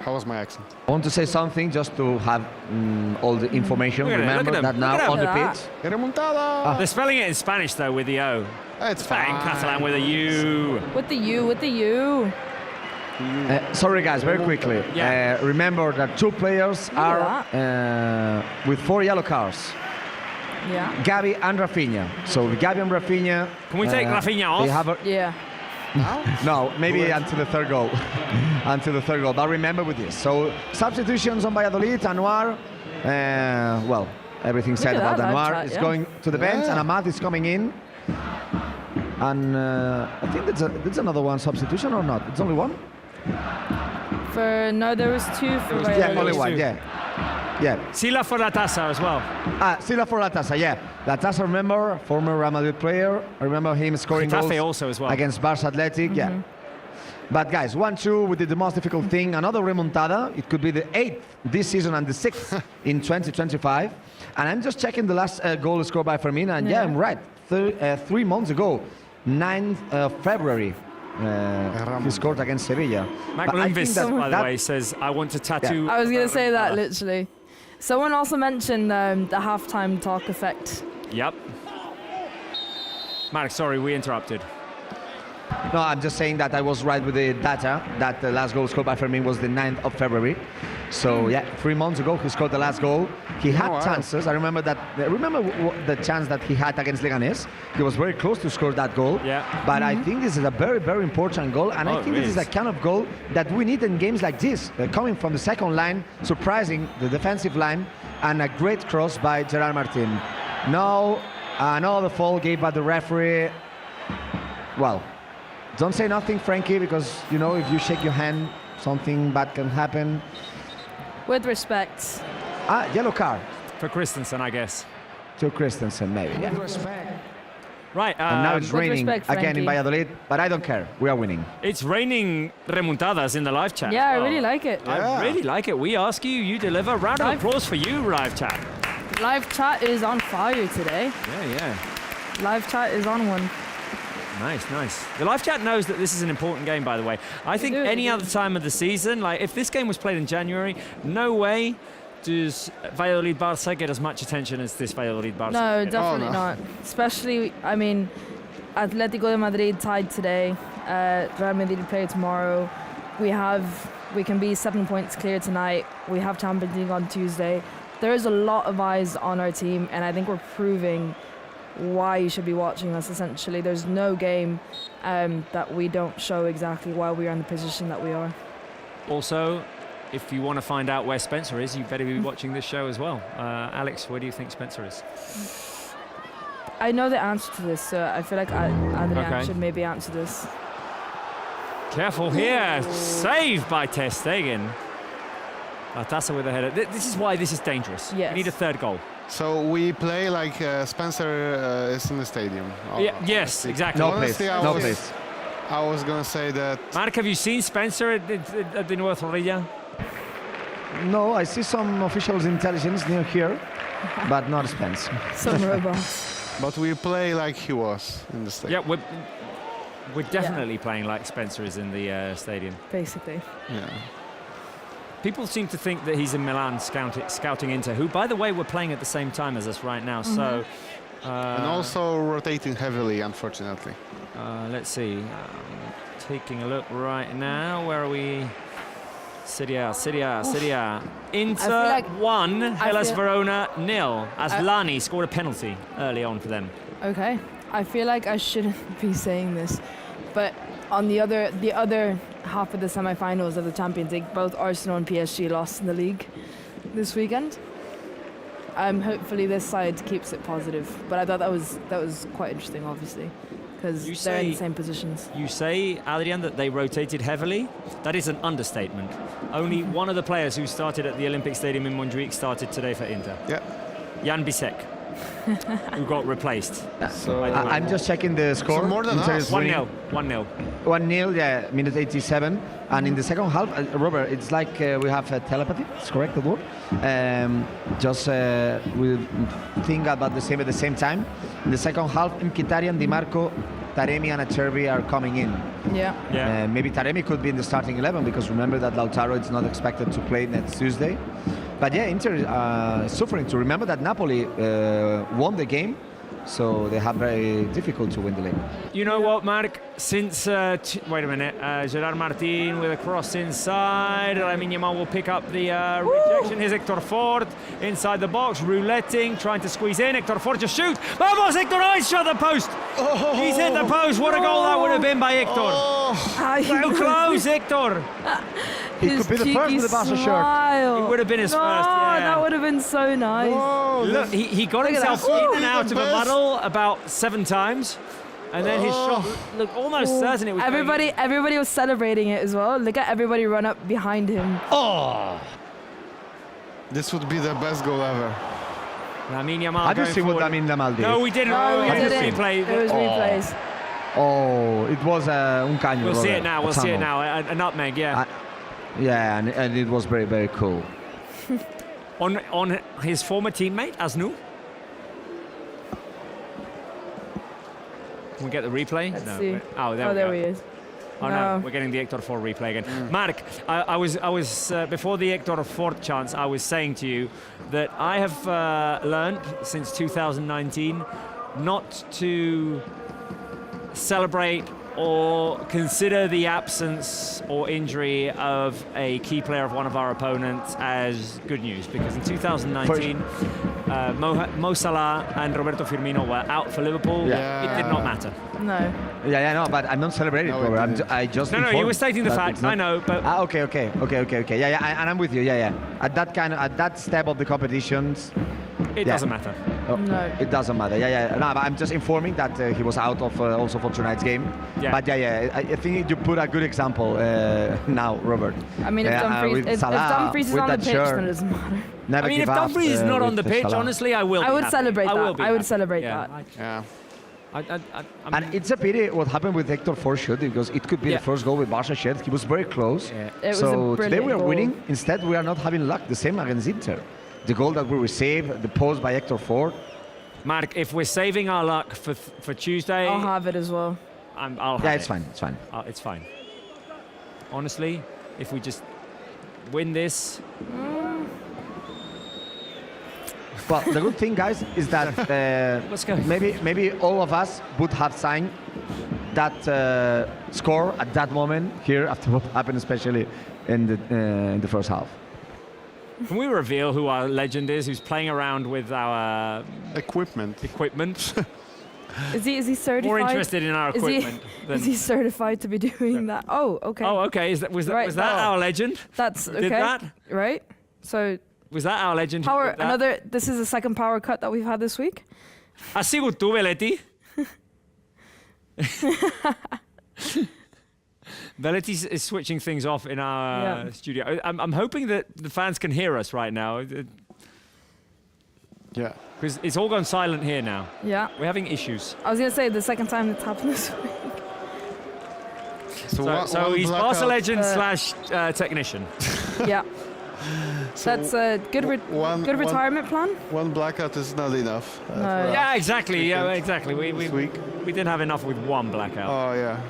How was my accent? I want to say something just to have all the information. Look at it, look Remember at that them, now look at on the them. pitch. Remontada. They're spelling it in Spanish though with the O. It's Spain, fine. Catalan with a U. With the U. Sorry, guys, very quickly. Yeah. Remember that 2 players are with 4 yellow cards. Yeah. Gavi and Rafinha. So Gavi and Rafinha. Can we take Rafinha off? They have Yeah. no, maybe until the third goal. Until the third goal. But remember with this. So substitutions on Valladolid. Anwar. Well, everything said at about that live Anwar chat, is yeah. going to the bench, and Ahmad is coming in. And I think that's another one substitution or not? It's only one. No, there was 2 for Yeah, Valladolid. only one. Yeah. Yeah. Sila for La Tasa as well. Sila for La Tasa, yeah. La Tasa, remember, former Real Madrid player. I remember him scoring Getafe goals also as well. against Barça Athletic, yeah. But guys, 1-2, we did the most difficult thing. Another remontada. It could be the 8th this season and the 6th in 2025. And I'm just checking the last goal scored by Fermin, and yeah, I'm right. 3 months ago, 9th of February, he scored against Sevilla. Mac But I think Lundqvist, by the that- way, says, I want to tattoo. I was going to say that, literally. Someone also mentioned the halftime talk effect. Yep. Mark, sorry, we interrupted. No, I'm just saying that I was right with the data, that the last goal scored by Fermin was the 9th of February. So, yeah, 3 months ago, he scored the last goal. He had chances. I remember that. Remember the chance that he had against Leganés? He was very close to score that goal. Yeah. But I think this is a very, very important goal. And I think this is the kind of goal that we need in games like this. Coming from the second line, surprising the defensive line, and a great cross by Gerard Martin. Now, another foul gave by the referee. Well, don't say nothing, Frankie, because, you know, if you shake your hand, something bad can happen. With respect. Yellow card. For Christensen, I guess. To Christensen, maybe. Yeah. Right. And now it's raining respect, again in Frankie. Valladolid, but I don't care. We are winning. It's raining remontadas in the live chat. Yeah, I as well. really like it. I really like it. We ask you, you deliver. Round of applause for you, live chat. Live chat is on fire today. Yeah. Live chat is on one. Nice, nice. The live chat knows that this is an important game, by the way. I think any other time of the season, like if this game was played in January, no way does Valladolid Barça get as much attention as this Valladolid Barça. No, definitely not. Especially, I mean, Atletico de Madrid tied today. Real Madrid play tomorrow. We can be 7 points clear tonight. We have Champions League on Tuesday. There is a lot of eyes on our team, and I think we're proving why you should be watching us, essentially. There's no game that we don't show exactly why we are in the position that we are. Also, if you want to find out where Spencer is, you better be watching this show as well. Alex, where do you think Spencer is? I know the answer to this, so I feel like Adrian should maybe answer this. Careful here. Saved by Ter Stegen. Tassa with a header. This is why this is dangerous. Yes. We need a third goal. So we play like Spencer is in the stadium. Yes, exactly. No place. No place. I was going to say that. Mark, have you seen Spencer at the North Orilla? No, I see some officials' intelligence near here, but not Spence. Some robots. But we play like he was in the stadium. Yeah, we're definitely playing like Spencer is in the stadium. Basically. Yeah. People seem to think that he's in Milan scouting Inter, who, by the way, we're playing at the same time as us right now. So, and also rotating heavily, unfortunately. let's see. Taking a look right now. Where are we? Serie A. Inter like 1, Hellas feel- Verona 0. As Lani scored a penalty early on for them. Okay. I feel like I shouldn't be saying this, but on the other half of the semi-finals of the Champions League, both Arsenal and PSG lost in the league this weekend. Hopefully this side keeps it positive, but I thought that was quite interesting, obviously, because they're in the same positions. You say, Adrian, that they rotated heavily? That is an understatement. Only one of the players who started at the Olympic Stadium in Montjuic started today for Inter. Yeah. Jan Bisek, who got replaced. So I'm just checking the score. So more than Inter us. is winning. 1-0. 1-0, yeah, minute 87. And in the second half, Robert, it's like we have telepathy. It's correct, the word. We think about the same at the same time. In the second half, Mkhitaryan, Di Marco, Taremi and Acerbi are coming in. Yeah. Maybe Taremi could be in the starting 11, because remember that Lautaro is not expected to play next Tuesday. But yeah, Inter is suffering to remember that Napoli won the game, so they have very difficult to win the league. You know what, Mark? since, wait a minute, Gerard Martin with a cross inside. Lamine Yamal will pick up the rejection. Here's Hector Ford inside the box, rouletting, trying to squeeze in. Hector Ford just shoots. Vamos, Hector! He's shot the post. He's hit the post. What a goal that would have been by Hector. So close, Hector. He could be the first with the Barça shirt. It would have been his first. Yeah. That would have been so nice. Look, he got himself in and out of a muddle about 7 times. And then his shot looked almost certain it was Everybody was celebrating it as well. Look at everybody run up behind him. Oh! This would be the best goal ever. Lamine Yamal. Have you seen what Lamine Yamal did? No, we didn't. No, we had didn't. replay. It was replays. Oh, it was un caño. We'll see Robert. it now. We'll see it now. A nutmeg, yeah. Yeah, and it was very, very cool. On his former teammate, Asnou. Can we get the replay? Let's no. see. Oh, there he is. Oh no, we're getting the Hector Ford replay again. Mark, I was before the Hector Ford chance, I was saying to you that I have learned since 2019 not to celebrate or consider the absence or injury of a key player of one of our opponents as good news, because in 2019 Mo Salah and Roberto Firmino were out for Liverpool. Yeah. It did not matter. No. Yeah, no, but I'm not celebrating, No, Robert. I just No, you were stating the fact. I know, but okay. Yeah, and I'm with you. Yeah. At that step of the competitions, it doesn't matter. No. It doesn't matter. Yeah. No, but I'm just informing that he was out of also for tonight's game. Yeah. But I think you put a good example now, Robert. I mean, if Dumfries is on the pitch, then it doesn't matter. Never I mean, if give up, Dumfries is not on the with pitch, Salah. honestly, I will. I would celebrate that. I would happy. celebrate Yeah. that. Yeah. And it's a pity what happened with Hector Ford shoot, because it could be the first goal with Barça shirt. He was very close. Yeah. It was So a today brilliant we are goal. winning. Instead, we are not having luck. The same against Inter. The goal that we received, the post by Hector Ford. Mark, if we're saving our luck for Tuesday, I'll have it as well. I'll have Yeah, it. it's fine. It's fine. It's fine. Honestly, if we just win this, Well, the good thing, guys, is that let's go. maybe all of us would have signed that score at that moment here after what happened, especially in the first half. Can we reveal who our legend is, who's playing around with our Equipment. Is he certified? More interested in our equipment than. Is he certified to be doing that? Oh, okay. Oh, okay. Was that our legend? That's okay. Did that? Right? So Was that our legend? who power. did that? This is the second power cut that we've had this week. Ha sigut tu, Belletti? Belletti is switching things off in our studio. I'm hoping that the fans can hear us right now. Yeah. Because it's all gone silent here now. Yeah. We're having issues. I was gonna say the second time it's happened this week. So he's Barca legend slash technician. Yeah. So That's a good retirement plan. One blackout is not enough. No. for us. Yeah, exactly. Yeah, exactly. This week. We didn't have enough with one blackout. Oh yeah.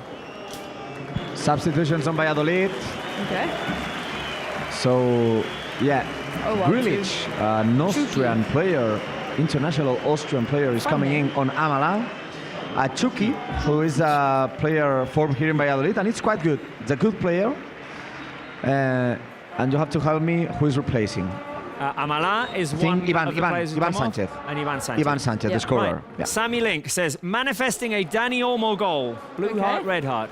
Substitutions on Valladolid. Okay. So, yeah, Oh, wow. Grealish, an Austrian player, international Austrian player, is coming in on Amala. Chucky, who is a player formed here in Valladolid, and it's quite good. It's a good player. And you have to help me who is replacing. Amala is Think one of the players who Ivan come off, Sanchez. and Ivan Sanchez. Ivan Sanchez, Yeah. the scorer. Right. Yeah. Sammy Link says, manifesting a Danny Olmo goal. Blue Okay. heart, red heart.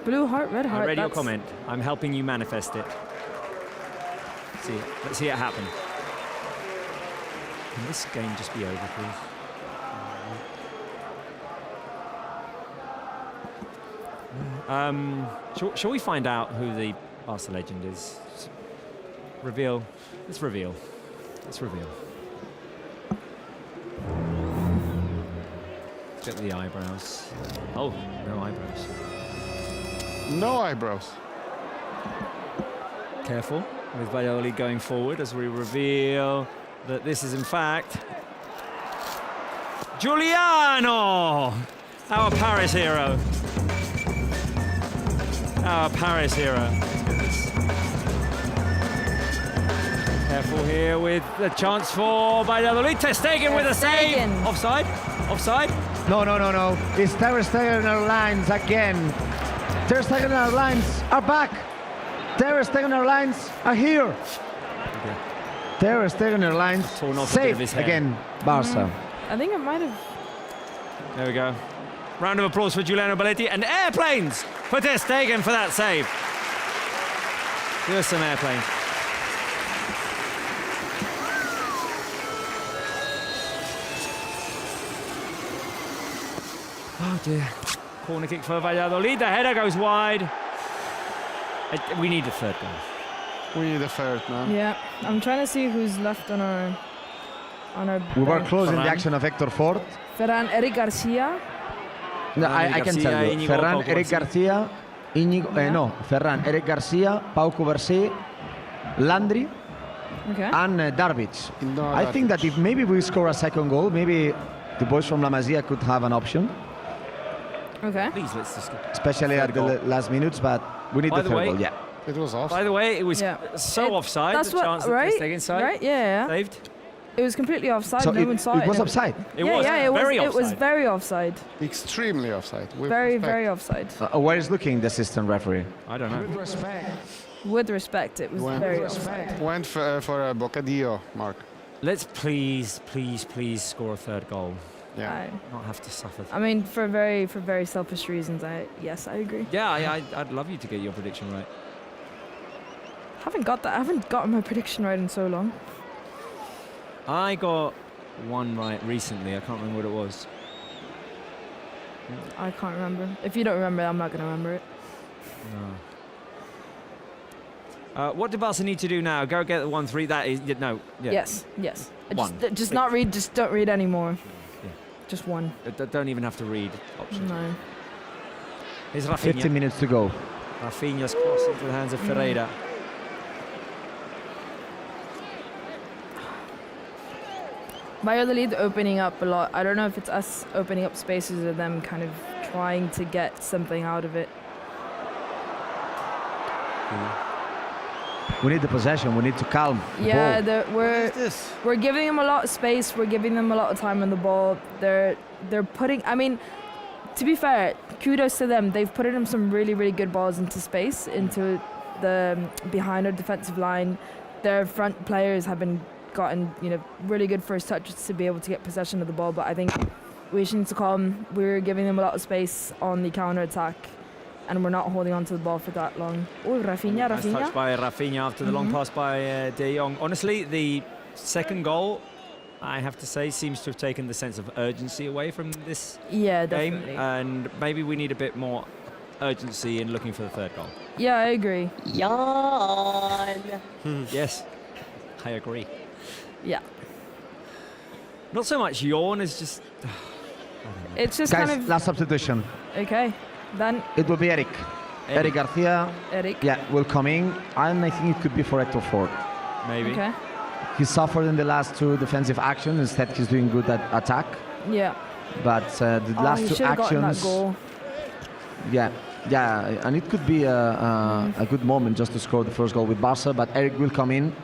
Blue heart, red heart. I read your that's- comment. I'm helping you manifest it. Let's see it happen. Can this game just be over, please? Shall we find out who the Barca legend is? Reveal. Let's reveal. Let's reveal. Get the eyebrows. Oh, no eyebrows. No eyebrows. Careful with Valladolid going forward as we reveal that this is in fact Giuliano, our Paris hero. Our Paris hero. Careful here with the chance for Valladolid. Ter Stegen with a save. Stegen. Offside. Offside. No. It's Ter Stegen Airlines again. Ter Stegen Airlines are back. Ter Stegen Airlines are here. Okay. Ter Stegen Airlines Torn off a bit of his safe hair. again, Barça. I think it might have. There we go. Round of applause for Giuliano Belletti and airplanes for Ter Stegen for that save. Give us some airplanes. Oh dear. Corner kick for Valladolid. The header goes wide. We need a third goal. We need a third, man. Yeah, I'm trying to see who's left on our We were bench. close in the Ferran. action of Hector Ford. Ferran, Eric Garcia. No, Eric I can Garcia, tell you. Íñigo, Ferran, Pau Eric Cubarsí. Garcia, Íñigo, Yeah. no, Ferran, Eric Garcia, Pau Cubarsí, Landry, Okay. and Darvic. No, I think that if maybe we score a second goal, maybe the boys from La Masia could have an option, Okay. Please, let's just. especially at the goal. last minutes, but we need By the the third way- goal, yeah. It was off. By the way, it was Yeah. so It- offside. That's the what, chance that right? Ter Stegen side Right? Yeah. saved. It was completely offside. So no one saw it. it was No- offside. It yeah, was yeah, it very was. offside. It was very offside. Extremely offside. With Very, respect. very offside. Where is looking the assistant referee? I don't know. With respect, it was Went- very offside. Went for a bocadillo, Mark. Let's please score a third goal. Yeah. Not have to suffer. I mean, for very selfish reasons, yes, I agree. Yeah, I'd love you to get your prediction right. Haven't got that. I haven't gotten my prediction right in so long. I got one right recently. I can't remember what it was. I can't remember. If you don't remember, I'm not gonna remember it. No. What do Barca need to do now? Go get the 1-3. That is no. Yeah. Yes. One. Just not read. Just don't read anymore. Yeah. Just one. Don't even have to read options. No. Here's 15 Rafinha. minutes to go. Rafinha's cross into the hands of Ferreira. Valladolid opening up a lot. I don't know if it's us opening up spaces or them kind of trying to get something out of it. We need the possession. We need to calm. the Yeah, ball. we're giving them a lot of space. We're giving them a lot of time on the ball. They're putting. I mean, to be fair, kudos to them. They've put in some really good balls into space, into the behind our defensive line. Their front players have gotten really good first touches to be able to get possession of the ball. But I think we just need to calm. We're giving them a lot of space on the counter attack, and we're not holding on to the ball for that long. Oh, Rafinha. Nice touch by Rafinha after the long pass by De Jong. Honestly, the second goal, I have to say, seems to have taken the sense of urgency away from this Yeah, game, definitely. and maybe we need a bit more urgency in looking for the third goal. Yeah, I agree. Yawn. Yes, I agree. Yeah. Not so much yawn as just. It's just Guys, kind of last substitution. okay. Then It will be Eric. Eric Garcia, Eric. yeah, will come in, and I think it could be for Hector Ford. Maybe. Okay. He suffered in the last two defensive actions. Instead, he's doing good at attack. Yeah. But the Oh, last he two should have gotten that actions, goal. yeah, and it could be a good moment just to score the first goal with Barca. But Eric will come in,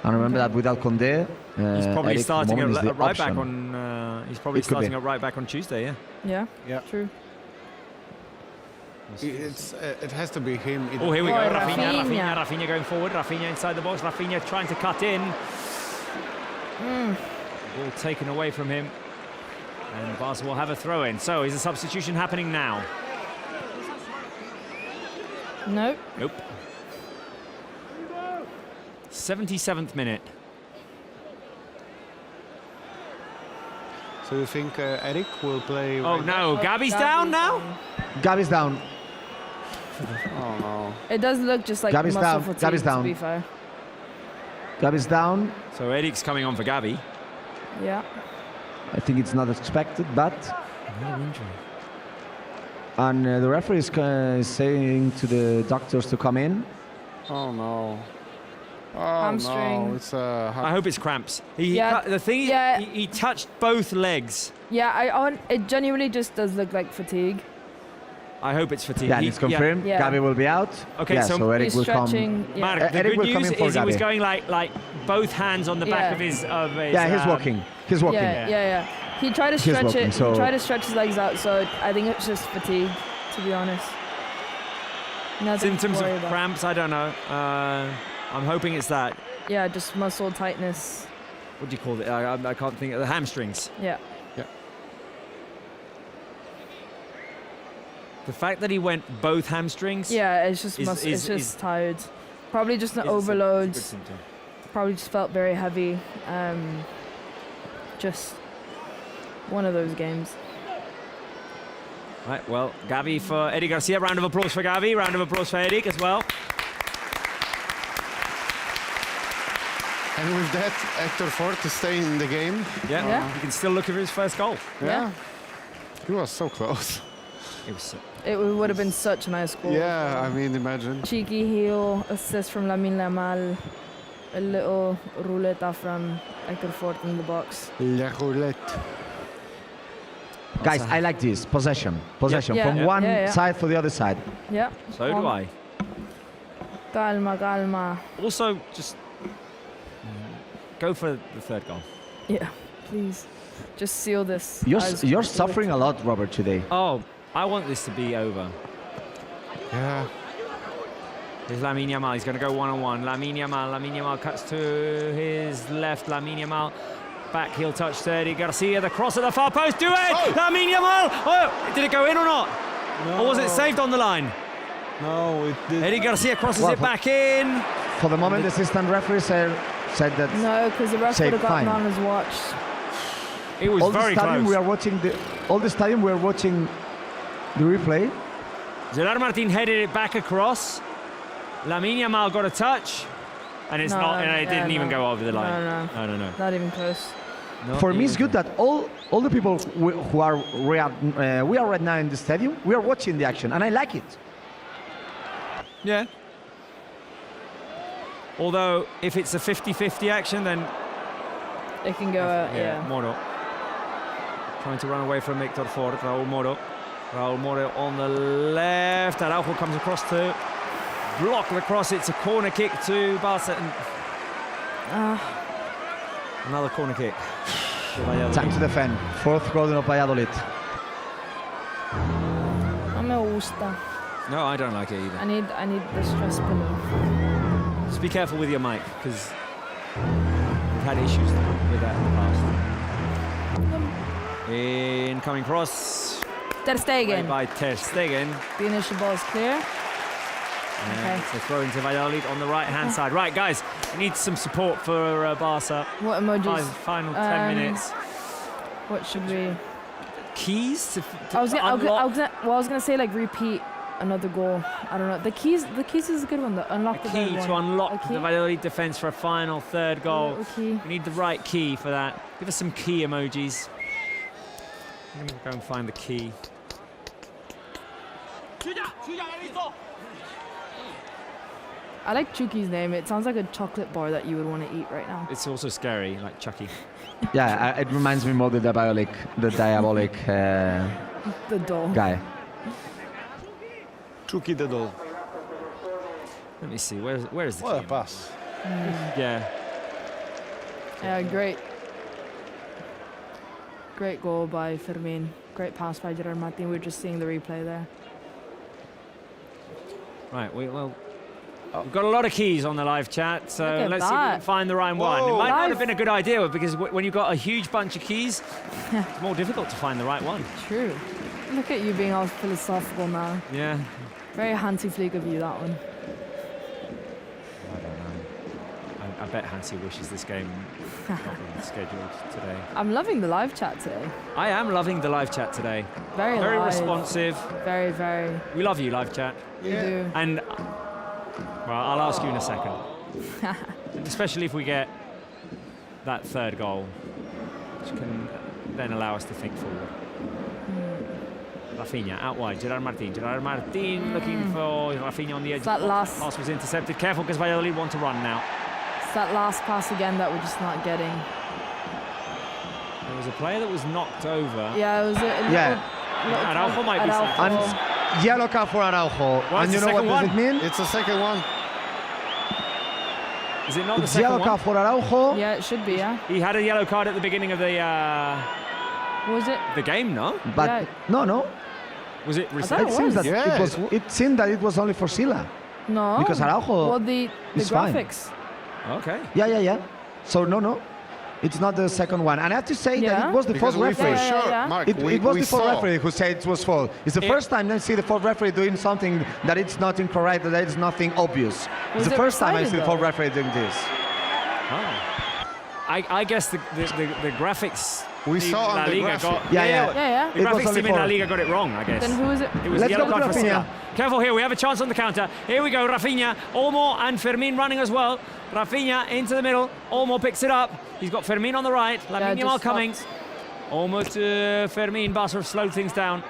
and remember that without Condé, He's probably Eric, starting moment is the at right back option. on. He's probably It could be. starting at right back on Tuesday. Yeah. Yeah. Yeah. True. It has to be him. Oh, here we go. Oh, Rafinha. Rafinha. Rafinha going forward. Rafinha inside the box. Rafinha trying to cut in. Ball taken away from him. And Barca will have a throw in. So is a substitution happening now? No. Nope. 77th minute. So you think Eric will play? Oh right no, Gabi's down now? Gabi's down. back? Oh no. It does look just like Gabi's muscle down, fatigue, Gabi's to down. be fair. Gabi's down. So Eric's coming on for Gabi. Yeah. I think it's not expected, but. And the referee is saying to the doctors to come in. Oh no. Oh Hamstring. no. It's I hope it's cramps. Yeah, The thing is, yeah. he touched both legs. Yeah, it genuinely just does look like fatigue. I hope it's fatigue. Yeah, it's confirmed. Yeah. Gabi will be out. Okay, yeah, so Eric He's will come. stretching. Yeah. Mark, the Eric good will come news in for is he was Gabi. going like both hands on the back Yeah. of his. Yeah, he's walking. He's walking. Yeah. He tried to He's stretch blocking, it. so- He tried to stretch his legs out, so I think it's just fatigue, to be honest. Nothing to Symptoms worry of about. cramps, I don't know. I'm hoping it's that. Yeah, just muscle tightness. What do you call it? I can't think of the hamstrings. Yeah. The fact that he went both hamstrings. Yeah, it's just Is- it's is- just tired. Probably just an is a overload. good symptom. Probably just felt very heavy. Just one of those games. Right, well, Gavi for Eddie Garcia. Round of applause for Gavi. Round of applause for Eddie as well. And with that, Hector Ford to stay in the game. Yeah, Yeah. you can still look for his first goal. Yeah. He was so close. It was. It would have been such a nice goal. Yeah, I mean, imagine. Cheeky heel assist from Lamine Yamal. A little roulette from Hector Ford in the box. La roulette. Guys, I like this possession. Possession Yeah. from Yeah. one Yeah. side for the other side. Yeah. So do I. Calma, calma. Also, just go for the third goal. Yeah, please. Just seal this. You're suffering a lot, Robert, today. Oh, I want this to be over. Yeah. Here's Lamine Yamal. He's going to go one-on-one. Lamine Yamal cuts to his left. Lamine Yamal. Back heel touch to Eddie Garcia. The cross at the far post. Do it! Oh! Lamine Yamal! Oh, did it go in or not? Or was it saved on the line? No, it did. Eddie Garcia crosses Well, it back in. For the moment, the assistant referee said that No, because the ref Say would have gotten fine. on his watch. It was all the very stadium close. we are watching the replay. Gerard Martin headed it back across. Lamine Yamal got a touch. And it's No, not, and it yeah, didn't even no. go over the line. No. No. Not even close. Not For me, it's even good that all the people who are we are right now in the stadium, we are watching the action, and I like it. Yeah. Although, if it's a 50-50 action, then It can go, yeah. Moro. Trying to run away from Hector Ford. Raúl Moro. Raúl Moro on the left. Araujo comes across to block the cross. It's a corner kick to Barça. And another corner kick. to Valladolid. Time to defend. Fourth goal of Valladolid. No me gusta. No, I don't like it either. I need the stress pillow. Just be careful with your mic, because we've had issues with that in the past. Incoming cross. Ter Stegen. By Ter Stegen. The initial ball is clear. And Okay. it's a throw into Valladolid on the right-hand side. Right, guys, we need some support for Barça. What emojis? Final 10 minutes. What should we? Keys to I was unlock. gonna say like repeat another goal. I don't know. The keys is a good one. The unlock the Key third to one. unlock A key? the Valladolid defense for a final third goal. little key. We need the right key for that. Give us some key emojis. I'm gonna go and find the key. I like Chuki's name. It sounds like a chocolate bar that you would want to eat right now. It's also scary, like Chucky. Yeah, it reminds me more of the diabolic The doll. guy. Chucky the doll. Let me see. Where is the What a key? pass. Yeah. Yeah, great goal by Fermin. Great pass by Gerard Martin. We're just seeing the replay there. Right. We've got a lot of keys on the live chat, so Look at let's see if we can that. find the right one. It Whoa. might not Live. have been a good idea because when you've got a huge bunch of keys, it's more difficult to find the right one. True. Look at you being all philosophical now. Yeah. Very Hansi Flick of you, that one. I don't know. I bet Hansi wishes this game not been scheduled today. I'm loving the live chat today. I am loving the live chat today. Very live. responsive. Very, very. We love you, live chat. We do. And, well, I'll ask you in a second. Especially if we get that third goal, which can then allow us to think forward. Rafinha out wide, Gerard Martin looking for Rafinha on the edge. It's that last- Pass was intercepted. Careful because Valladolid want to run now. It's that last pass again that we're just not getting. There was a player that was knocked over. Yeah, it was a Yeah. Araujo might be sacked. And yellow card for Araujo. Well, and it's you the know what second does it mean? It's the second one. Is it not the It's second yellow one? card for Araujo. Yeah, it should be, yeah. He had a yellow card at the beginning of the Was it? The game, no? But Yeah. no. Was it thought reset? It seems that Yes. it seemed that it was only for Silla. No. Because Araujo Well, the is fine. graphics. Okay. Yeah. So no. It's not the second one. And I have to say Yeah. that it was the Because fourth we referee. for Yeah, sure, yeah. Mark, It we was the fourth saw. referee who said it was false. It's the first time I see the fourth referee doing something that it's not incorrect, that it's nothing obvious. Was It's the it first time I recited, see the fourth though? referee doing this. I guess the graphics. We team saw on La the Liga graphic. got. Yeah. Yeah. The It was graphics only team in La for- Liga got it wrong, I guess. Then who is it? It was Let's a yellow go card to for Rafinha. Silla. Careful here, we have a chance on the counter. Here we go, Rafinha, Olmo and Fermin running as well. Rafinha into the middle, Olmo picks it up. He's got Fermin on the right, Lamine Yamal just coming. Almost Fermin, Barca slowed things down.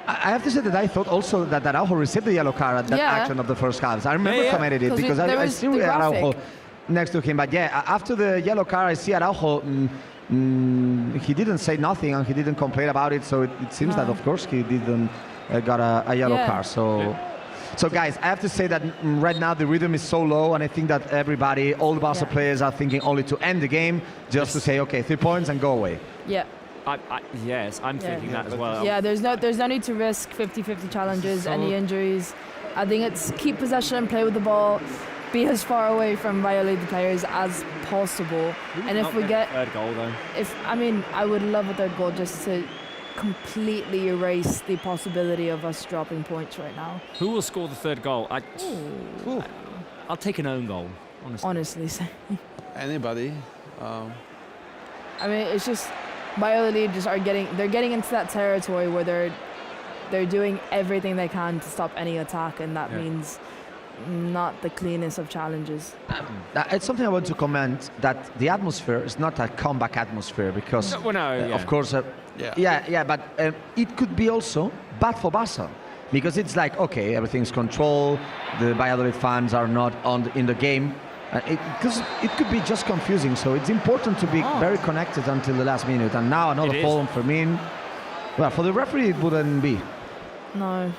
I have to say that I thought also that Araujo received the yellow card at that Yeah. action of the first half. I remember Yeah, yeah. commented it 'Cause because there I was see the Araujo graphic. next to him. But yeah, after the yellow card, I see Araujo. He didn't say nothing and he didn't complain about it. So it seems that, No. of course, he didn't got a yellow Yeah. card. So guys, I have to say that right now the rhythm is so low, and I think that everybody, all the Barca Yeah. players, are thinking only to end the game, just to say, okay, 3 points and go away. Yeah. Yes, I'm thinking that as well. Yeah, there's no need to risk 50-50 challenges, any injuries. I think it's keep possession, play with the ball, be as far away from Valladolid players as possible. And if we get, third goal though. I would love a third goal just to completely erase the possibility of us dropping points right now. Who will score the third goal? I'll take an own goal, honestly. Honestly, Anybody. I mean, it's just Valladolid just they're getting into that territory where they're doing everything they can to stop any attack, and that means not the cleanest of challenges. It's something I want to comment, that the atmosphere is not a comeback atmosphere because, of course, but it could be also bad for Barca because it's like, okay, everything's controlled, the Valladolid fans are not in the game, because it could be just confusing. So it's important to be very connected until the last minute. And now another foul on Fermin. Well, for the referee, it wouldn't be. No.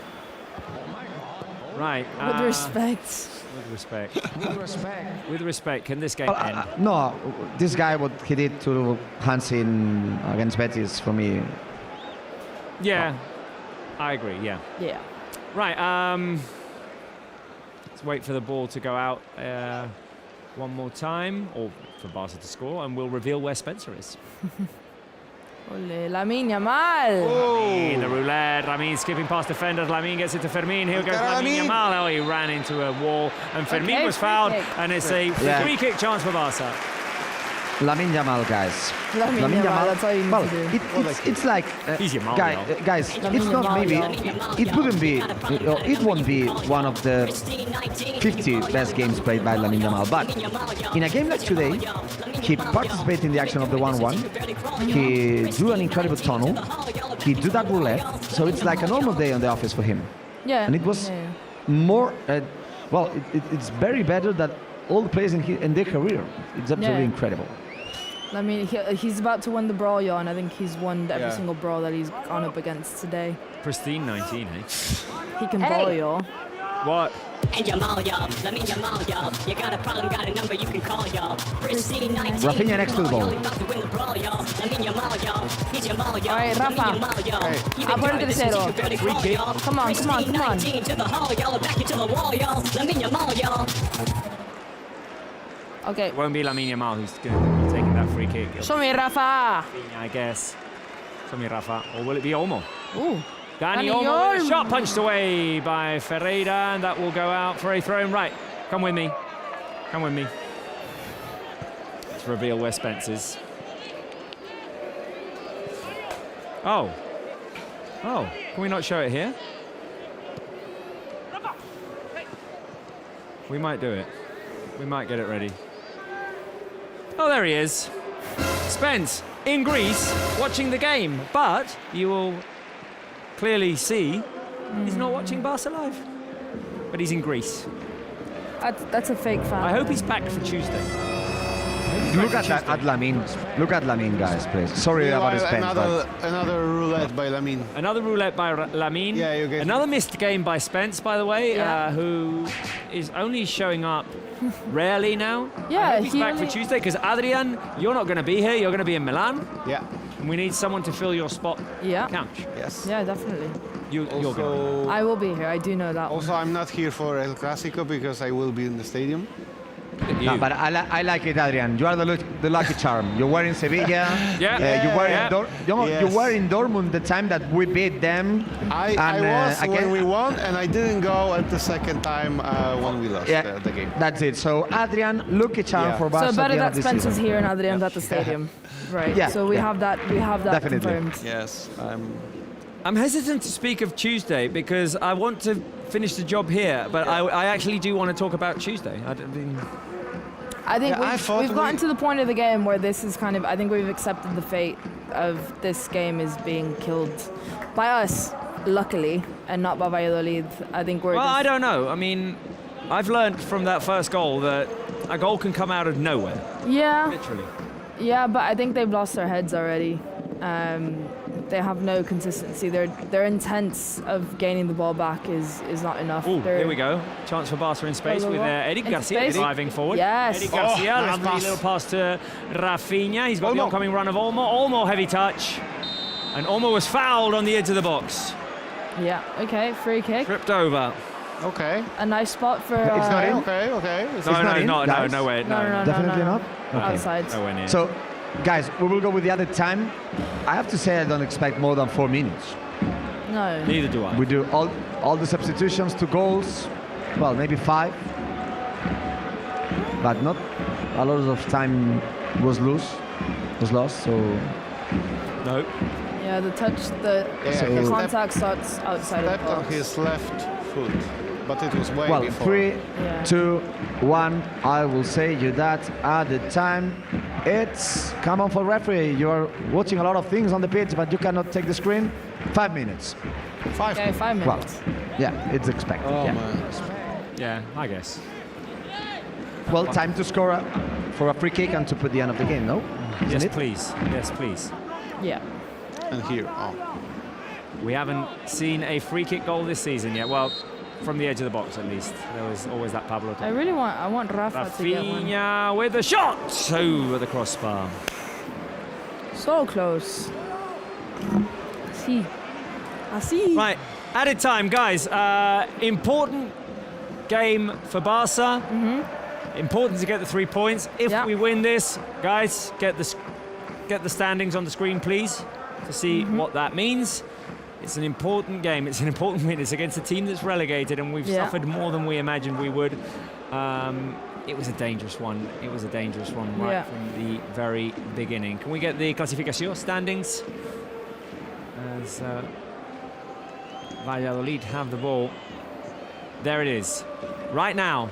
Right. With respect. With respect. With respect. Can this game end? No, this guy, what he did to Hansi against Betis, for me. Yeah, I agree. Yeah. Yeah. Right. Let's wait for the ball to go out one more time, or for Barca to score, and we'll reveal where Spencer is. Ole, Lamine Yamal. Lamine, the roulette. Lamine skipping past defenders. Lamine gets it to Fermin. Here goes Lamine Yamal. Oh, he ran into a wall, and Fermin was fouled, and it's a free kick chance for Barca. Lamine Yamal, guys. Lamine Yamal, that's all you need to do. It's like, He's Yamal, guys, it's not Yamal, maybe, yeah. it wouldn't be, it won't be one of the 50 best games played by Lamine Yamal, but in a game like today, he participated in the action of the 1-1, he drew an incredible tunnel, he did that roulette, so it's like a normal day on the office for him. Yeah. And it was more, it's very better than all the players in their career. It's absolutely incredible. I mean, he's about to win the brawl, and I think he's won every single brawl that he's gone up against today. Pristine 19, eh? He can ball, y'all. What? And Yamal, y'all. Let me Yamal, y'all. You got a problem, got a number you can call, y'all. Pristine 19. Rafinha next to the ball. About to win the brawl, y'all. Let me Yamal, y'all. He's Yamal, y'all. All right, Rafa. Aparte el tercero. Come on. To the hall, y'all. Back into the wall, y'all. Let me Yamal, y'all. Okay. It won't be Lamine Yamal who's going to be taking that free kick. Show me, Rafa. I guess. Show me, Rafa. Or will it be Olmo? Ooh. Dani Olmo with a shot punched away by Ferreira, and that will go out for a throw-in. Right, come with me. Come with me. Let's reveal where Spence is. Oh. Oh, can we not show it here? We might do it. We might get it ready. Oh, there he is. Spence, in Greece, watching the game. But you will clearly see he's not watching Barca live. But he's in Greece. That's a fake fan. I hope he's back for Tuesday. Look at Lamine. Look at Lamine, guys, please. Sorry about his pen. Another roulette by Lamine. Another roulette by Lamine. Yeah, you get another missed game by Spence, by the way, who is only showing up rarely now. Yeah, I hope he's back for Tuesday, because Adrian, you're not going to be here. You're going to be in Milan. Yeah. And we need someone to fill your spot Yeah. couch. Yes. Yeah, definitely. You're going. I will be here. I do know that. Also, I'm not here for El Clásico because I will be in the stadium. No, but I like it, Adrian. You are the lucky charm. You were in Sevilla. Yeah. You were Yeah. you were in Dortmund the time that we beat them. I was when we won, and I didn't go at the second time when we lost the game. That's it. So Adrian, lucky charm for Barça. So better at the end that of the Spencer's season. here and Adrian's at the stadium. Right. Yeah, So we have that. We have that Definitely. confirmed. Yes, I'm hesitant to speak of Tuesday because I want to finish the job here, but I actually do want to talk about Tuesday. I think Yeah, I thought we've gotten we- to the point of the game where this is kind of. I think we've accepted the fate of this game is being killed by us, luckily, and not by Valladolid. I think we're. Well, just, I don't know. I mean, I've learned from that first goal that a goal can come out of nowhere, Yeah. literally. Yeah, but I think they've lost their heads already. They have no consistency. Their intents of gaining the ball back is not enough. Ooh, They're- here we go. Chance for Barca in space Go, go, with go. Eric Into Garcia space. driving forward. Yes. Eric Garcia, nice lovely pass. little pass to Rafinha. He's got the Olmo. oncoming run of Olmo. Olmo heavy touch. And Olmo was fouled on the edge of the box. Yeah. Okay. Free kick. Tripped over. okay. A nice spot for. It's not in. Okay. It's not in, guys? nowhere. No. Definitely not. Okay. Outside. Nowhere near. So, guys, we will go with the other time. I have to say I don't expect more than 4 minutes. No. Neither do I. We do all the substitutions, 2 goals, well, maybe 5, but not a lot of time was lost. So No. Yeah. The touch. The So- contact starts outside of Stepped the on box. his left foot, but it was way well, before. 3, Yeah. 2, 1. I will say you that at the time. It's come on for referee. You are watching a lot of things on the pitch, but you cannot take the screen. 5 minutes. 5. Okay. 5 Well, minutes. yeah, it's expected. Oh yeah. man. Yeah, I guess. Well, time to score for a free kick and to put the end of the game. No? Isn't Yes, it? please. Yes, please. Yeah. And here, We haven't seen a free kick goal this season yet. Well, from the edge of the box at least. There was always that Pablo. I want Rafa to get one. Rafinha with the shot over the crossbar. So close. I see. Right, added time, guys. Important game for Barca. Important to get the 3 points. If Yeah. we win this, guys, get the standings on the screen, please, to see what that means. It's an important game. It's an important win. It's against a team that's relegated, and we've Yeah. suffered more than we imagined we would. It was a dangerous one. It was a dangerous one right Yeah. from the very beginning. Can we get the clasificación standings? As Valladolid have the ball. There it is. Right now,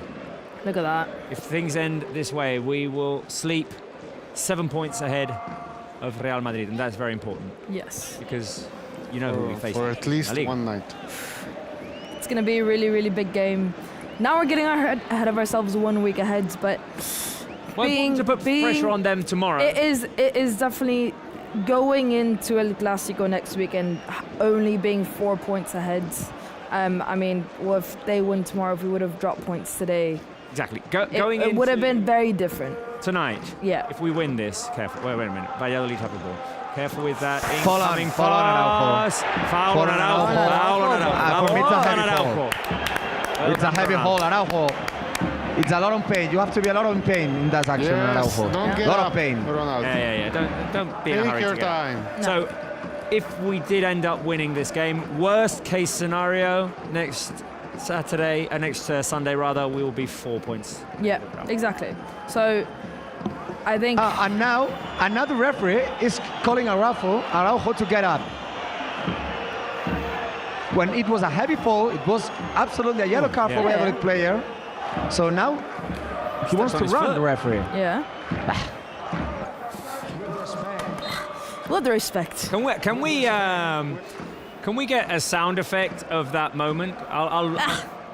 Look at that. if things end this way, we will sleep 7 points ahead of Real Madrid, and that's very important Yes. because you know who we face. for at least La Liga. one night. It's going to be a really, really big game. Now we're getting ahead of ourselves 1 week ahead, but Well, important to put pressure on them tomorrow. It is definitely going into El Clásico next week and only being 4 points ahead. I mean, well, if they win tomorrow, if we would have dropped points today, Exactly. Going it would have into been very different. tonight. Yeah. If we win this, careful. Wait a minute. Valladolid have the ball. Careful with that. Fall on, Incoming fall on Araujo. pass. Foul on Fall on Araujo. Araujo. Foul on Araujo. For me, it's a Foul on heavy Araujo. It's a heavy hole, Araujo. It's a lot of pain. You have to be a lot of pain in that action, Yes, Araujo. don't get lot up, of pain. Ronaldo. Yeah. Don't be in a Take hurry your to get up. time. So, if we did end up winning this game, worst case scenario, next Sunday rather, we will be 4 points. Yeah, exactly. So I think And now another referee is calling Araujo to get up. When it was a heavy fall, it was absolutely a yellow card for yeah. Valladolid player. So now he wants on to his run foot. the referee. yeah. What the respect. Can we get a sound effect of that moment?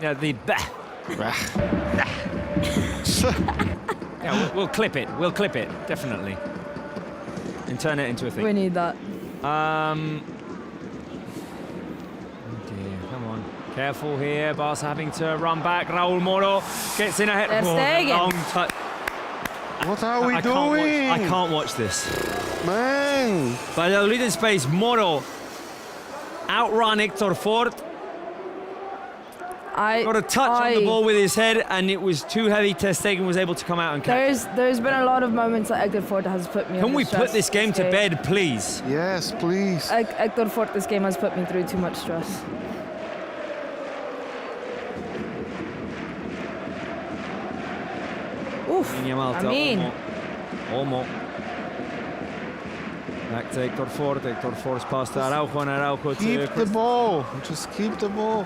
Yeah, the bah. Yeah, we'll clip it. We'll clip it, definitely. And turn it into a thing. We need that. Oh dear, come on. Careful here. Barca having to run back. Raúl Moro gets in ahead. Ter Stegen. Long touch. What are we I doing? can't watch this. Man! Valladolid in space. Moro outrun Hector Fort. Got a touch on the ball with his head, and it was too heavy. Ter Stegen was able to come out and catch. There's been a lot of moments that Hector Fort has put me. Can we put this game to bed, please? Yes, please. Hector Fort, this game has put me through too much stress. Oof. I mean. Olmo. Back to Hector Fort. Hector Fort's passed to Araujo, and Araujo to... Keep the ball. Just keep the ball.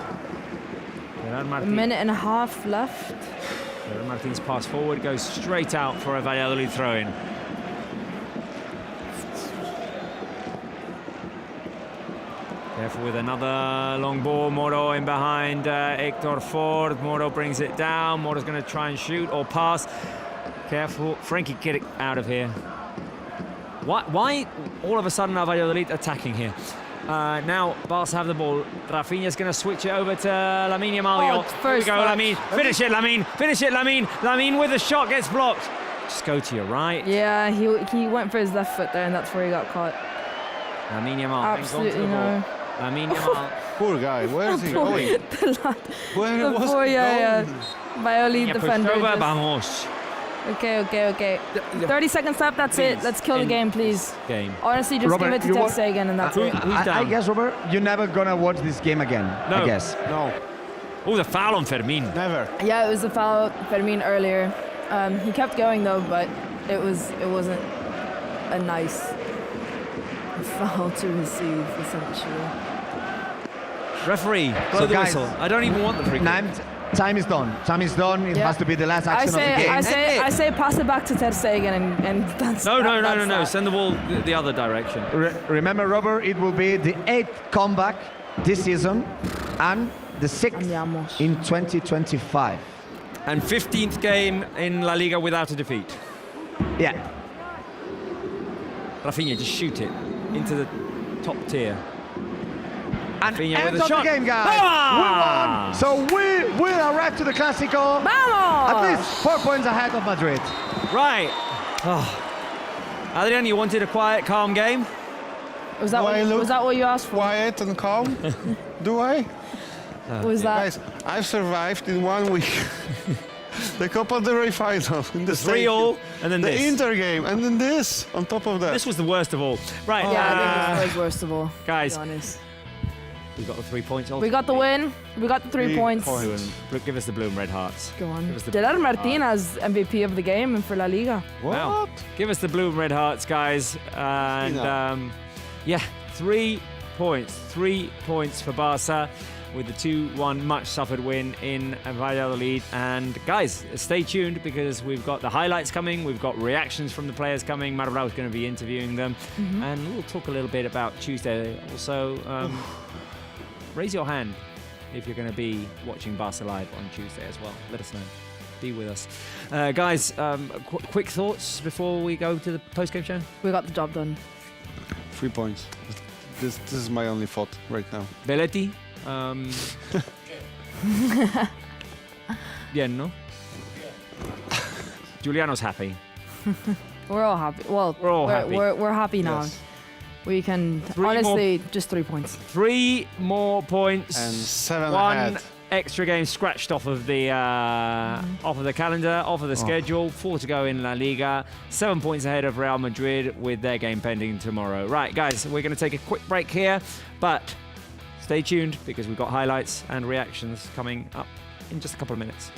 A minute and a half left. Martin's pass forward goes straight out for a Valladolid throw-in. Careful with another long ball. Moro in behind Hector Fort. Moro brings it down. Moro's going to try and shoot or pass. Careful. Frankie, get it out of here. Why all of a sudden are Valladolid attacking here? Now Barça have the ball. Rafinha's going to switch it over to Lamine Yamal. Here we go, Lamine. Finish it, Lamine. Finish it, Lamine. Lamine with a shot gets blocked. Just go to your right. Yeah, he went for his left foot there, and that's where he got caught. Lamine Yamal. Absolutely no. Lamine Yamal. Poor guy. Where is he going? Where was he going? Valladolid defender. Vamos. Okay. 30 seconds left, that's it. Let's kill the game, please. Honestly, just Robert, give it to Ter Stegen and that's it. I guess, Robert, you're never gonna watch this game again. No. I guess. No. Oh, the foul on Fermin. Never. Yeah, it was a foul Fermin earlier. He kept going though, but it wasn't a nice foul to receive, essentially. Referee, blow the whistle. I don't even want the free kick. Time is done. Time is done. It has to be the last action of the game. I say pass it back to Ter Stegen and that's No. Send the ball the other direction. Remember, Robert, it will be the 8th comeback this season and the 6th in 2025. And 15th game in La Liga without a defeat. Yeah. Rafinha, just shoot it into the top tier. And Rafinha end with a of shot. the game, guys. Vamos! We won. So we will arrive to the Clásico. Vamos! At least 4 points ahead of Madrid. Right. Oh. Adrian, you wanted a quiet, calm game? Was that what you asked for? Quiet and calm? Do I? Was that? Guys, I've survived in 1 week. The Copa del Rey final in the 3-all, and then the this. Inter game, and then this on top of that. This was the worst of all. Right. Yeah, I think it was worst of all. Guys, to be honest. we got the 3 points. We got the win. We got the 3 points. Give us the blue and red hearts. Go on. Gerard Martin as MVP of the game and for La Liga. What? Wow. Give us the blue and red hearts, guys. And yeah, 3 points. 3 points for Barça with the 2-1 much suffered win in Valladolid. And guys, stay tuned because we've got the highlights coming. We've got reactions from the players coming. Marrao's going to be interviewing them. And we'll talk a little bit about Tuesday. Also, raise your hand if you're going to be watching Barça Live on Tuesday as well. Let us know. Be with us. Guys, quick thoughts before we go to the post-game show? We got the job done. 3 points. This is my only thought right now. Belletti? Bien, no? Giuliano's happy. We're all happy. Well, we're all happy. We're happy now. Yes. We can honestly just 3 points. 3 more points And 7 1 ahead. extra game scratched off of the calendar, off of the schedule. 4 to go in La Liga. 7 points ahead of Real Madrid with their game pending tomorrow. Right, guys, we're going to take a quick break here, but stay tuned because we've got highlights and reactions coming up in just a couple of minutes.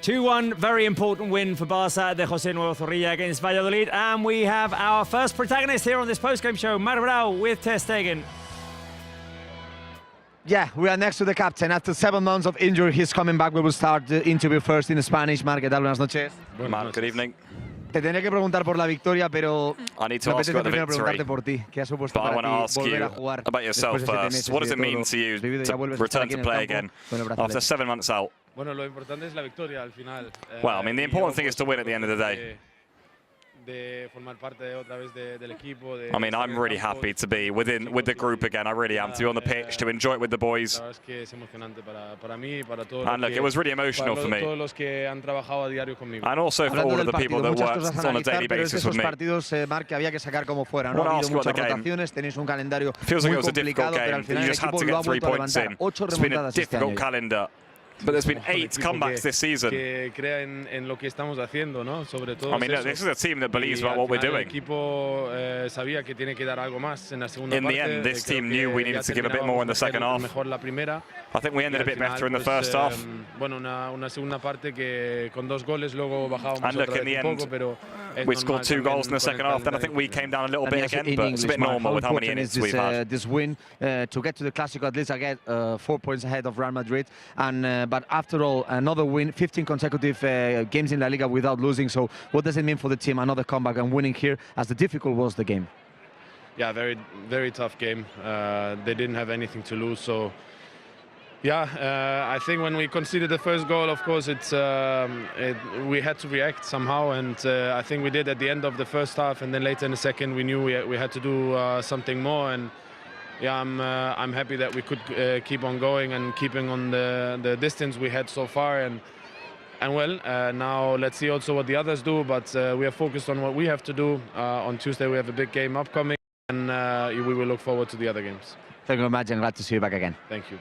2-1, very important win for Barça, the José Nuevo Zorrilla against Valladolid. And we have our first protagonist here on this post-game show, Marc Brau with Ter Stegen. Yeah, we are next to the captain. After 7 months of injury, he's coming back. We will start the interview first in Spanish. Marc, ¿qué tal? Buenas noches. Marc, good evening. Te tendría que preguntar por la victoria, pero I need to ask you about the victory. Por ti. ¿Qué ha supuesto But I want to para ask ti volver you a jugar about yourself first. What does it mean to you to return to play again after 7 months out? Bueno, lo importante es la victoria al final. Well, I mean, the important thing is to win at the end of the day. De formar parte otra vez del equipo. I mean, I'm really happy to be with the group again. I really am, to be on the pitch, to enjoy it with the boys. La verdad es que es emocionante para mí, para todos. And look, it was really emotional for me. Todos los que han trabajado a diario conmigo. And also for all of the people that worked on a daily basis with me. partidos, Marc, que había que sacar como fuera, ¿no? Ha habido muchas rotaciones, tenéis un calendario feels like muy it was a difficult complicado, pero al game. final You el just had equipo to lo ha get 3 vuelto a points levantar. in. 8 It's been a remontadas este difficult año. calendar. But there's been 8 comebacks this season. Que crea en lo que estamos haciendo, ¿no? Sobre todo. I mean, look, this is a team that believes about what we're doing. El equipo sabía que tiene que dar algo más en la segunda parte. In the end, this team knew we needed to give a bit more in the second half. Mejor la primera. I think we ended a bit better in the first half. Bueno, una segunda parte que con 2 goles luego bajábamos and look, otra in the vez end, poco, pero we scored 2 goals in the second half. Then I think we came down a little bit again, but it's a bit normal with how many innings we've had. This win to get to the Clásico, at least I get 4 points ahead of Real Madrid. And but after all, another win, 15 consecutive games in La Liga without losing. So what does it mean for the team? Another comeback and winning here, as the difficult was the game. Yeah, very, very tough game. They didn't have anything to lose, so yeah, I think when we conceded the first goal, of course, we had to react somehow, and I think we did at the end of the first half, and then later in the second, we knew we had to do something more, and yeah, I'm happy that we could keep on going and keeping on the distance we had so far, and well, now let's see also what the others do, but we are focused on what we have to do. On Tuesday, we have a big game upcoming, and we will look forward to the other games. Thank you very much, and glad to see you back again. Thank you.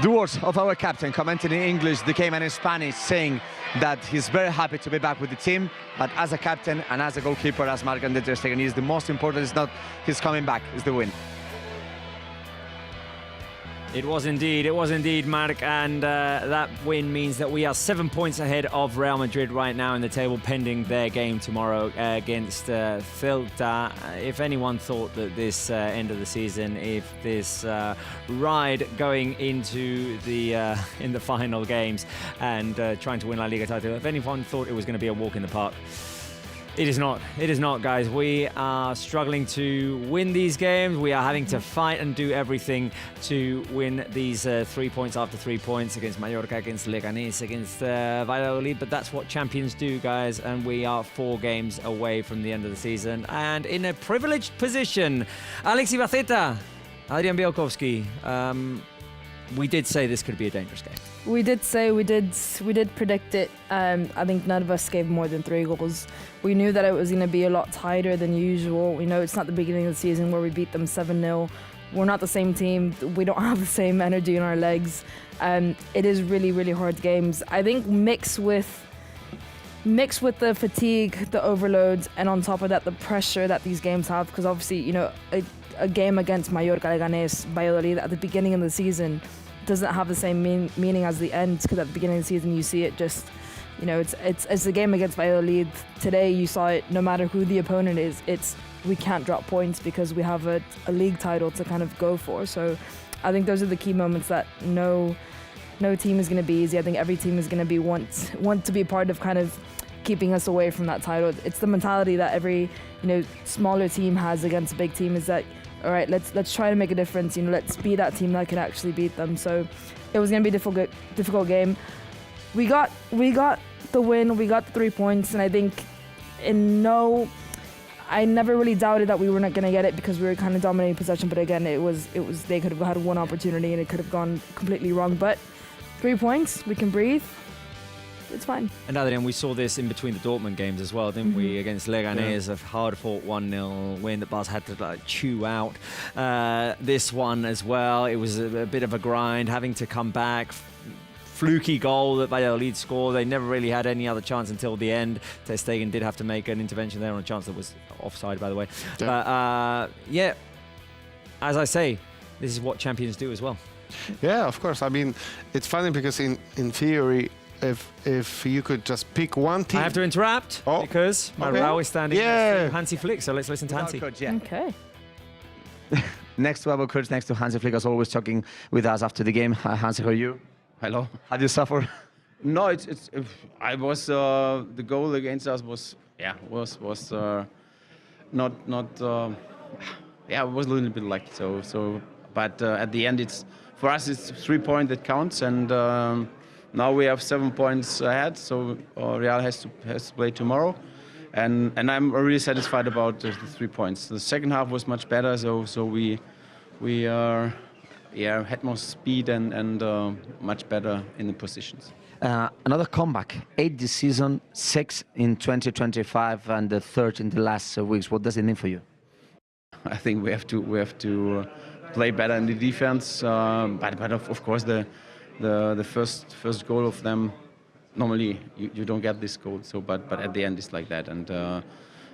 The words of our captain, commenting in English, the game and in Spanish, saying that he's very happy to be back with the team, but as a captain and as a goalkeeper, as Marc Ter Stegen is, the most important is not his coming back, it's the win. It was indeed, Marc, and that win means that we are 7 points ahead of Real Madrid right now in the table, pending their game tomorrow against Celta. If anyone thought that this end of the season, if this ride going into the in the final games and trying to win La Liga title, if anyone thought it was going to be a walk in the park, it is not. It is not, guys. We are struggling to win these games. We are having to fight and do everything to win these 3 points after 3 points against Mallorca, against Leganés, against Valladolid. But that's what champions do, guys. And we are 4 games away from the end of the season. And in a privileged position, Alex Ibaceta, Adrian Bielkowski. We did say this could be a dangerous game. We did say, we did predict it. I think none of us gave more than 3 goals. We knew that it was going to be a lot tighter than usual. We know it's not the beginning of the season where we beat them 7-0. We're not the same team. We don't have the same energy in our legs. It is really, really hard games. I think mixed with the fatigue, the overloads, and on top of that, the pressure that these games have, because obviously, you know, a game against Mallorca, Leganés, Valladolid at the beginning of the season doesn't have the same meaning as the end, because at the beginning of the season you see it just, you know, it's a game against Valladolid. Today you saw it, no matter who the opponent is, we can't drop points because we have a league title to kind of go for. So I think those are the key moments that no team is going to be easy. I think every team is going to be want to be part of kind of keeping us away from that title. It's the mentality that every, you know, smaller team has against a big team, is that, all right, let's try to make a difference. You know, let's be that team that can actually beat them. So it was going to be a difficult game. We got the win. We got the 3 points, and I think I never really doubted that we were not going to get it because we were kind of dominating possession. But again, it was they could have had one opportunity and it could have gone completely wrong. But 3 points, we can breathe. It's fine. And Adrian, we saw this in between the Dortmund games as well, didn't we? Against Leganés, a hard-fought 1-0 win that Barça had to chew out. This one as well, it was a bit of a grind, having to come back. Fluky goal that Valladolid scored. They never really had any other chance until the end. Ter Stegen did have to make an intervention there on a chance that was offside, by the way. Yeah. But yeah, as I say, this is what champions do as well. Yeah, of course. I mean, it's funny because in theory, if you could just pick one team. I have to interrupt because Raul is standing next to Hansi Flick, so let's listen to Hansi. Coach, yeah. Okay. Next to our coach, next to Hansi Flick, as always, talking with us after the game. Hansi, how are you? Hello. How do you suffer? No, I was the goal against us was not it was a little bit lucky. But at the end, for us it's 3 points that counts, and now we have 7 points ahead. So Real has to play tomorrow, and I'm really satisfied about the 3 points. The second half was much better, so we had more speed and much better in the positions. Another comeback, 8 this season, 6 in 2025, and the 3rd in the last weeks. What does it mean for you? I think we have to play better in the defense, but of course the first goal of them, normally you don't get this goal. So but at the end it's like that, and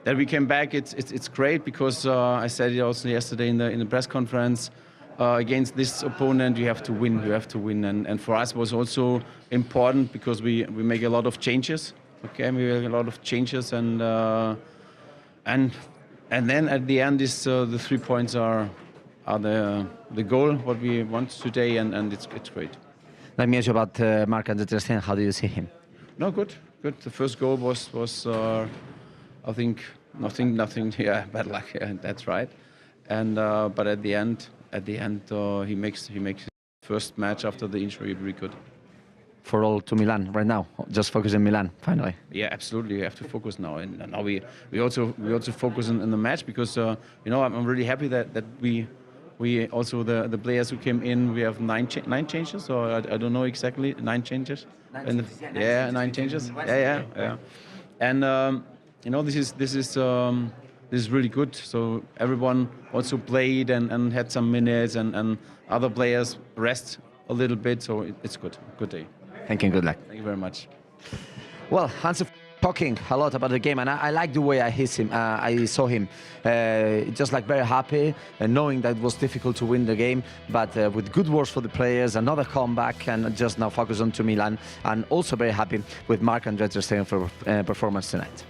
that we came back. It's great because I said it also yesterday in the press conference. Against this opponent, you have to win. And for us, it was also important because we make a lot of changes. Okay, we make a lot of changes, and then at the end, is the 3 points are the goal what we want today, and it's great. Let me ask you about Marc-Andre ter Stegen. How do you see him? No, good. The first goal was I think nothing. Yeah, bad luck. Yeah, that's right. And but at the end, he makes his first match after the injury really good. For all to Milan right now, just focus in Milan finally. Yeah, absolutely. We have to focus now, and now we also focus in the match because I'm really happy that we also the players who came in, we have nine changes, or I don't know exactly 9 changes. 9 changes. Yeah. And this is really good. So everyone also played and had some minutes, and other players rest a little bit. So it's good. Good day. Thank you and good luck. Thank you very much. Well, Hansi talking a lot about the game, and I like the way I saw him. Just like very happy, knowing that it was difficult to win the game, but with good words for the players, another comeback, and just now focus on to Milan, and also very happy with Marc-Andre ter Stegen for performance tonight.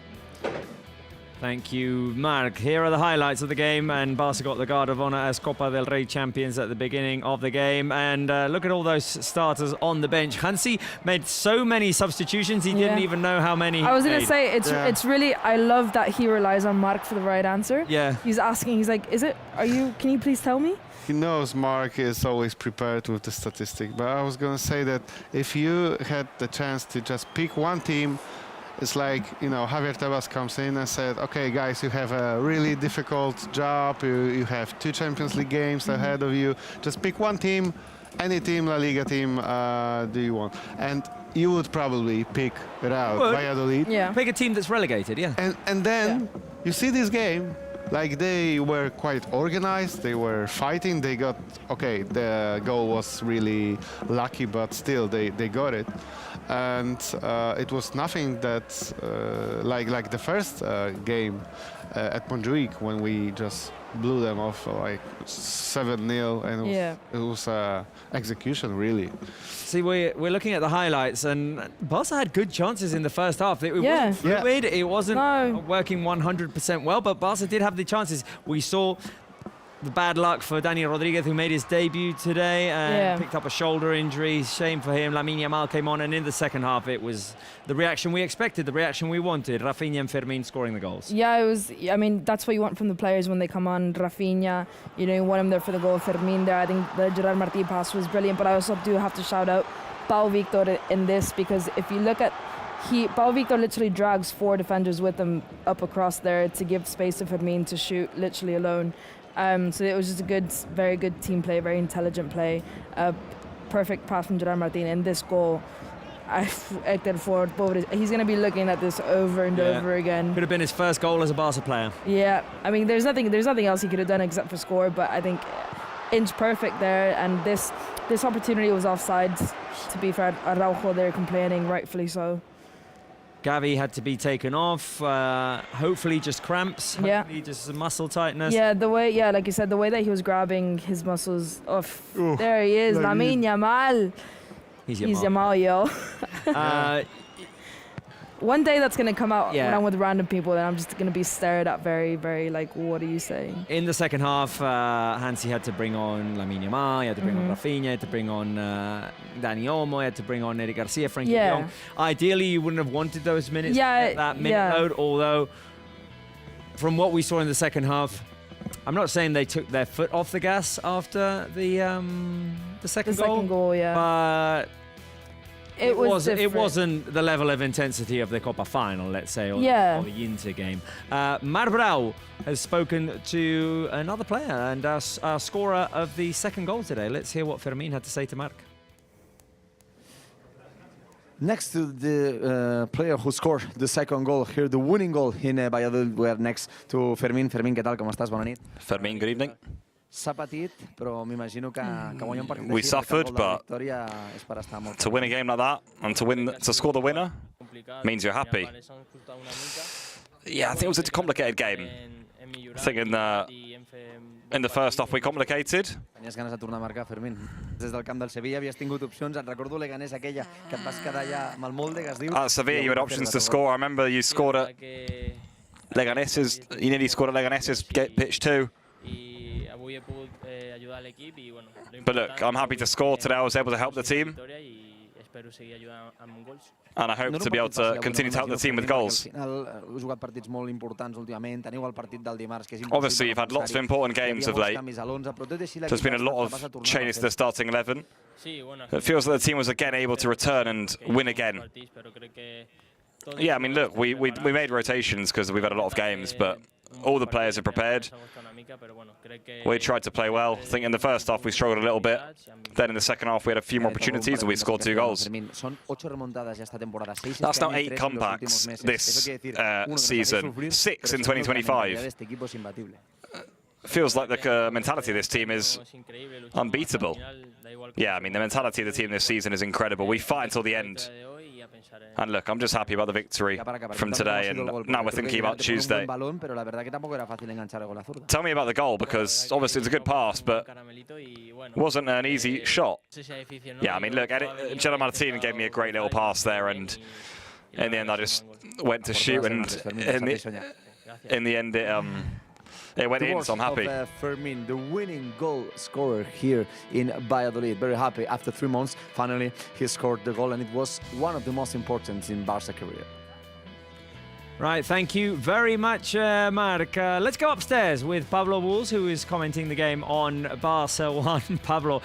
Thank you, Marc. Here are the highlights of the game, and Barça got the Guard of Honor as Copa del Rey champions at the beginning of the game. And look at all those starters on the bench. Hansi made so many substitutions, he didn't even know how many. I was going to say, it's really, I love that he relies on Marc for the right answer. Yeah. He's asking, he's like, can you please tell me? He knows Marc is always prepared with the statistic, but I was going to say that if you had the chance to just pick one team, it's like, Javier Tebas comes in and said, okay, guys, you have a really difficult job. You have 2 Champions League games ahead of you. Just pick one team, any team, La Liga team do you want. And you would probably pick Real Valladolid. Yeah. Pick a team that's relegated, yeah. And then you see this game, like they were quite organized, they were fighting, they got, the goal was really lucky, but still they got it. And it was nothing that like the first game at Montjuic when we just blew them off like 7-0, and it was execution really. See, we're looking at the highlights, and Barça had good chances in the first half. It wasn't fluid, it wasn't working 100% well, but Barça did have the chances. We saw the bad luck for Dani Rodriguez, who made his debut today and picked up a shoulder injury. Shame for him. Lamine Yamal came on, and in the second half, it was the reaction we expected, the reaction we wanted. Rafinha and Fermin scoring the goals. Yeah, it was. I mean, that's what you want from the players when they come on. Rafinha, you want him there for the goal. Fermin there. I think the Gerard Martí pass was brilliant, but I also do have to shout out Pau Victor in this, because if you look at Pau Victor literally drags 4 defenders with him up across there to give space to Fermin to shoot literally alone. So it was just a very good team play, very intelligent play. Perfect pass from Gerard Martín. And this goal, he's going to be looking at this over and over again. Could have been his first goal as a Barca player. Yeah, I mean, there's nothing else he could have done except for score, but I think inch perfect there. And this opportunity was offside. To be fair, Araujo there complaining, rightfully so. Gavi had to be taken off. Hopefully just cramps. Hopefully just muscle tightness. Yeah, like you said, the way that he was grabbing his muscles off. There he is, Lamine Yamal. He's Yamal, yo. One day that's going to come out Yeah. when I'm with random people, and I'm just going to be stared at very, very like, what are you saying? In the second half, Hansi had to bring on Lamine Yamal, he had to bring on Rafinha, he had to bring on Dani Olmo, he had to bring on Eric Garcia, Frankie de Jong. Ideally, you wouldn't have wanted those minutes at that minute load, although from what we saw in the second half, I'm not saying they took their foot off the gas after the second goal. Second goal, yeah. But it wasn't the level of intensity of the Copa final, let's say, or the Inter game. Mar Brau has spoken to another player and our scorer of the second goal today. Let's hear what Fermin had to say to Marc. Next to the player who scored the second goal here, the winning goal in Valladolid, we're next to Fermin. Fermin, què tal, com estàs? Bona nit. Fermin, good evening. S'ha patit, però m'imagino que guanyar un partit We així, suffered, but victòria és per estar molt to win a game like that and to score the winner means you're happy. Yeah, I think it was a complicated game. I think in the first half we complicated. Tenies ganes de tornar a marcar, Fermin. Des del camp del Sevilla havies tingut opcions. Et recordo Leganés aquella que et vas quedar allà amb el molde, que es diu. At Sevilla you had options to score. I remember you scored at Leganes's, you nearly scored at Leganes's pitch too. But look, I'm happy to score today. I was able to help the team. And I hope to be able to continue to help the team with goals. Obviously, you've had lots of important games of late. There's been a lot of changes to the starting 11. It feels like the team was again able to return and win again. Yeah, I mean, look, we made rotations because we've had a lot of games, but all the players are prepared. We tried to play well. I think in the first half we struggled a little bit. Then in the second half we had a few more opportunities and we scored 2 goals. That's now 8 comebacks this season, 6 in 2025. Feels like the mentality of this team is unbeatable. Yeah, I mean, the mentality of the team this season is incredible. We fight until the end. And look, I'm just happy about the victory from today, and now we're thinking about Tuesday. Tell me about the goal, because obviously it's a good pass, but it wasn't an easy shot. Yeah, I mean, look, Gelo Martin gave me a great little pass there, and in the end I just went to shoot, and in the end it went in, so I'm happy. Fermin, the winning goal scorer here in Valladolid. Very happy. After 3 months, finally, he scored the goal, and it was one of the most important in Barça career. Right, thank you very much, Marc. Let's go upstairs with Pablo Bulls, who is commenting the game on Barça 1. Pablo,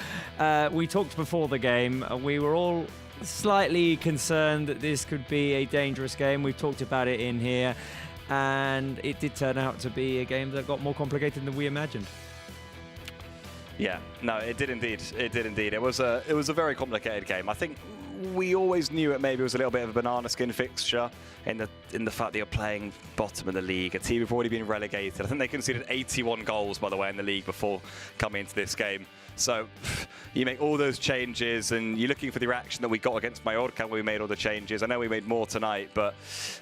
we talked before the game. We were all slightly concerned that this could be a dangerous game. We've talked about it in here. And it did turn out to be a game that got more complicated than we imagined. Yeah, no, it did indeed. It did indeed. It was a very complicated game. I think we always knew it maybe was a little bit of a banana skin fixture in the fact that you're playing bottom of the league, a team who've already been relegated. I think they conceded 81 goals, by the way, in the league before coming into this game. So you make all those changes, and you're looking for the reaction that we got against Mallorca when we made all the changes. I know we made more tonight, but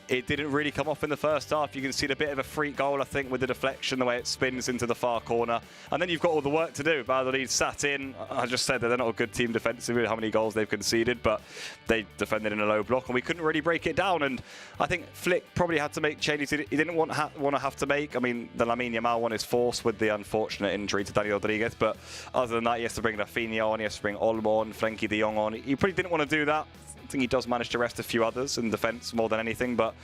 it didn't really come off in the first half. You can see a bit of a freak goal, I think, with the deflection, the way it spins into the far corner. And then you've got all the work to do. Valladolid sat in. I just said that they're not a good team defensively, how many goals they've conceded, but they defended in a low block, and we couldn't really break it down. And I think Flick probably had to make changes he didn't want to have to make. I mean, the Lamine Yamal one is forced with the unfortunate injury to Dani Rodriguez, but other than that, he has to bring Rafinha on, he has to bring Olmo on, Frankie de Jong on. He probably didn't want to do that. I think he does manage to rest a few others in defence more than anything, but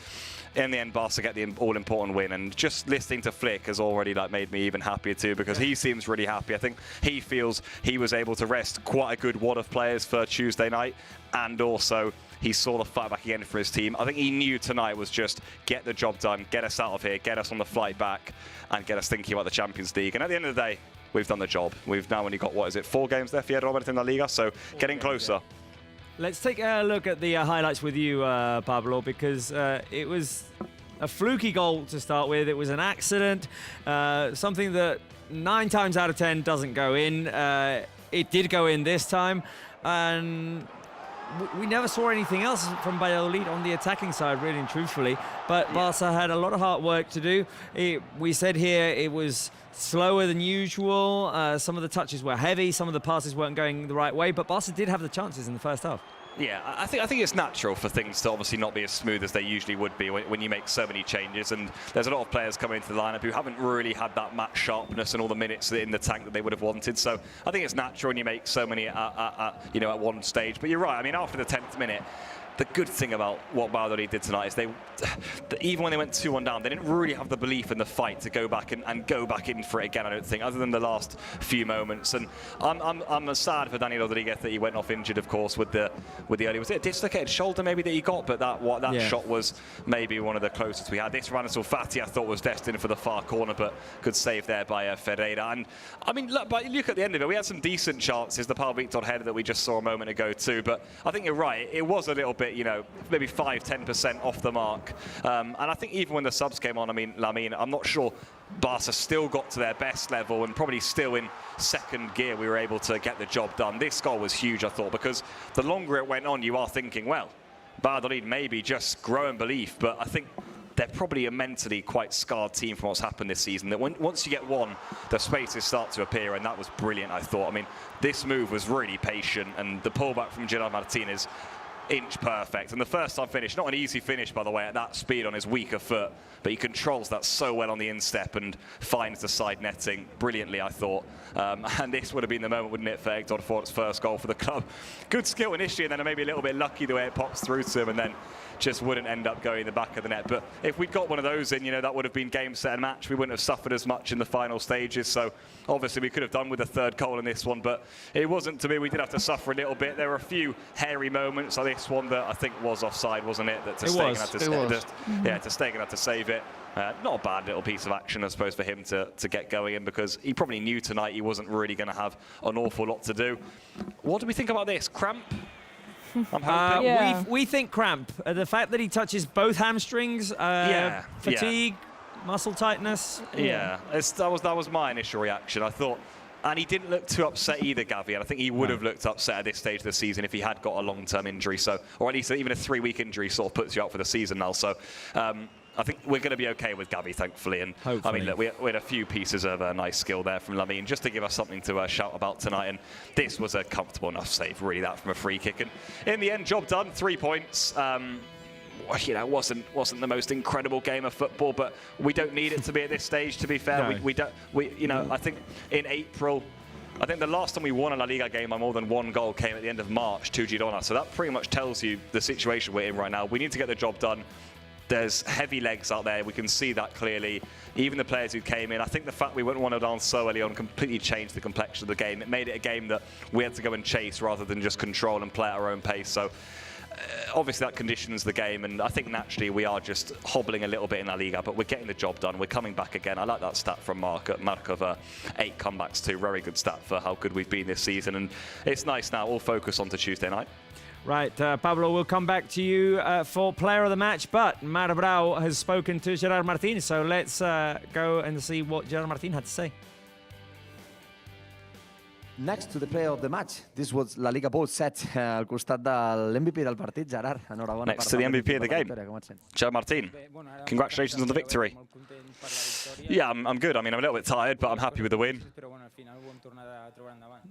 in the end, Barca get the all-important win. And just listening to Flick has already made me even happier too, because he seems really happy. I think he feels he was able to rest quite a good wad of players for Tuesday night, and also he saw the fight back again for his team. I think he knew tonight was just get the job done, get us out of here, get us on the flight back, and get us thinking about the Champions League. And at the end of the day, we've done the job. We've now only got, 4 games left here, Robert, in La Liga, so getting closer. Let's take a look at the highlights with you, Pablo, because it was a fluky goal to start with. It was an accident, something that 9 times out of 10 doesn't go in. It did go in this time, and we never saw anything else from Valladolid on the attacking side, really and truthfully. But Barca had a lot of hard work to do. We said here it was slower than usual. Some of the touches were heavy. Some of the passes weren't going the right way. But Barca did have the chances in the first half. Yeah, I think it's natural for things to obviously not be as smooth as they usually would be when you make so many changes. And there's a lot of players coming into the lineup who haven't really had that match sharpness and all the minutes in the tank that they would have wanted. So I think it's natural when you make so many at one stage. But you're right. I mean, after the 10th minute, the good thing about what Valladolid did tonight is even when they went 2-1 down, they didn't really have the belief in the fight to go back and go back in for it again, I don't think, other than the last few moments. And I'm sad for Dani Rodriguez that he went off injured, of course, with the early. Was it a dislocated shoulder maybe that he got? But that shot was maybe one of the closest we had. This Ransel Fati I thought was destined for the far corner, but good save there by Ferreira. And I mean, look at the end of it. We had some decent chances. The Pau Victor header that we just saw a moment ago too. But I think you're right. It was a little bit, maybe 5-10% off the mark. And I think even when the subs came on, I'm not sure Barca still got to their best level, and probably still in second gear we were able to get the job done. This goal was huge, I thought, because the longer it went on, you are thinking, well, Valladolid maybe just growing belief, but I think they're probably a mentally quite scarred team from what's happened this season. That once you get one, the spaces start to appear, and that was brilliant, I thought. I mean, this move was really patient, and the pullback from Gerard Martinez, inch perfect. And the first time finish, not an easy finish, by the way, at that speed on his weaker foot, but he controls that so well on the instep and finds the side netting brilliantly, I thought. And this would have been the moment, wouldn't it, for Hector Fort's first goal for the club. Good skill initially, and then maybe a little bit lucky the way it pops through to him, and then just wouldn't end up going in the back of the net. But if we'd got one of those in, that would have been game, set and match. We wouldn't have suffered as much in the final stages. So obviously we could have done with a third goal in this one, but it wasn't to be. We did have to suffer a little bit. There were a few hairy moments like this one that I think was offside, wasn't it? That Ter Stegen had to save it. Not a bad little piece of action, I suppose, for him to get going in, because he probably knew tonight he wasn't really going to have an awful lot to do. What do we think about this? Cramp? I'm hoping. We think cramp. The fact that he touches both hamstrings, fatigue, muscle tightness. Yeah, that was my initial reaction. I thought, and he didn't look too upset either, Gavi. And I think he would have looked upset at this stage of the season if he had got a long-term injury. So, or at least even a 3-week injury sort of puts you out for the season now. So. I think we're going to be okay with Gavi, thankfully. And hopefully. I mean, look, we had a few pieces of nice skill there from Lamine, just to give us something to shout about tonight. And this was a comfortable enough save, really, that from a free kick. And in the end, job done, 3 points. Wasn't the most incredible game of football, but we don't need it to be at this stage. To be fair, no. I think in April. I think the last time we won a La Liga game by more than one goal came at the end of March to Girona. So that pretty much tells you the situation we're in right now. We need to get the job done. There's heavy legs out there. We can see that clearly. Even the players who came in, I think the fact we went 1-0 down so early on completely changed the complexion of the game. It made it a game that we had to go and chase rather than just control and play at our own pace. So obviously that conditions the game, and I think naturally we are just hobbling a little bit in La Liga, but we're getting the job done. We're coming back again. I like that stat from Mark of 8 comebacks too. Very good stat for how good we've been this season, and it's nice now. All focus on to Tuesday night. Right, Pablo, we'll come back to you for player of the match, but Mar Brau has spoken to Gerard Martín, so let's go and see what Gerard Martín had to say. Next to the player of the match, this was La Liga ball set al costat de l'MVP del partit, Gerard. Enhorabona. Next to the MVP of the game, Gerard Martín. Congratulations on the victory. Yeah, I'm good. I mean, I'm a little bit tired, but I'm happy with the win.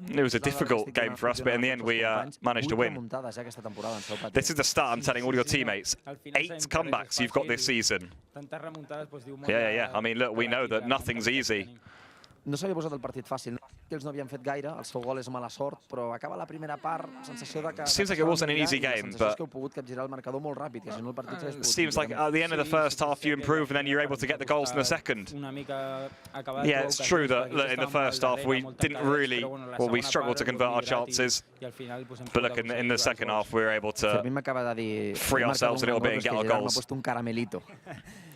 It was a difficult game for us, but in the end we managed to win. This is the start, I'm telling all your teammates. 8 comebacks you've got this season. Yeah. I mean, look, we know that nothing's easy. No s'havia posat el partit fàcil. Ells no havien fet gaire, el seu gol és mala sort, però acaba la primera part, sensació de que... Seems like it wasn't an easy game, but... que heu pogut capgirar el marcador molt ràpid, que si no el partit s'hagués pogut... Seems like at the end of the first half you improve and then you're able to get the goals in the second. Yeah, it's true that in the first half we didn't really... Well, we struggled to convert our chances, but look, in the second half we were able to free ourselves a little bit and get our goals.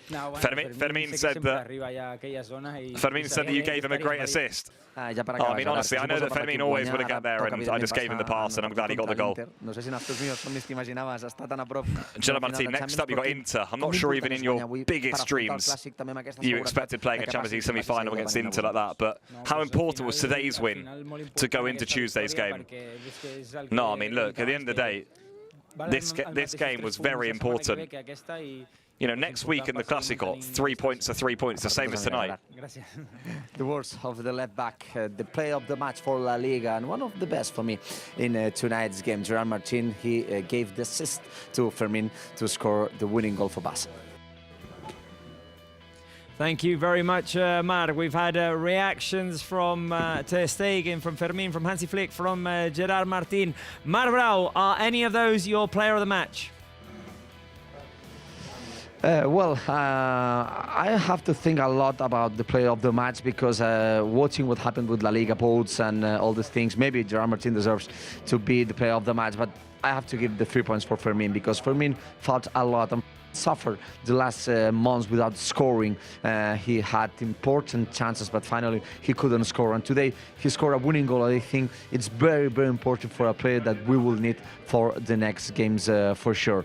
Fermín said that you gave him a great assist. I mean, honestly, I know that Fermín always would have got there, and I just gave him the pass, and I'm glad he got the goal. Gerard Martín, next up you got Inter. I'm not sure even in your biggest dreams you expected playing a Champions League semi-final against Inter like that, but how important was today's win to go into Tuesday's game? No, I mean, look, at the end of the day, this game was very important. You know, next week in the Clásico, 3 points are 3 points, the same as tonight. The words of the left back, the play of the match for La Liga, and one of the best for me in tonight's game. Gerard Martin, he gave the assist to Fermin to score the winning goal for Barça. Thank you very much, Marc. We've had reactions from Ter Stegen, from Fermin, from Hansi Flick, from Gerard Martin. Marc Brau, are any of those your player of the match? I have to think a lot about the player of the match because watching what happened with La Liga votes and all these things, maybe Gerard Martin deserves to be the player of the match, but I have to give the 3 points for Fermin because Fermin fought a lot and suffered the last months without scoring. He had important chances, but finally he couldn't score. And today he scored a winning goal. I think it's very, very important for a player that we will need for the next games for sure.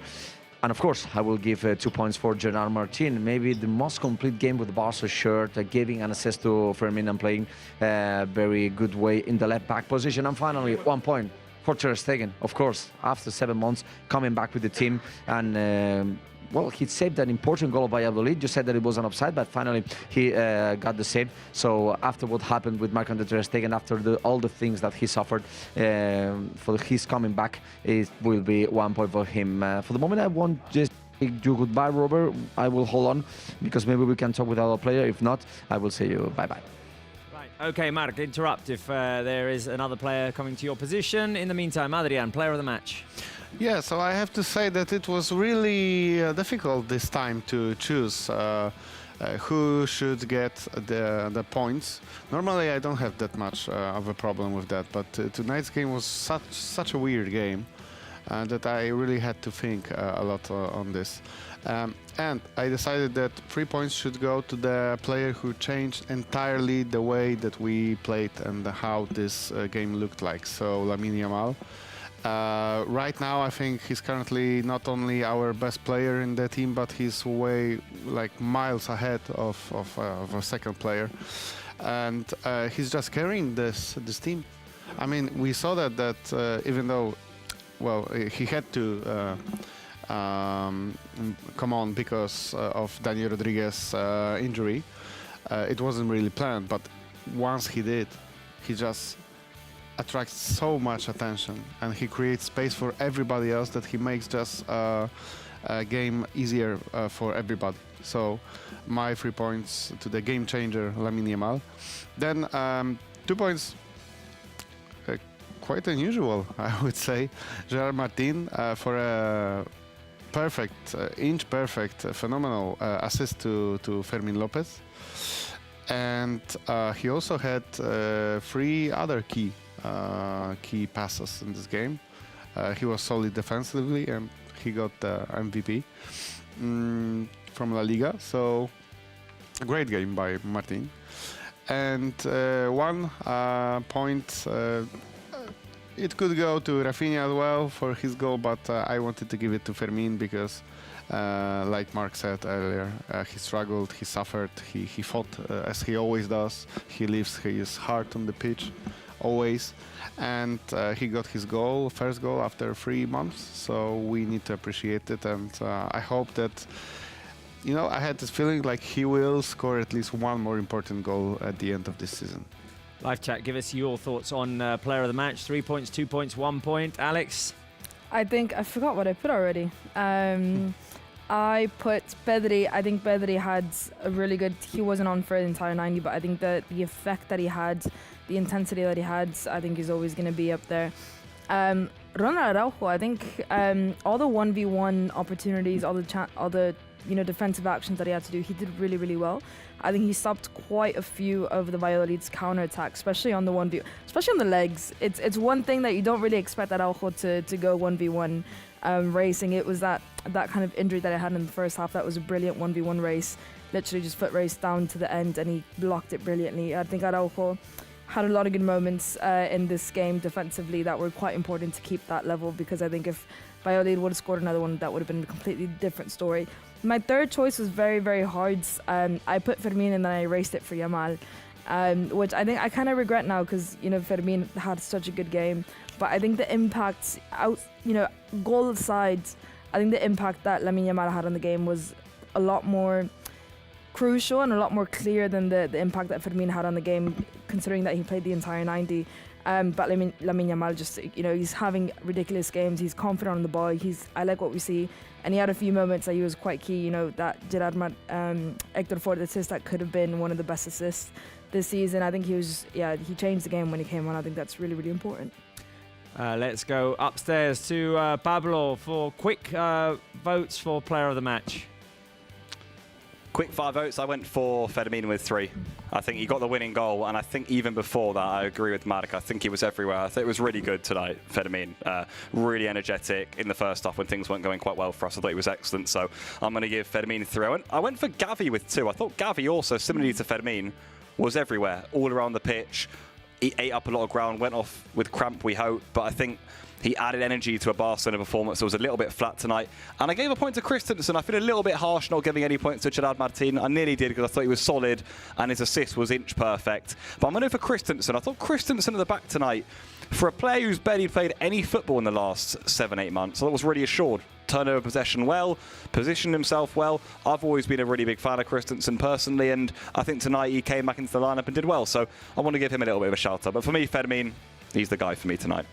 And of course, I will give 2 points for Gerard Martin. Maybe the most complete game with the Barça shirt, giving an assist to Fermin and playing very good way in the left back position. And finally, 1 point for Ter Stegen, of course, after 7 months coming back with the team. And well, he saved an important goal of Valladolid. You said that it was an offside, but finally he got the save. So after what happened with Marc-Andre Ter Stegen, after all the things that he suffered for his coming back, it will be 1 point for him. For the moment, I won't just bid you goodbye, Robert. I will hold on because maybe we can talk with our player. If not, I will say you bye-bye. Right. Okay, Marc, interrupt if there is another player coming to your position. In the meantime, Adrian, player of the match. Yeah, so I have to say that it was really difficult this time to choose who should get the points. Normally I don't have that much of a problem with that, but tonight's game was such a weird game that I really had to think a lot on this. And I decided that 3 points should go to the player who changed entirely the way that we played and how this game looked like, so Lamine Yamal. Right now I think he's currently not only our best player in the team, but he's way like miles ahead of a second player, and he's just carrying this team. I mean, we saw that even though, well, he had to come on because of Dani Rodriguez's injury. It wasn't really planned, but once he did, he just attracts so much attention and he creates space for everybody else that he makes just a game easier for everybody. So my 3 points to the game changer Lamine Yamal. Then 2 points, quite unusual, I would say, Gerard Martin for a perfect, inch perfect, phenomenal assist to Fermin Lopez. And he also had 3 other key passes in this game. He was solid defensively and he got the MVP from La Liga. So a great game by Martin. And 1 point, it could go to Rafinha as well for his goal, but I wanted to give it to Fermin because like Marc said earlier, he struggled, he suffered, he fought as he always does. He leaves his heart on the pitch, always. And he got his goal, first goal after 3 months, so we need to appreciate it. And I hope that, you know, I had this feeling like he will score at least 1 more important goal at the end of this season. Live chat, give us your thoughts on player of the match. 3 points, 2 points, 1 point. Alex? I forgot what I put already. I put Pedri. I think Pedri had a really good, he wasn't on for the entire 90, but I think that the effect that he had, the intensity that he had, I think is always going to be up there. Ronald Araujo, I think all the 1v1 opportunities, all the defensive actions that he had to do, he did really, really well. I think he stopped quite a few of the Valladolid's counterattacks, especially on the 1v, especially on the legs. It's one thing that you don't really expect Araujo to go 1v1 racing. It was that kind of injury that I had in the first half. That was a brilliant 1v1 race, literally just foot race down to the end, and he blocked it brilliantly. I think Araujo had a lot of good moments in this game defensively that were quite important to keep that level, because I think if Valladolid would have scored another one, that would have been a completely different story. My third choice was very, very hard. I put Fermin and then I erased it for Yamal, which I think I kind of regret now because, Fermin had such a good game. But I think the impact, goal aside, I think the impact that Lamine Yamal had on the game was a lot more crucial and a lot more clear than the impact that Fermin had on the game, considering that he played the entire 90. But Lamine Yamal just, he's having ridiculous games. He's confident on the ball. I like what we see. And he had a few moments that he was quite key. That Gerard Hector Ford assist that could have been one of the best assists this season. I think he changed the game when he came on. I think that's really, really important. Let's go upstairs to Pablo for quick votes for player of the match. Quick 5 votes. I went for Fermin with 3. I think he got the winning goal, and I think even before that, I agree with Mark. I think he was everywhere. I think it was really good tonight, Fermin. Really energetic in the first half when things weren't going quite well for us. I thought he was excellent, so I'm going to give Fermin 3. I went for Gavi with 2. I thought Gavi also, similarly to Fermin, was everywhere, all around the pitch. He ate up a lot of ground, went off with cramp, we hope, but I think he added energy to a Barcelona performance that was a little bit flat tonight. And I gave a point to Christensen. I feel a little bit harsh not giving any points to Gerard Martin. I nearly did because I thought he was solid and his assist was inch perfect. But I'm going to go for Christensen. I thought Christensen at the back tonight, for a player who's barely played any football in the last 7-8 months, I thought was really assured. Turnover possession well, positioned himself well. I've always been a really big fan of Christensen personally, and I think tonight he came back into the lineup and did well. So I want to give him a little bit of a shout out. But for me, Fermin, he's the guy for me tonight.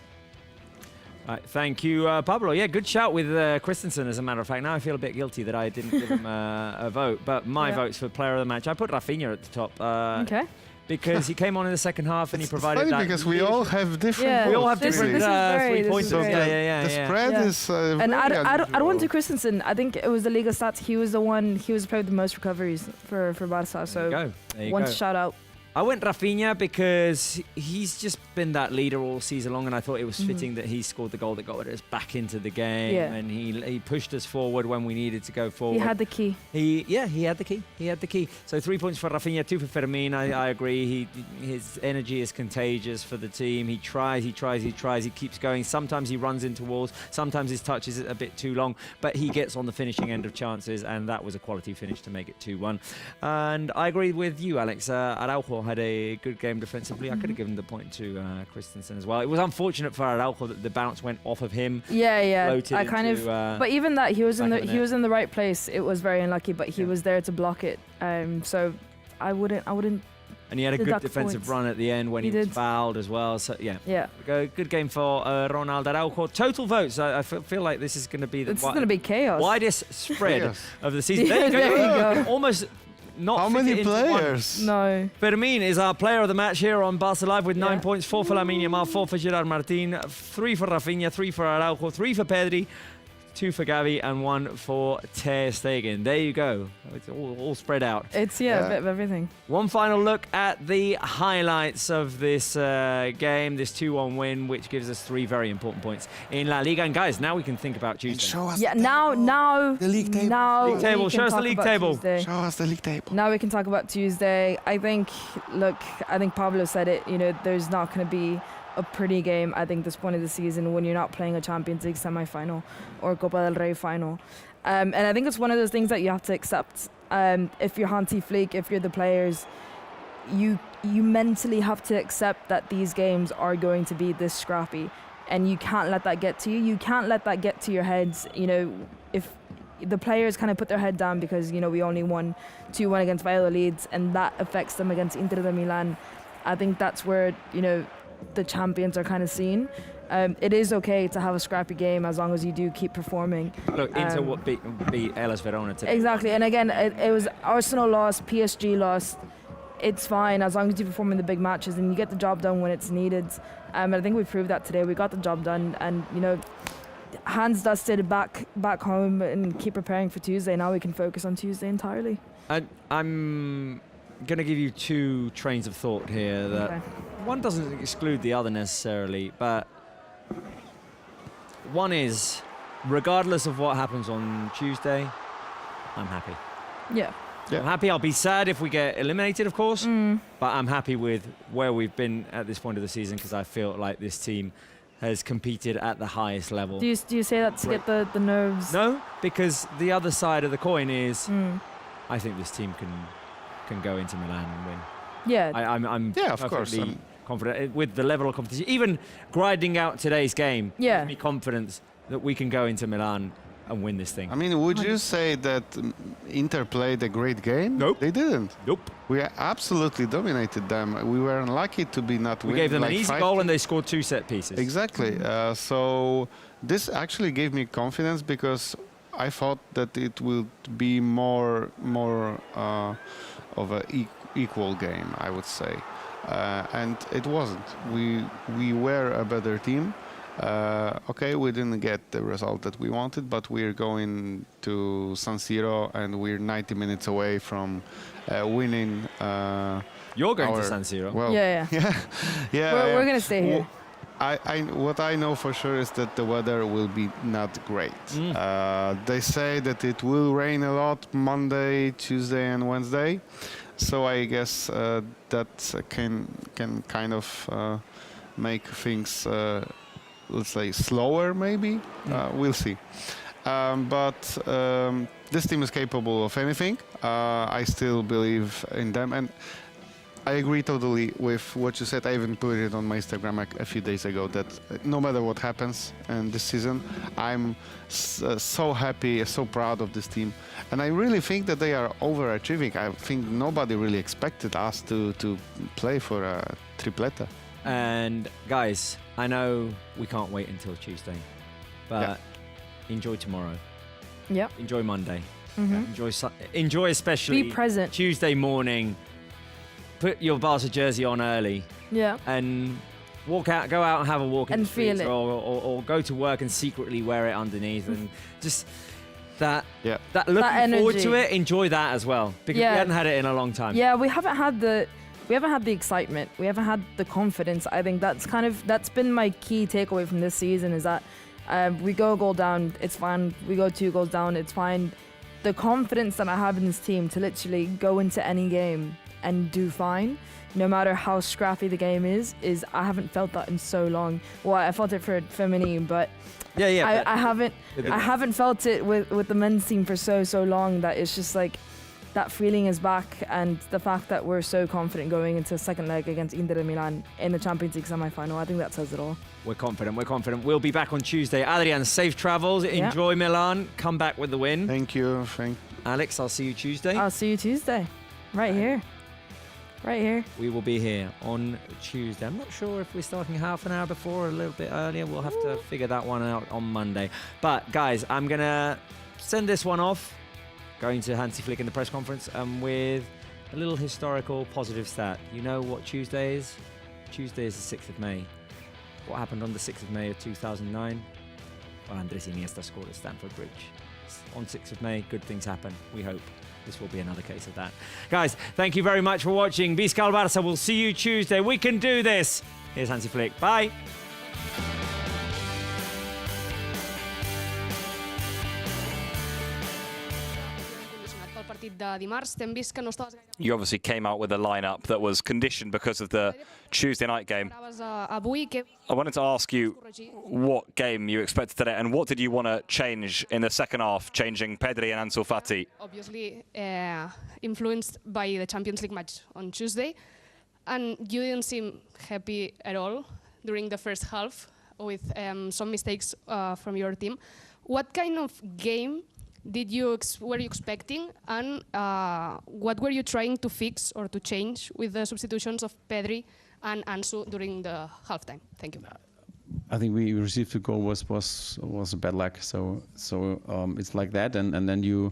Right, thank you, Pablo. Yeah, good shout with Christensen, as a matter of fact. Now I feel a bit guilty that I didn't give him a vote, but my votes for player of the match, I put Rafinha at the top. Okay. Because he came on in the second half and he provided funny that. because we all have different. We all have different this is very, 3 points. So Yeah. the spread is. And I want to Christensen. I think it was the Liga stats. He was the player with the most recoveries for Barça. So There you one go. shout out. I went Rafinha because he's just been that leader all season long, and I thought it was fitting that he scored the goal that got us back into the game, and he pushed us forward when we needed to go forward. He had the key. He had the key. He had the key. So 3 points for Rafinha, 2 for Fermin. I agree. His energy is contagious for the team. He tries. He keeps going. Sometimes he runs into walls. Sometimes his touch is a bit too long, but he gets on the finishing end of chances, and that was a quality finish to make it 2-1. And I agree with you, Alex. Araujo had a good game defensively. I could have given the point to Christensen as well. It was unfortunate for Araujo that the bounce went off of him. Yeah. I kind of. But even that, he was in the right place. It was very unlucky, but he was there to block it. So I wouldn't. And he had a good defensive run at the end when he was fouled as well. So yeah. Good game for Ronald Araujo. Total votes. I feel like this is going to be the chaos. Widest spread of the season. There you go. Almost. Not how many players? No. Fermin is our player of the match here on Barça Live with 9 points. 4 for Lamine Yamal, 4 for Gerard Martin, 3 for Rafinha, 3 for Araujo, 3 for Pedri, 2 for Gavi, and 1 for Ter Stegen. There you go. It's all spread out. It's a bit of everything. One final look at the highlights of this game, this 2-1 win, which gives us 3 very important points in La Liga. And guys, now we can think about Tuesday. Show us now the league table. Now Show us the league table. Tuesday. Show us the league table. Now we can talk about Tuesday. I think Pablo said it. There's not going to be a pretty game, I think, this point of the season when you're not playing a Champions League semi-final or Copa del Rey final. And I think it's one of those things that you have to accept. If you're Hansi Flick, if you're the players, you mentally have to accept that these games are going to be this scrappy, and you can't let that get to you. You can't let that get to your heads. If the players kind of put their head down because we only won 2-1 against Valladolid, and that affects them against Inter de Milan. I think that's where the champions are kind of seen. It is okay to have a scrappy game as long as you do keep performing. Look, Inter beat Hellas Verona today. Exactly, and again, it was Arsenal lost, PSG lost. It's fine as long as you perform in the big matches and you get the job done when it's needed. And I think we proved that today. We got the job done, and hands dusted back home and keep preparing for Tuesday. Now we can focus on Tuesday entirely. I'm going to give you 2 trains of thought here. That one doesn't exclude the other necessarily, but one is, regardless of what happens on Tuesday, I'm happy. Yeah. I'm happy. I'll be sad if we get eliminated, of course, but I'm happy with where we've been at this point of the season because I feel like this team has competed at the highest level. Do you say that to get the nerves? No, because the other side of the coin is I think this team can go into Milan and win. Yeah. I'm of course. confident with the level of competition. Even grinding out today's game gives me confidence that we can go into Milan and win this thing. I mean, would you say that Inter played a great game? Nope. They didn't. Nope. We absolutely dominated them. We were unlucky to be not winning. We gave them like an easy goal and they scored 2 set pieces. Exactly. So this actually gave me confidence because I thought that it would be more of an equal game, I would say. And it wasn't. We were a better team. Okay, we didn't get the result that we wanted, but we're going to San Siro and we're 90 minutes away from winning. You're going to San Siro? Well, Yeah. We're going to stay here. What I know for sure is that the weather will be not great. They say that it will rain a lot Monday, Tuesday, and Wednesday. So I guess that can kind of make things, let's say, slower maybe. We'll see. But this team is capable of anything. I still believe in them. And I agree totally with what you said. I even put it on my Instagram a few days ago that no matter what happens in this season, I'm so happy, so proud of this team. And I really think that they are overachieving. I think nobody really expected us to play for a tripleta. And guys, I know we can't wait until Tuesday, but enjoy tomorrow. Yep. Enjoy Monday. Enjoy especially Be present. Tuesday morning. Put your Barca jersey on early. Yeah. And go out and have a walk in And the streets, feel it. or go to work and secretly wear it underneath, and just that looking That forward to energy. it. Enjoy that as well, because we hadn't had it in a long time. Yeah, we haven't had the excitement. We haven't had the confidence. I think that's been my key takeaway from this season is that we go a goal down, it's fine. We go 2 goals down, it's fine. The confidence that I have in this team to literally go into any game and do fine, no matter how scrappy the game is I haven't felt that in so long. Well, I felt it for Feminine, but I haven't felt it with the men's team for so long that it's just like that feeling is back, and the fact that we're so confident going into the second leg against Inter de Milan in the Champions League semi-final, I think that says it all. We're confident. We'll be back on Tuesday. Adrian, safe travels. Enjoy Milan. Come back with the win. Thank you. Alex, I'll see you Tuesday. I'll see you Tuesday. Right here. We will be here on Tuesday. I'm not sure if we're starting half an hour before or a little bit earlier. We'll have to figure that one out on Monday. But guys, I'm going to send this one off, going to Hansi Flick in the press conference, with a little historical positive stat. You know what Tuesday is? Tuesday is the 6th of May. What happened on the 6th of May of 2009? Well, Andres Iniesta scored at Stamford Bridge. On 6th of May, good things happen, we hope. This will be another case of that. Guys, thank you very much for watching. Visca el Barça. We'll see you Tuesday. We can do this. Here's Hansi Flick. Bye. You obviously came out with a lineup that was conditioned because of the Tuesday night game. I wanted to ask you what game you expected today and what did you want to change in the second half, changing Pedri and Ansu Fati? Obviously influenced by the Champions League match on Tuesday, and you didn't seem happy at all during the first half with some mistakes from your team. What kind of game were you expecting, and what were you trying to fix or to change with the substitutions of Pedri and Ansu during the halftime? Thank you. I think we received the goal was a bad luck. So it's like that, and then you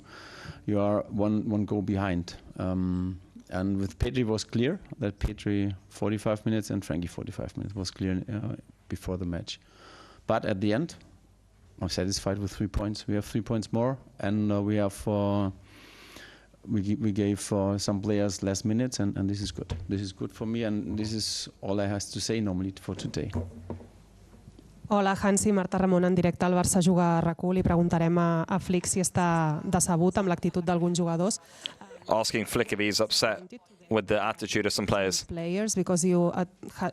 are one goal behind. And with Pedri was clear that Pedri 45 minutes and Frankie 45 minutes was clear before the match. But at the end, I'm satisfied with 3 points. We have 3 points more, and we gave some players less minutes, and this is good. This is good for me, and this is all I have to say normally for today. Hola, Hansi, Marta Ramon en directe al Barça Juga a RAC1. Li preguntarem a Flick si està decebut amb l'actitud d'alguns jugadors. Asking Flick if he's upset with the attitude of some players. Because you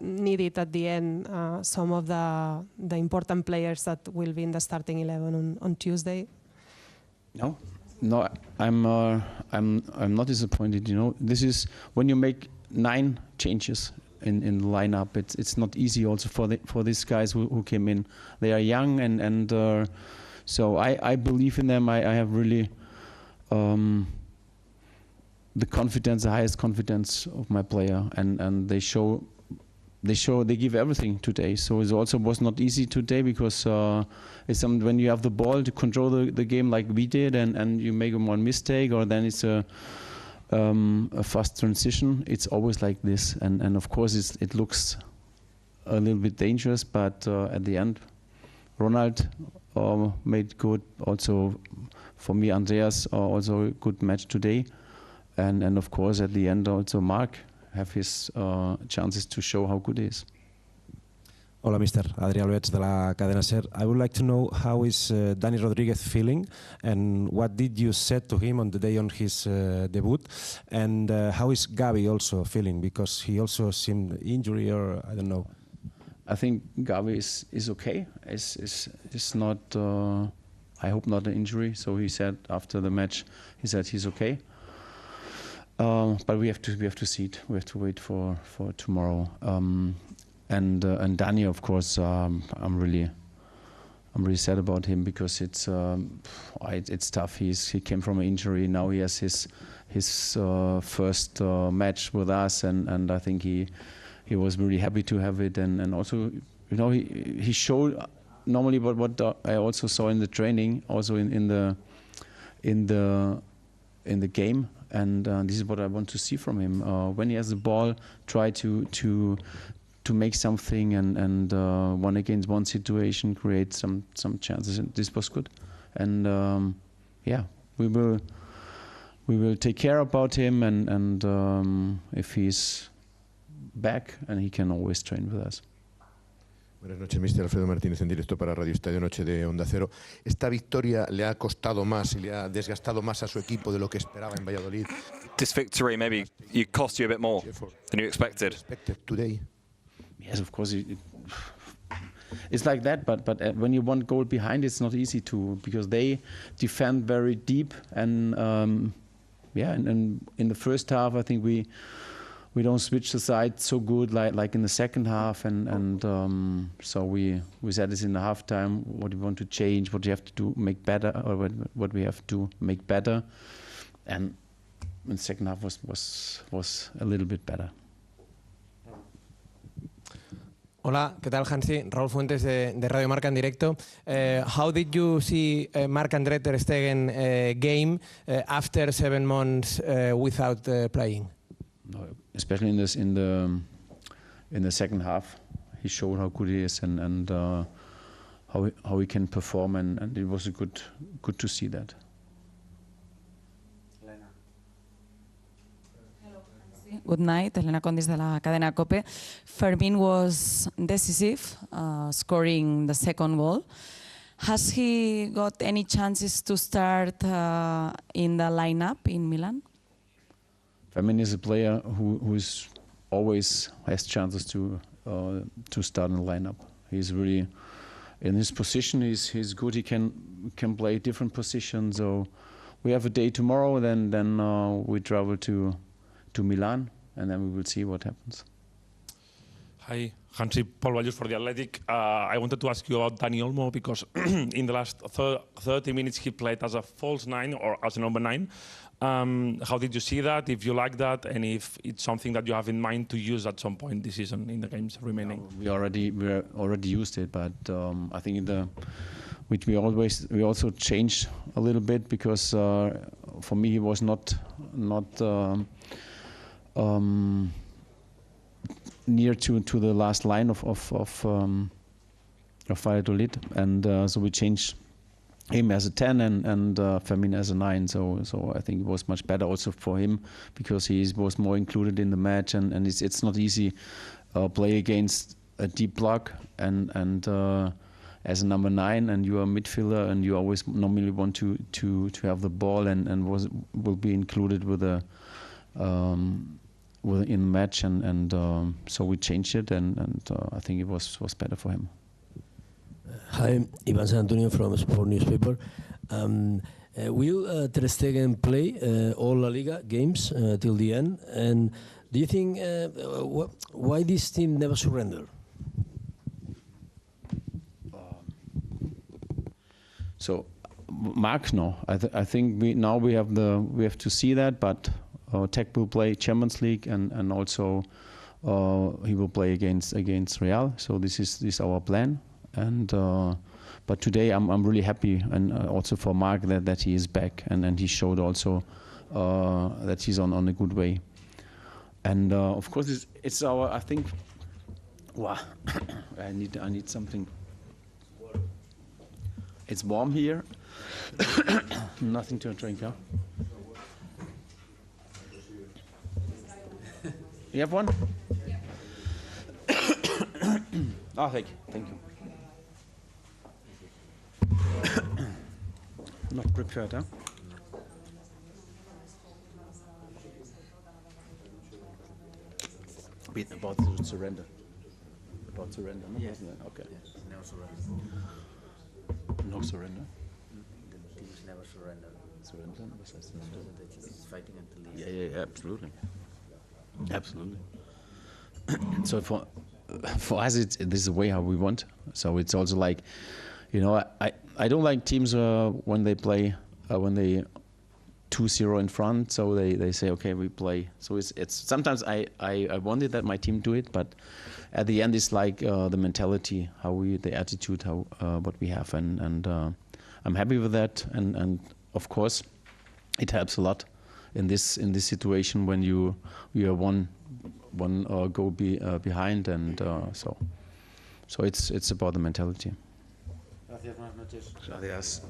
needed at the end some of the important players that will be in the starting 11 on Tuesday. No, I'm not disappointed. You know, this is when you make 9 changes in the lineup. It's not easy also for these guys who came in. They are young and So I believe in them. I have really the confidence, the highest confidence of my player, and they give everything today. So it also was not easy today because when you have the ball to control the game like we did, and you make one mistake, or then it's a fast transition. It's always like this, and of course it looks a little bit dangerous, but at the end, Ronald made good. Also for me, Andreas also a good match today. And of course, at the end, also Mark have his chances to show how good he is. Hola, Mr. Adrià Luets de la cadena SER. I would like to know how is Dani Rodríguez feeling, and what did you said to him on the day on his debut, and how is Gavi also feeling, because he also seemed injury, or I don't know. I think Gavi is okay. It's not. I hope not an injury. So he said after the match, he said he's okay. But we have to see it. We have to wait for tomorrow. And Dani, of course, I'm really sad about him, because it's tough. He came from an injury. Now he has his first match with us, and I think he was really happy to have it. And also, he showed normally what I also saw in the training, also in the game. And this is what I want to see from him. When he has the ball, try to make something, and 1-against-1 situation, create some chances. And this was good. And we will take care about him, and if he's back, and he can always train with us. Buenas noches, Mr. Alfredo Martínez, en directo para Radio Estadio Noche de Onda Cero. ¿Esta victoria le ha costado más y le ha desgastado más a su equipo de lo que esperaba en Valladolid? This victory maybe cost you a bit more than you expected. Today. Yes, of course. It's like that, but when you want goal behind, it's not easy because they defend very deep, and and in the first half, I think we don't switch the side so good like in the second half, and so we said this in the halftime, what we want to change, what you have to do, make better, or what we have to make better, and the second half was a little bit better. Hola, ¿qué tal, Hansi? Raúl Fuentes de Radio Marca en directo. How did you see Marc-André ter Stegen game after 7 months without playing? Especially in the second half, he showed how good he is, and how he can perform, and it was good to see that. Good night, Elena Condis de la cadena COPE. Fermín was decisive, scoring the second goal. Has he got any chances to start in the lineup in Milan? Fermín is a player who is always has chances to start in the lineup. He's really in his position. He's good. He can play different positions. So we have a day tomorrow. Then we travel to Milan, and then we will see what happens. Hi, Hansi, Paul Vallus for The Athletic. I wanted to ask you about Dani Olmo, because in the last 30 minutes he played as a false 9 or as a number 9. How did you see that, if you like that, and if it's something that you have in mind to use at some point this season in the games remaining? We already used it, but I think we also changed a little bit, because for me he was not near to the last line of Valladolid, and so we changed him as a 10 and Fermín as a 9. So I think it was much better also for him, because he was more included in the match, and it's not easy play against a deep block and as a number 9, and you are a midfielder, and you always normally want to have the ball and will be included with a in match, and so we changed it, and I think it was better for him. Hi, Ivan San Antonio from Sport Newspaper. Will Ter Stegen play all La Liga games till the end? And do you think why this team never surrender? So Mark, no. I think we have to see that, but Tech will play Champions League and also he will play against Real. So this is our plan. And but today I'm really happy, and also for Mark that he is back and he showed also that he's on a good way. And of course it's our, I think. Wow, I need something. It's warm here. Nothing to drink, huh? You have one? Oh, thank you. Not prepared, huh? Wait, about the surrender. About surrender, no? Yes. Okay. Yes. No surrender. No surrender? The teams never surrender. Surrender? It's fighting until the end. Yeah, absolutely. Absolutely. So for us, this is the way how we want. So it's also like, I don't like teams when they play when they 2-0 in front. So they say, okay, we play. So it's sometimes I wanted that my team do it, but at the end it's like the mentality, the attitude, what we have, and I'm happy with that. And of course, it helps a lot in this situation when you are one goal behind, and so it's about the mentality. Gracias, buenas noches. Gracias.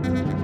you.